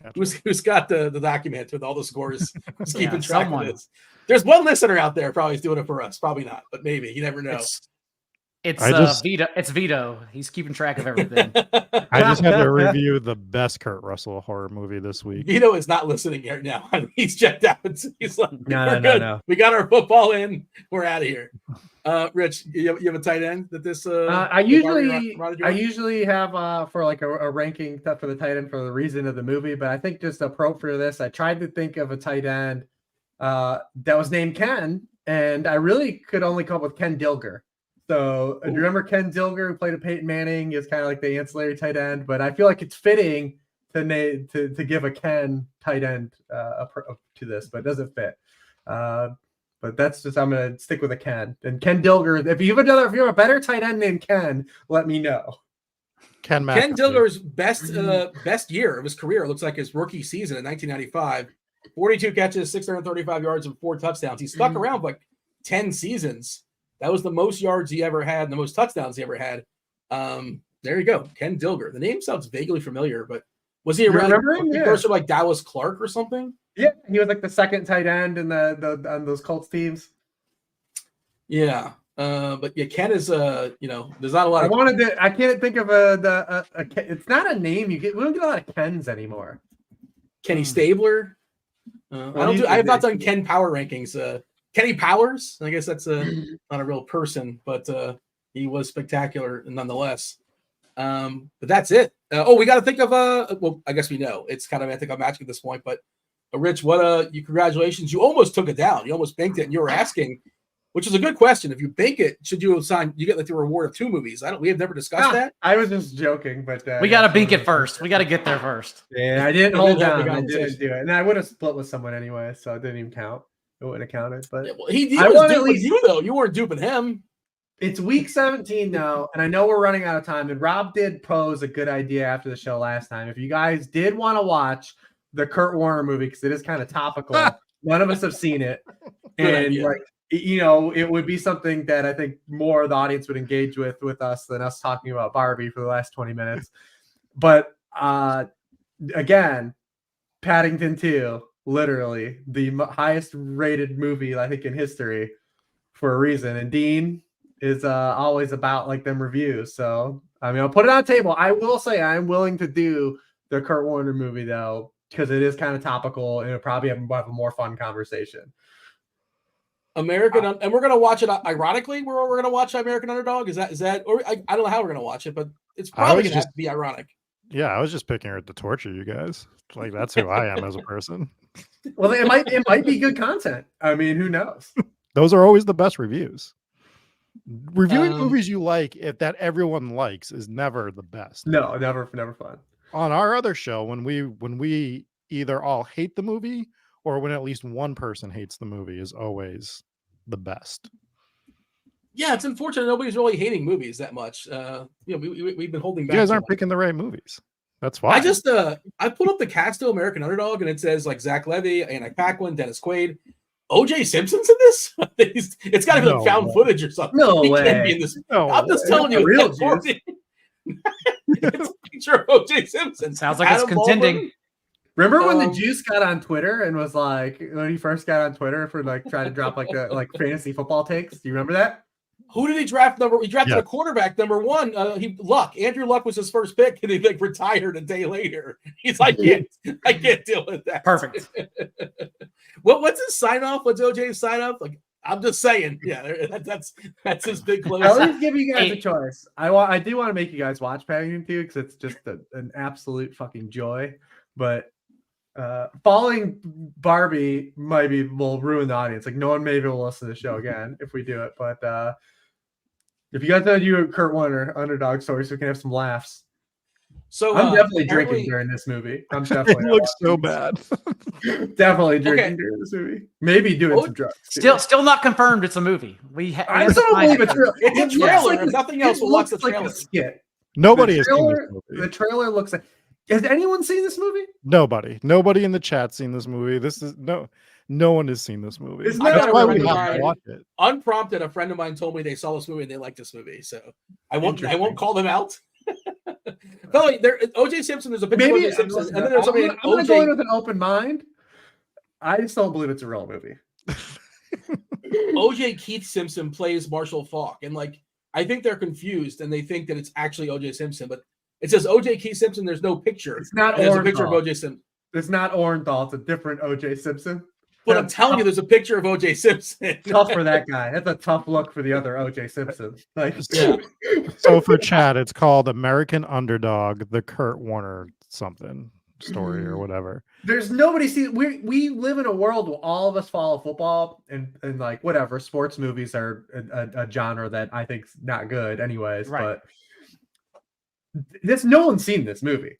Gotcha. Who's got the document with all the scores? Who's keeping track of this? There's one listener out there probably doing it for us. Probably not, but maybe. You never know. It's Vito. It's Vito. He's keeping track of everything. I just had to review the best Kurt Russell horror movie this week. Vito is not listening right now. He's checked out. He's like, we're good. No. We got our football in. We're out of here. Rich, you have a tight end that this? I usually have for like a ranking for the tight end for the reason of the movie, but I think just appropriate for this, I tried to think of a tight end that was named Ken, and I really could only come up with Ken Dilger. So do you remember Ken Dilger, who played a Peyton Manning, is kind of like the ancillary tight end, but I feel like it's fitting to give a Ken tight end to this, but it doesn't fit. But that's just, I'm going to stick with a Ken. And Ken Dilger, if you have a better tight end named Ken, let me know. Ken Dilger's best year of his career looks like his rookie season in 1995. 42 catches, 635 yards, and 4 touchdowns. He stuck around for like 10 seasons. That was the most yards he ever had, and the most touchdowns he ever had. There you go, Ken Dilger. The name sounds vaguely familiar, but was he person like Dallas Clark or something? Yeah, he was like the second tight end in on those Colts teams. Yeah, but yeah, Ken is there's not a lot. I can't think of it's not a name you get. We don't get a lot of Kens anymore. Kenny Stabler. I have not done Ken Power rankings. Kenny Powers. I guess that's not a real person, but he was spectacular nonetheless. But that's it. We got to think of well, I guess we know it's kind of ethical match at this point. But Rich, congratulations! You almost took it down. You almost banked it, and you were asking, which is a good question. If you bank it, should you assign? You get like the reward of 2 movies. We have never discussed that. I was just joking, but we got to bank it first. We got to get there first. Yeah, I didn't hold down. I didn't do it, and I would have split with someone anyway, so it didn't even count. It wouldn't have counted, but he was duping you though. You weren't duping him. It's week 17 now, and I know we're running out of time. And Rob did pose a good idea after the show last time. If you guys did want to watch the Kurt Warner movie, because it is kind of topical, none of us have seen it, and it would be something that I think more of the audience would engage with us than us talking about Barbie for the last 20 minutes. But again, Paddington 2. Literally the highest rated movie I think in history for a reason. And Dean, is always about like them reviews. So I mean, I'll put it on the table. I will say I'm willing to do the Kurt Warner movie though, because it is kind of topical and it'll probably have a more fun conversation. American, and we're gonna watch it. Ironically, we're gonna watch American Underdog. Is that? Or I don't know how we're gonna watch it, but it's probably gonna have to be ironic. Yeah, I was just picking her to torture you guys. Like that's who I am as a person. Well, it might be good content. I mean, who knows? Those are always the best reviews. Reviewing movies you like, if that everyone likes, is never the best. No, never fun. On our other show, when we either all hate the movie or when at least one person hates the movie, is always the best. Yeah, it's unfortunate nobody's really hating movies that much. We've been holding back. You guys aren't picking the right movies. That's why. I pulled up the cast to American Underdog and it says like Zach Levy, Anik Paquin, Dennis Quaid. OJ Simpson's in this? It's got to be like found footage or something. No he way. Can't be in this. No I'm just telling you. Real It's a picture of OJ Simpson. Sounds like it's contending. Baldwin. Remember when the Juice got on Twitter and was like, when he first got on Twitter for like trying to drop like fantasy football takes? Do you remember that? Who did he draft? He drafted a quarterback, number one. Andrew Luck was his first pick, and he like retired a day later. He's like, I can't deal with that. Perfect. What's his sign off? What's OJ's sign off? Like, I'm just saying, that's his big close. I'll just give you guys a choice. I do want to make you guys watch Paddington 2 because it's just an absolute fucking joy. But following Barbie will ruin the audience. Like no one maybe will listen to the show again if we do it. But if you guys know you Kurt Warner underdog story, so we can have some laughs. So I'm definitely drinking during this movie. I'm definitely it looks so bad. Definitely drinking during this movie. Maybe doing some drugs. Still not confirmed. It's a movie. I still don't believe it's real. It's a trailer. If nothing else, we'll watch the trailer. Like a skit. Nobody has seen this movie. The trailer looks like. Has anyone seen this movie? Nobody in the chat seen this movie. No one has seen this movie. That's why we have to watch it. Unprompted, a friend of mine told me they saw this movie and they liked this movie. So I won't call them out. By the way, OJ Simpson. There's a picture of OJ Simpson, and then there's somebody. I'm going to go in with an open mind. I just don't believe it's a real movie. OJ Keith Simpson plays Marshall Faulk, and like I think they're confused and they think that it's actually OJ Simpson, but it says OJ Keith Simpson. There's no picture. It's not. There's a picture of OJ Simpson. It's not Orenthal. It's a different OJ Simpson. But I'm telling you, there's a picture of OJ Simpson. Tough for that guy. That's a tough look for the other OJ Simpson. So for chat, it's called American Underdog, the Kurt Warner something story or whatever. There's nobody see. We live in a world where all of us follow football and like whatever. Sports movies are a genre that I think's not good, anyways. Right. But no one's seen this movie.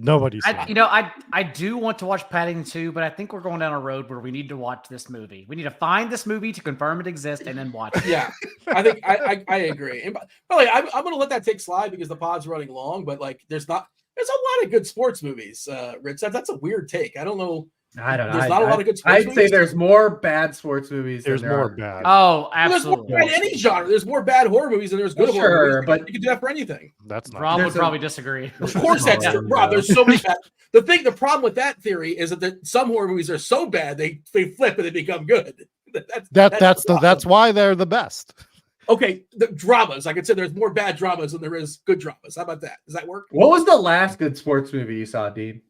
Nobody's seen it. I do want to watch Paddington 2, but I think we're going down a road where we need to watch this movie. We need to find this movie to confirm it exists and then watch it. Yeah, I think I agree. And probably I'm going to let that take slide because the pod's running long. But like, there's a lot of good sports movies. Rich, that's a weird take. I don't know. There's not a lot of good sports movies. I'd say there's more bad sports movies. There's more bad. Oh, absolutely. There's more bad any genre. There's more bad horror movies than there's good horror movies. But you can do that for anything. That's not. Rob would probably disagree. Of course, that's true. Rob, there's so many bad. The problem with that theory is that some horror movies are so bad they flip and they become good. That's why they're the best. Okay, the dramas. I could say there's more bad dramas than there is good dramas. How about that? Does that work? What was the last good sports movie you saw, Dean?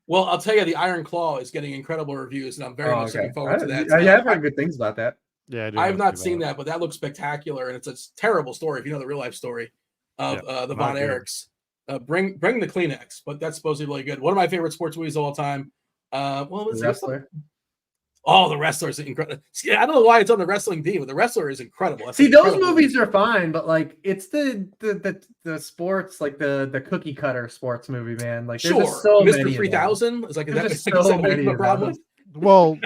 Well, I'll tell you, The Iron Claw is getting incredible reviews, and I'm very much looking forward to that. I've heard good things about that. Yeah, I have not seen that, but that looks spectacular, and it's a terrible story if you know the real life story of the Von Erichs. Bring the Kleenex, but that's supposed to be really good. One of my favorite sports movies of all time. The Wrestler. Oh, The Wrestler is incredible. See, I don't know why it's on the wrestling team, but The Wrestler is incredible. See, those movies are fine, but like it's the sports, like the cookie cutter sports movie, man. Like there's just so Mr. many 3000 is like there's so many problem with? Well,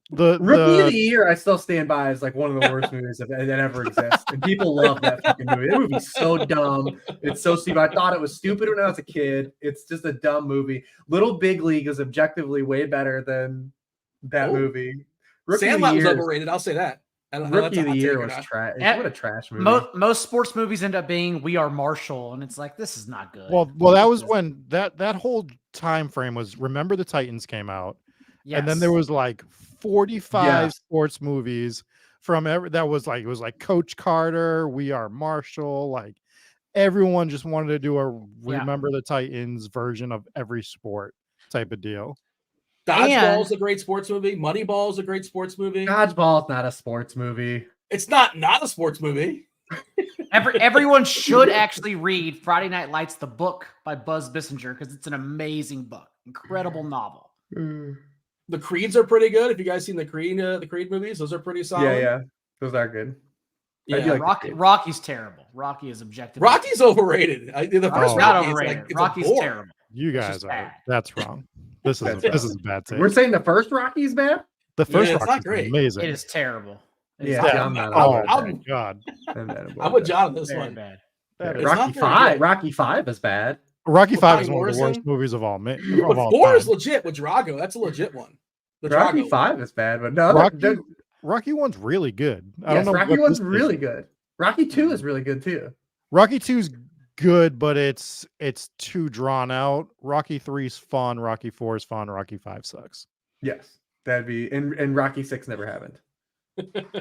the Rookie of the Year, I still stand by as like one of the worst movies that ever exists, and people love that fucking movie. That movie's so dumb. It's so stupid. I thought it was stupid when I was a kid. It's just a dumb movie. Little Big League is objectively way better than that movie. Sandlot was overrated. I'll say that. Rookie of the Year was trash. What a trash movie. Most sports movies end up being We Are Marshall, and it's like, this is not good. Well, that was when that whole time frame was. Remember the Titans came out, and then there was like 45 sports movies from that was like, it was like Coach Carter, We Are Marshall, like everyone just wanted to do a Remember the Titans version of every sport type of deal. Dodgeball is a great sports movie. Moneyball is a great sports movie. Dodgeball is not a sports movie. It's not a sports movie. Everyone should actually read Friday Night Lights, the book by Buzz Bissinger, because it's an amazing book, incredible novel. The Creeds are pretty good. If you guys seen the Creed movies, those are pretty solid. Yeah, those are good. Yeah, Rocky's terrible. Rocky is objectively. Rocky's overrated. The first not overrated. Rocky's terrible. You guys are. That's wrong. This is a bad take. We're saying the first Rocky's bad. The first Rocky's not great. Amazing. It is terrible. I'm not. God. I'm with John on this one. Bad. Rocky 5. Rocky 5 is bad. Rocky 5 is one of the worst movies of all. Four is legit with Drago. That's a legit one. Rocky 5 is bad, but no. Rocky 1's really good. I don't know. Rocky 1's really good. Rocky 2 is really good too. Rocky 2's good, but it's too drawn out. Rocky 3's fun. Rocky 4 is fun. Rocky 5 sucks. Yes, that'd be. And Rocky 6 never happened.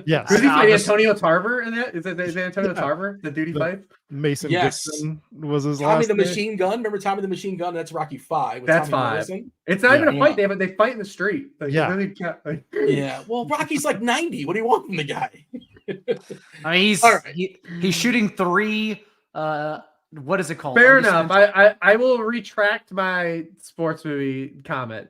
Yes. Who's he fight? Antonio Tarver in that? Is Antonio Tarver the duty fight? Mason Dixon was his Tommy last the name. Machine Gun. Remember Tommy the Machine Gun? That's Rocky 5. That's Tommy 5. Morrison. It's not even a fight, David. They fight in the street. Like, Yeah. Well, Rocky's like 90. What do you want from the guy? I mean, he's shooting 3. What is it called? Fair enough. I will retract my sports movie comment.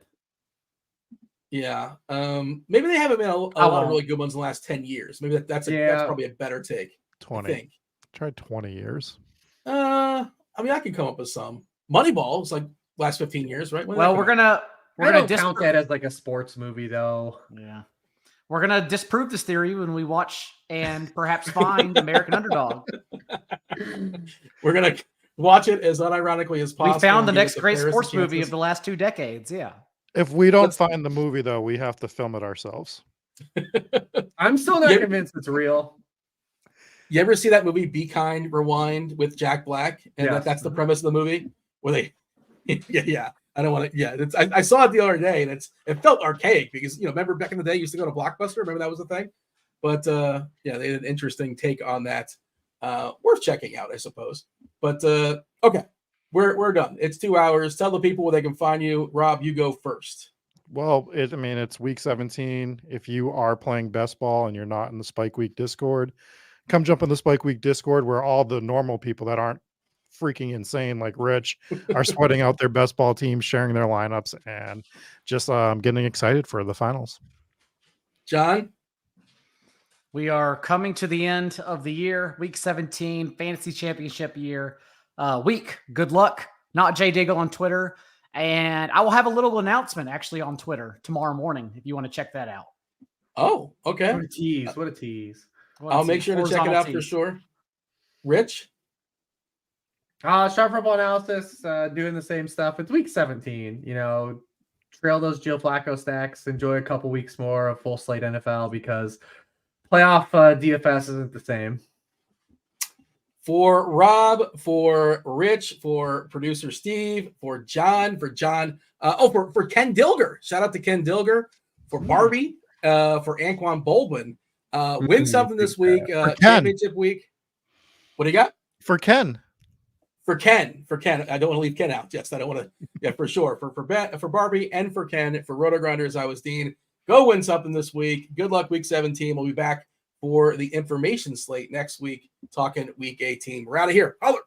Yeah. Maybe they haven't been a lot of really good ones in the last 10 years. Maybe that's probably a better take. 20. I think. Tried 20 years. I mean, I could come up with some. Moneyball is like last 15 years, right? Well, we're gonna count that as like a sports movie, though. Yeah. We're gonna disprove this theory when we watch and perhaps find American Underdog. We're gonna watch it as unironically as possible. We found the next great sports movie of the last 2 decades. Yeah. If we don't find the movie, though, we have to film it ourselves. I'm still not convinced it's real. You ever see that movie Be Kind, Rewind with Jack Black? And that's the premise of the movie where they, I don't want to. Yeah, I saw it the other day, and it felt archaic because remember back in the day, you used to go to Blockbuster. Remember that was a thing. But they had an interesting take on that. Worth checking out, I suppose. But okay. We're done. It's 2 hours. Tell the people where they can find you. Rob, you go first. Well, it's week 17. If you are playing best ball and you're not in the Spike Week Discord, come jump in the Spike Week Discord where all the normal people that aren't freaking insane like Rich are sweating out their best ball teams, sharing their lineups, and just getting excited for the finals. John? We are coming to the end of the year, week 17, fantasy championship year. Week. Good luck. NotJDaigle on Twitter. And I will have a little announcement actually on Twitter tomorrow morning if you want to check that out. Oh, okay. What a tease. I'll make sure to check it out for sure. Rich? Sharp football analysis, doing the same stuff. It's week 17. Trail those Joe Flacco stacks. Enjoy a couple weeks more of full slate NFL because playoff DFS isn't the same. For Rob, for Rich, for producer Steve, for John, for Ken Dilger. Shout out to Ken Dilger. For Barbie, for Anquan Baldwin. Win something this week. Championship week. What do you got? For Ken. For Ken. I don't want to leave Ken out. Yes, I don't want to. Yeah, for sure. For Barbie and for Ken. For RotoGrinders, I was Dean. Go win something this week. Good luck week 17. We'll be back for the information slate next week, talking week 18. We're out of here. Holler.